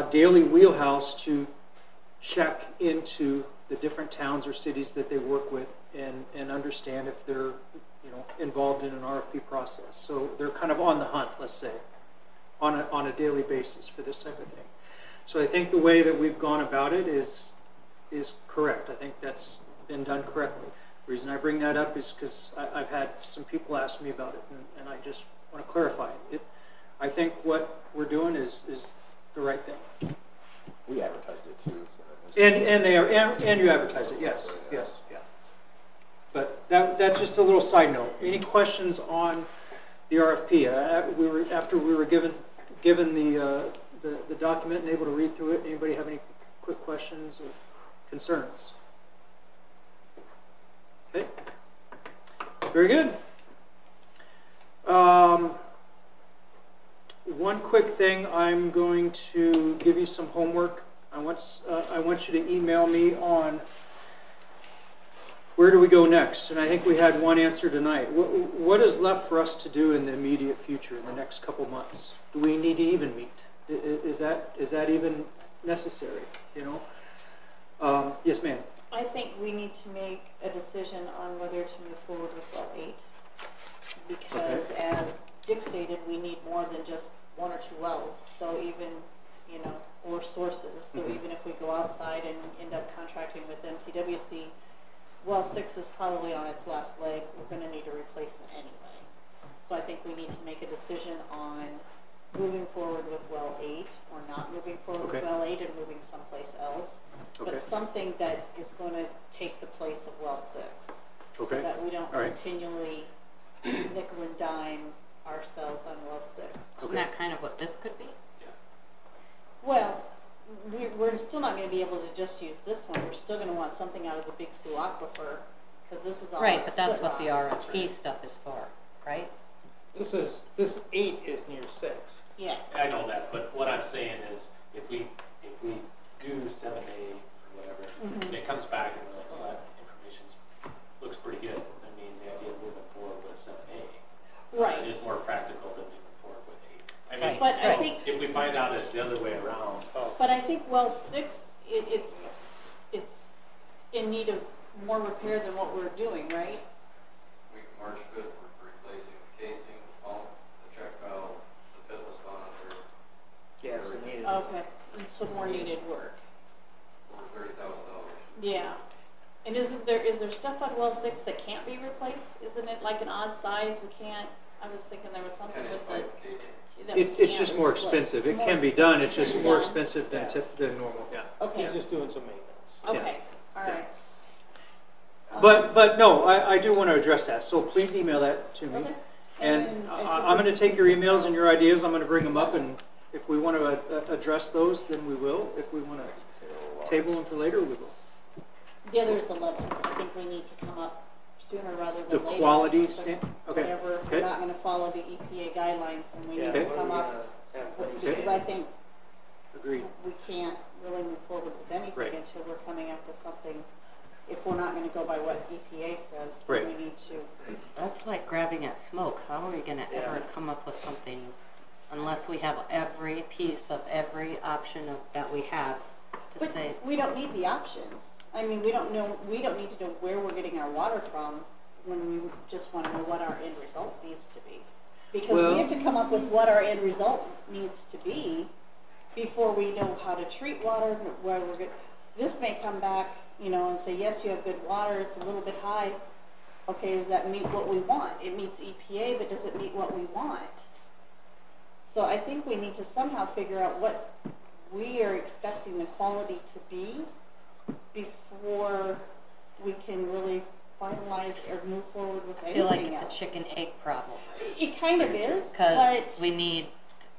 daily wheelhouse to check into the different towns or cities that they work with and understand if they're, you know, involved in an RFP process. So they're kind of on the hunt, let's say, on a daily basis for this type of thing. So I think the way that we've gone about it is correct. I think that's been done correctly. The reason I bring that up is because I've had some people ask me about it, and I just want to clarify it. I think what we're doing is the right thing. We advertised it too. So and you advertised it, yes, yes, yeah. But that's just a little side note. Any questions on the RFP? After we were given the document and able to read through it. Anybody have any quick questions or concerns? Okay, very good. One quick thing, I'm going to give you some homework. I want you to email me on where do we go next, and I think we had one answer tonight. What is left for us to do in the immediate future, in the next couple months? Do we need to even meet? Is that even necessary? You know? Yes, ma'am. I think we need to make a decision on whether to move forward with well 8, because as Dick stated, we need more than just 1 or 2 wells. So even, you know, or sources. So even if we go outside and end up contracting with MCWC, well 6 is probably on its last leg. We're going to need a replacement anyway. So I think we need to make a decision on moving forward with well 8 or not moving forward with well 8 and moving someplace else. But something that is going to take the place of well 6. So that we don't continually nickel and dime ourselves on well 6. Isn't that kind of what this could be? Well, we're still not going to be able to just use this one. We're still going to want something out of the Big Sioux Aquifer, because this is all right. But that's what the RFP stuff is for, right? This 8 is near 6. Yeah. I know that, but what I'm saying is, if we do 7A or whatever, and it comes back and we're like, oh, that information looks pretty good. I mean, the idea of moving forward with 7A is more practical than moving forward with 8. I mean, but I think if we find out it's the other way around. But I think well 6, it's in need of more repair than what we're doing, right? March 5th, we're replacing the casing, the pump, the check valve, the pitless monitor. Yes, it needed. Okay, and some more needed work. Over $30,000. Yeah. And is there stuff on well 6 that can't be replaced? Isn't it like an odd size? We can't. I was thinking there was something with the. It's just more expensive. It can be done. It's just more expensive than normal. Yeah. Okay. He's just doing some maintenance. Okay. All right. But no, I do want to address that. So please email that to me. Okay. And I'm going to take your emails and your ideas. I'm going to bring them up, and if we want to address those, then we will. If we want to table them for later, we will. The other is the levels. I think we need to come up sooner rather than later. The quality standard? Okay. Whenever if we're not going to follow the EPA guidelines, then we need to come up with, because I think agreed. We can't really move forward with anything until we're coming up with something. If we're not going to go by what EPA says, then we need to. That's like grabbing at smoke. How are we going to ever come up with something unless we have every piece of every option that we have to say? We don't need the options. I mean, we don't need to know where we're getting our water from when we just want to know what our end result needs to be. Because we have to come up with what our end result needs to be before we know how to treat water, where we're good. This may come back, you know, and say, yes, you have good water, it's a little bit high. Okay, does that meet what we want? It meets EPA, but does it meet what we want? So I think we need to somehow figure out what we are expecting the quality to be before we can really finalize or move forward with anything else. I feel like it's a chicken-egg problem. It kind of is, because we need,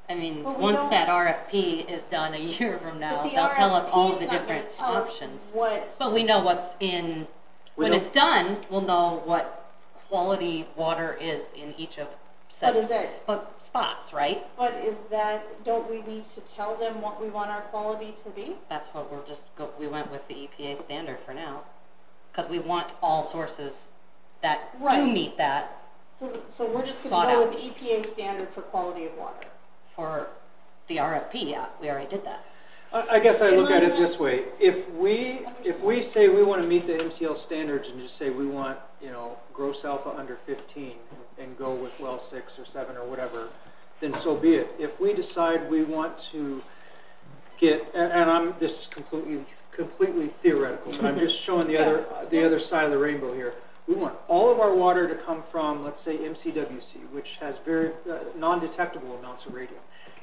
I mean, once that RFP is done a year from now, they'll tell us all the different options. But we know what's in, when it's done, we'll know what quality water is in each of But is said that- spots, right? But is that, don't we need to tell them what we want our quality to be? That's what we went with the EPA standard for now. Because we want all sources that do Right. meet that So we're just Sought gonna go out. with the EPA standard for quality of water. for the RFP, yeah, we already did that. I guess I look at it this way, if we say we want to meet the MCL standards and just say we want, gross alpha under 15 and go with well 6 or 7 or whatever, then so be it. If we decide we want to get, this is completely theoretical, but I'm just showing the other side of the rainbow here. We want all of our water to come from, let's say, MCWC, which has very non-detectable amounts of radium.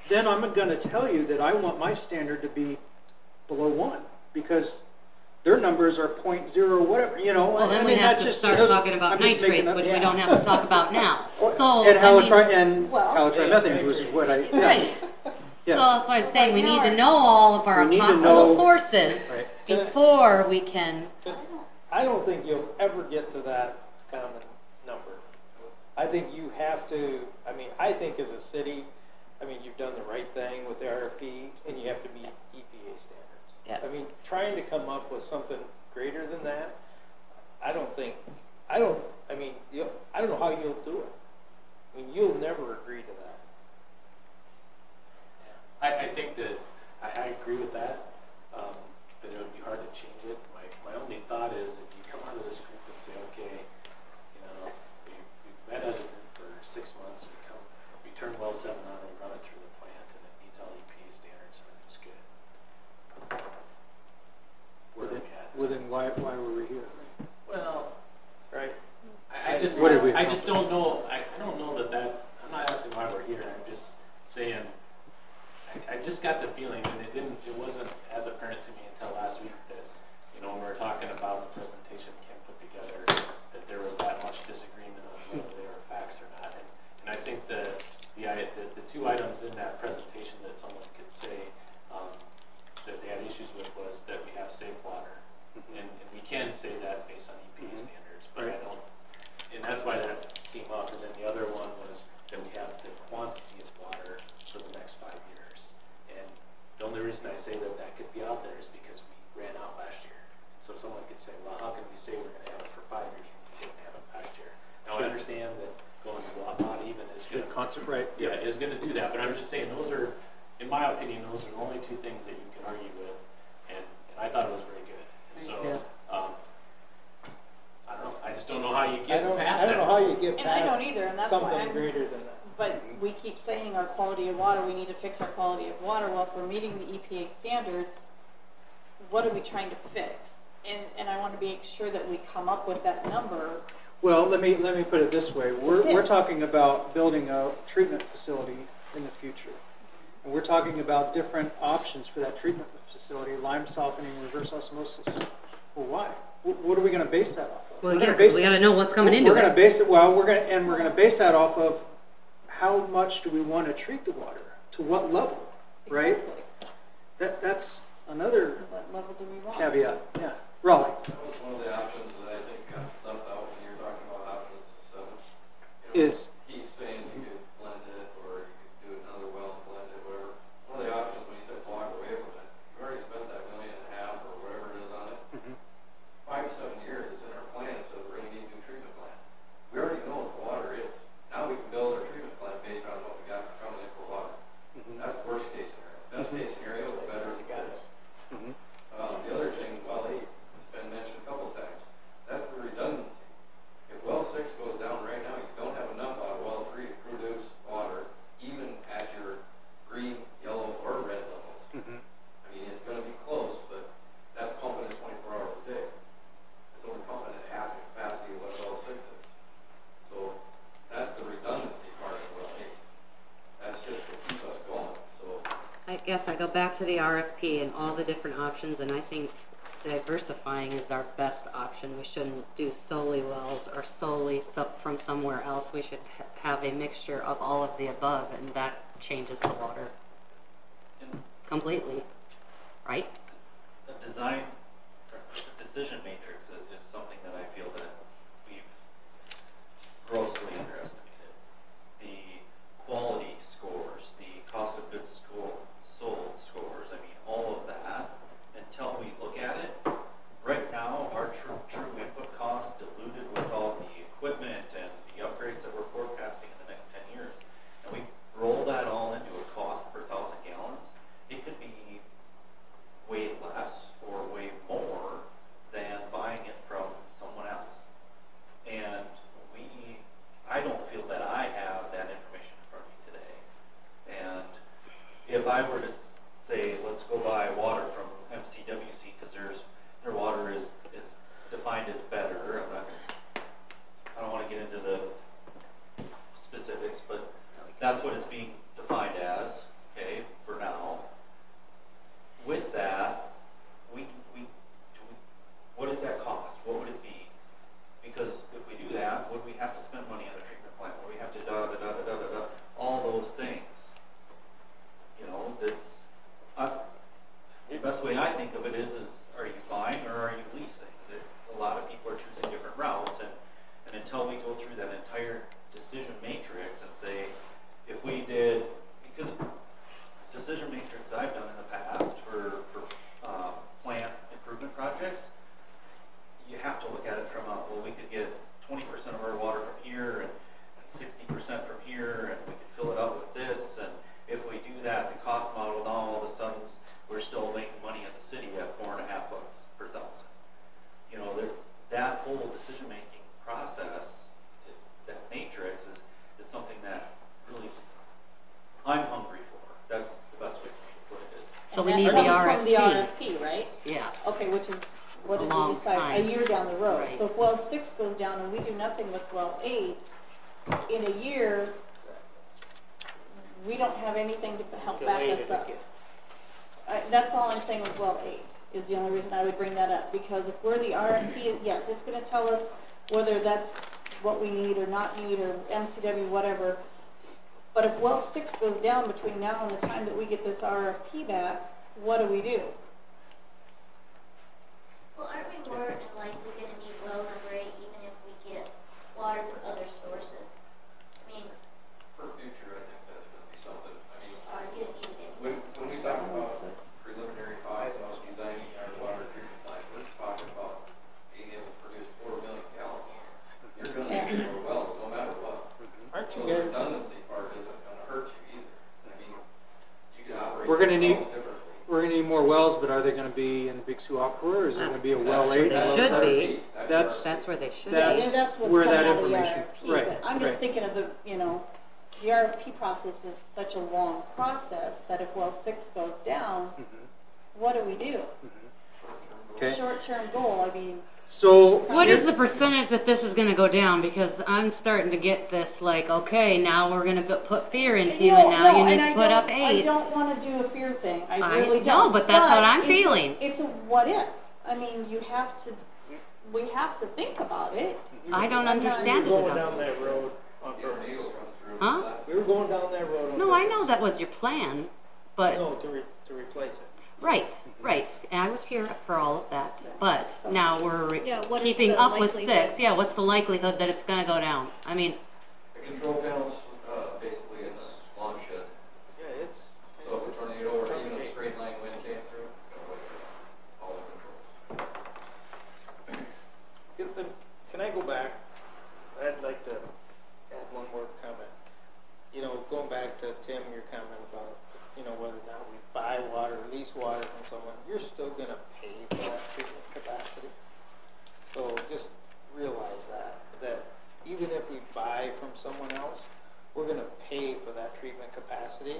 Then I'm going to tell you that I want my standard to be below 1 because their numbers are 0.0 whatever, Well, then we have to start talking about nitrates, which we don't have to talk about now. So, and I halotrimethane, which is what I, mean, right. Yeah. So that's why I'm saying we need to know all of our We need to possible know- sources Right. before we can. I don't think you'll ever get to that common number. I think you have to, I think as a city, you've done the right thing with the RFP and you have to meet EPA standards. Yeah. Trying to come up with something greater than that, I don't know how you'll do it. You'll never agree to that. I think that I agree with that, that it would be hard to change it. My only thought is if you come out of this group and say, okay, we've met as a group for 6 months, we turn well 7 on and run it through the plant and it meets all EPA standards and it's good. Where are we at? well then why were we here? Well, Right? I just What did we don't know. I don't know that. I'm not asking why we're here. I'm just saying. I just got the feeling, and it wasn't as apparent to me until last week that, when we were talking about the presentation Kim put together, that there was that much disagreement on whether they were facts or not. And I think the 2 items in that presentation that someone could say that they had issues with was that we have safe water, and we can say that based on EPA standards, but I don't. And that's why that came up. And then the other one was that we have the quantity of water for the next 5 years. And the only reason I say that could be out there is because we ran out last year. So someone could say, well, how can we say we're going to have it for 5 years when we didn't have it last year? Now, I understand that going to odd even is going to is going to do that. But I'm just saying those are, in my opinion, those are the only 2 things that you can argue with. And I thought it was very good. And so, I don't know. I just don't know how you get past that. I don't know how you get And I past don't either, and that's why something I'm- greater than that. But we keep saying our quality of water, we need to fix our quality of water. Well, if we're meeting the EPA standards, what are we trying to fix? And I want to be sure that we come up with that number. Well, let me put it this way. We're fix. talking about building a treatment facility in the future. And we're talking about different options for that treatment facility, lime softening, reverse osmosis. Well, why? What are we going to base that off of? Well, yeah, 'cause we got to know what's coming into We're going to it. base it, we're going to base that off of how much do we want to treat the water? To what level, right? Exactly. That's another What level do we want? caveat. Yeah. Raleigh. That was one of the options that I think got left out when you were talking about options 7. Is He's saying you could blend it, or you could do another well and blend it, whatever. One of the options when he said walk away from it, you've already spent that $1.5 million or whatever it is on it. 5 to 7 years, it's in our plan, so we're going to need a new treatment plant. We already know what the water is. Now we can build our treatment plant based on what we got coming in for water. That's worst case scenario. Best case scenario, the better it gets. The other thing, well 8, has been mentioned a couple times. That's the redundancy. If well 6 goes down right now, you don't have enough out of well 3 to produce water, even at your green, yellow, or red levels. It's going to be close, but that's pumping at 24 hours a day. It's only pumping at half the capacity of what well 6 is. So that's the redundancy part of well 8. That's just to keep us going. So I guess I go back to the RFP and all the different options, and I think diversifying is our best option. We shouldn't do solely wells or solely from somewhere else. We should have a mixture of all of the above, and that changes the water completely, right? The design, or the decision matrix is something that I feel that we've until we go through that entire decision matrix and say, if we did, because decision matrix I've done in the past for plant improvement projects, you have to look at it from well, we could get 20% of our water from here and 60% from here, and we could fill it up with this, and if we do that, the cost model, now all of a sudden we're still making money as a city at $4.50 per thousand. You know, that whole decision-making process, that matrix is something that really I'm hungry for. That's the best way for me to put it is. So we need the From the RFP. RFP, right? Yeah. Okay, which is, what did long we decide, time. a year down the road. Right. So if well 6 goes down and we do nothing with well 8, in a year, we don't have anything to help back Delayed us it up. again. That's all I'm saying with well 8, is the only reason I would bring that up, because if we're the RFP, yes, it's gonna tell us whether that's what we need or not need, or MCW, whatever. But if well 6 goes down between now and the time that we get this RFP back, what do we do? Well, aren't we more than likely going to need well number 8 even if we get water from other sources? I mean, For future, I think that's gonna be something, I mean, are you going to need it? when we talk about preliminary costs of designing our water treatment plant, we're talking about being able to produce 4 million gallons. You're gonna need more wells, no matter what. Aren't So you the guys, redundancy part isn't gonna hurt you either. I mean, you can operate. We're gonna need- wells differently. We're gonna need more wells, but are they gonna be in the Big Sioux Aquifer, or is it gonna be a well They 8? and well should 7? be. That's, That's where they should That's be. Yeah, that's what's where coming that out of the information- RFP, right, but I'm just right. thinking of the, you know, the RFP process is such a long process that if well 6 goes down, what do we do? Okay. Short-term goal, I mean, So, What is the percentage that this is gonna go down? Because I'm starting to get this like, okay, now we're gonna put fear into you and now you need to put up 8. I don't want to do a fear thing, I I really know, don't. but that's what I'm it's a- feeling. It's a what if, I mean, we have to think about it. I don't I'm not- understand it going enough. down that road on Neil purpose? runs through. Huh? We were going down that road on No, I purpose. know that was your plan, but, No, to replace it. right, and I was here for all of that. But now we're Yeah, what is keeping the up with likelihood? 6. Yeah, what's the likelihood that it's gonna go down? I mean, The control panels, basically it's lawn shed. Yeah, it's. So if a tornado or it's even a okay. straight line wind came through, it's gonna wake up all the controls. Can I go back? I'd like to add one more comment. You know, going back to Tim, your comment about, you know, whether or not we buy water, lease water from someone, you're still gonna pay for that treatment capacity. So just realize that even if we buy from someone else, we're gonna pay for that treatment capacity.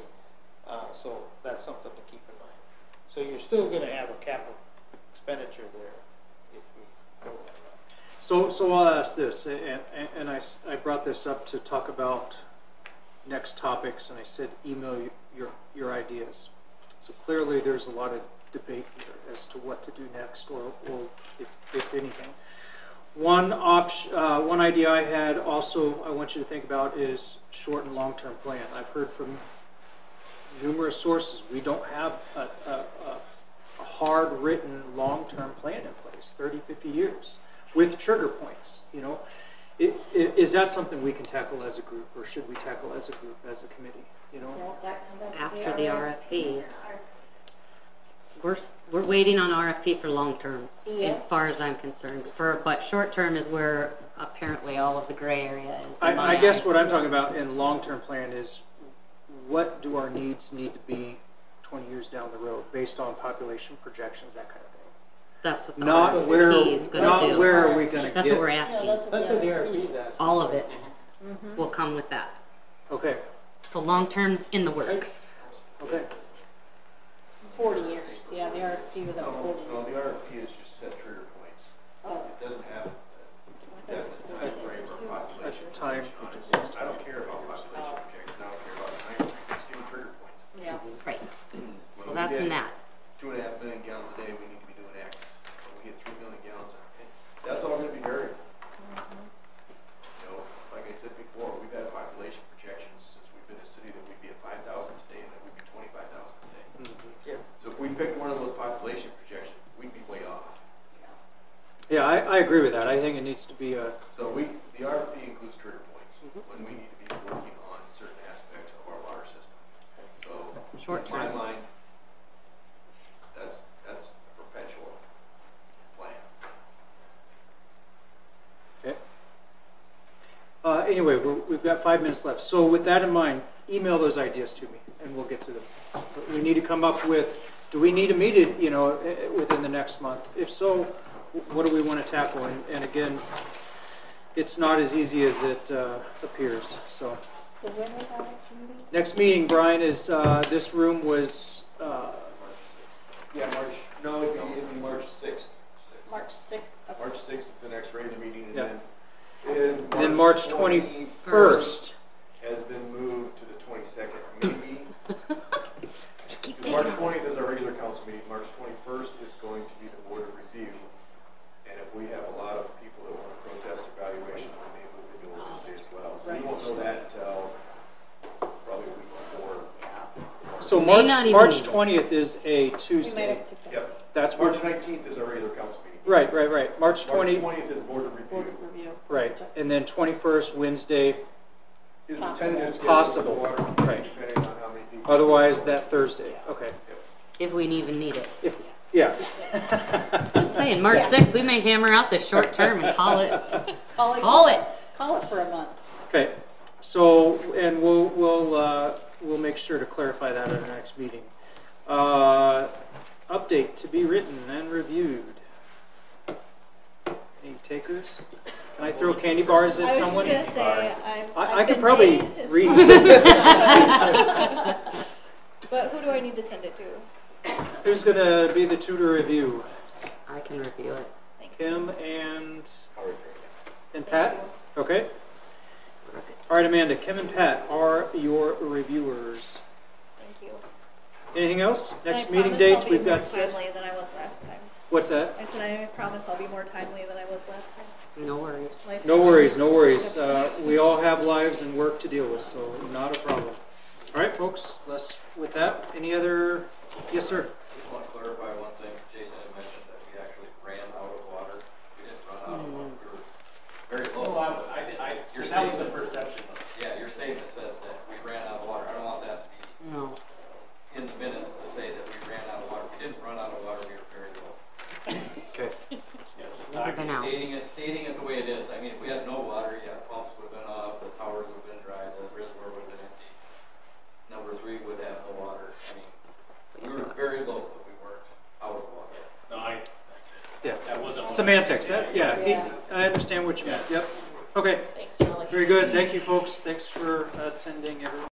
So that's something to keep in mind. So you're still gonna have a capital expenditure there if we go that route. So I'll ask this, and I brought this up to talk about next topics, and I said email your ideas. So clearly there's a lot of debate here as to what to do next, or if anything. One idea I had also I want you to think about is short and long-term plan. I've heard from numerous sources we don't have a hard-written long-term plan in place, 30, 50 years, with trigger points, you know. Is that something we can tackle as a group, or should we tackle as a group, as a committee, you know? Won't that come back to after the RFP, we're waiting on RFP for long-term, Yes. as far as I'm concerned. But short-term is where apparently all of the gray area is. in my I guess eyes. what I'm talking about in long-term plan is, what do our needs need to be 20 years down the road, based on population projections, that kind of thing? That's what the Not where, RFP is gonna do. not where are we gonna That's what we're get. asking. that's That's what the RFP is asking. All of it Mhm. will come with that. Okay, So long-term's in the works. okay. 40 years, yeah, the RFP was at No, 40 no, years. the RFP is just set trigger points. Oh. It doesn't have a definite time frame or population Time. projection on it. I don't care about population projections, I don't care about time frame, just do trigger points. Yeah. Right. When So we that's in get that. 2.5 million gallons a day, we need to be doing X. When we get 3 million gallons, that's all gonna be variable. You know, like I said before, we've had population projections since we've been a city that we'd be at 5,000 today and that we'd be 25,000 today. Yeah. So if we picked one of those population projections, we'd be way off. Yeah, I agree with that. I think it needs to be a, So the anyway, we've got 5 minutes left. So with that in mind, email those ideas to me and we'll get to them. But we need to come up with, do we need to meet it, you know, within the next month? If so, what do we want to tackle? And again, it's not as easy as it appears. So when was our next meeting? next meeting, Brian, is this room was Yeah, it'd be March 6th. March 6th. Okay. March 6th is the next regular meeting, and Yeah. then March 21st. has been moved to the 22nd, maybe. Just keep Because March 20th is our regular council meeting, March 21st is going to be the board of review. And if we have a lot of people that want to protest evaluation, we may move it to Wednesday as well. So we won't know that until probably a week before. So May March not even March need it. 20th is a We might Tuesday. have to take that. Yep. That's March what. 19th is our regular council meeting. Right. March 20. March 20th is board of Board review. of review. Right, and then 21st Wednesday. Is the Possible. tentative schedule Possible, for the water committee, right. depending on how many people. Otherwise, that Thursday. Okay. If we even need it. If yeah. Just saying, March 6th, we may hammer out this short term and call it. Call it. Call it. Call it for a month. Okay. So, and we'll make sure to clarify that at our next meeting. Update to be written and reviewed. Any takers? Can I throw candy bars at someone? I was just gonna say, I I've could been probably paid, it's read. fine. But who do I need to send it to? Who's gonna be the tutor review? I can review it. Thanks. Kim and Pat? Okay. All right, Amanda, Kim and Pat are your reviewers. Thank you. Anything else? And Next I meeting promise dates I'll be we've more got set. timely than I was last time. What's that? I said I promise I'll be more timely than I was last time. No worries. Life No happens. worries, no worries. We all have lives and work to deal with, so not a problem. All right, folks, with that, any other, yes, sir? Just want to clarify one thing. Jason had mentioned that we actually ran out of water. We didn't run out of water. We were very low. That was the perception. Yeah, your statement said that we ran out of water. I don't want that to be No. in the minutes to say that we ran out of water. We didn't run out of water. We were very low. Okay. Never been out. Stating it the way it is. I mean, if we had no water, yeah, pumps would have been off, the towers would have been dry, the reservoir would have been empty. Number 3 would have no water. I mean, we were very low, but we weren't out of water. No, Yeah. that wasn't. Semantics, Yeah. I understand what you meant. Yep. Okay, Thanks, Charlie. very good. Thank you, folks. Thanks for attending, everyone.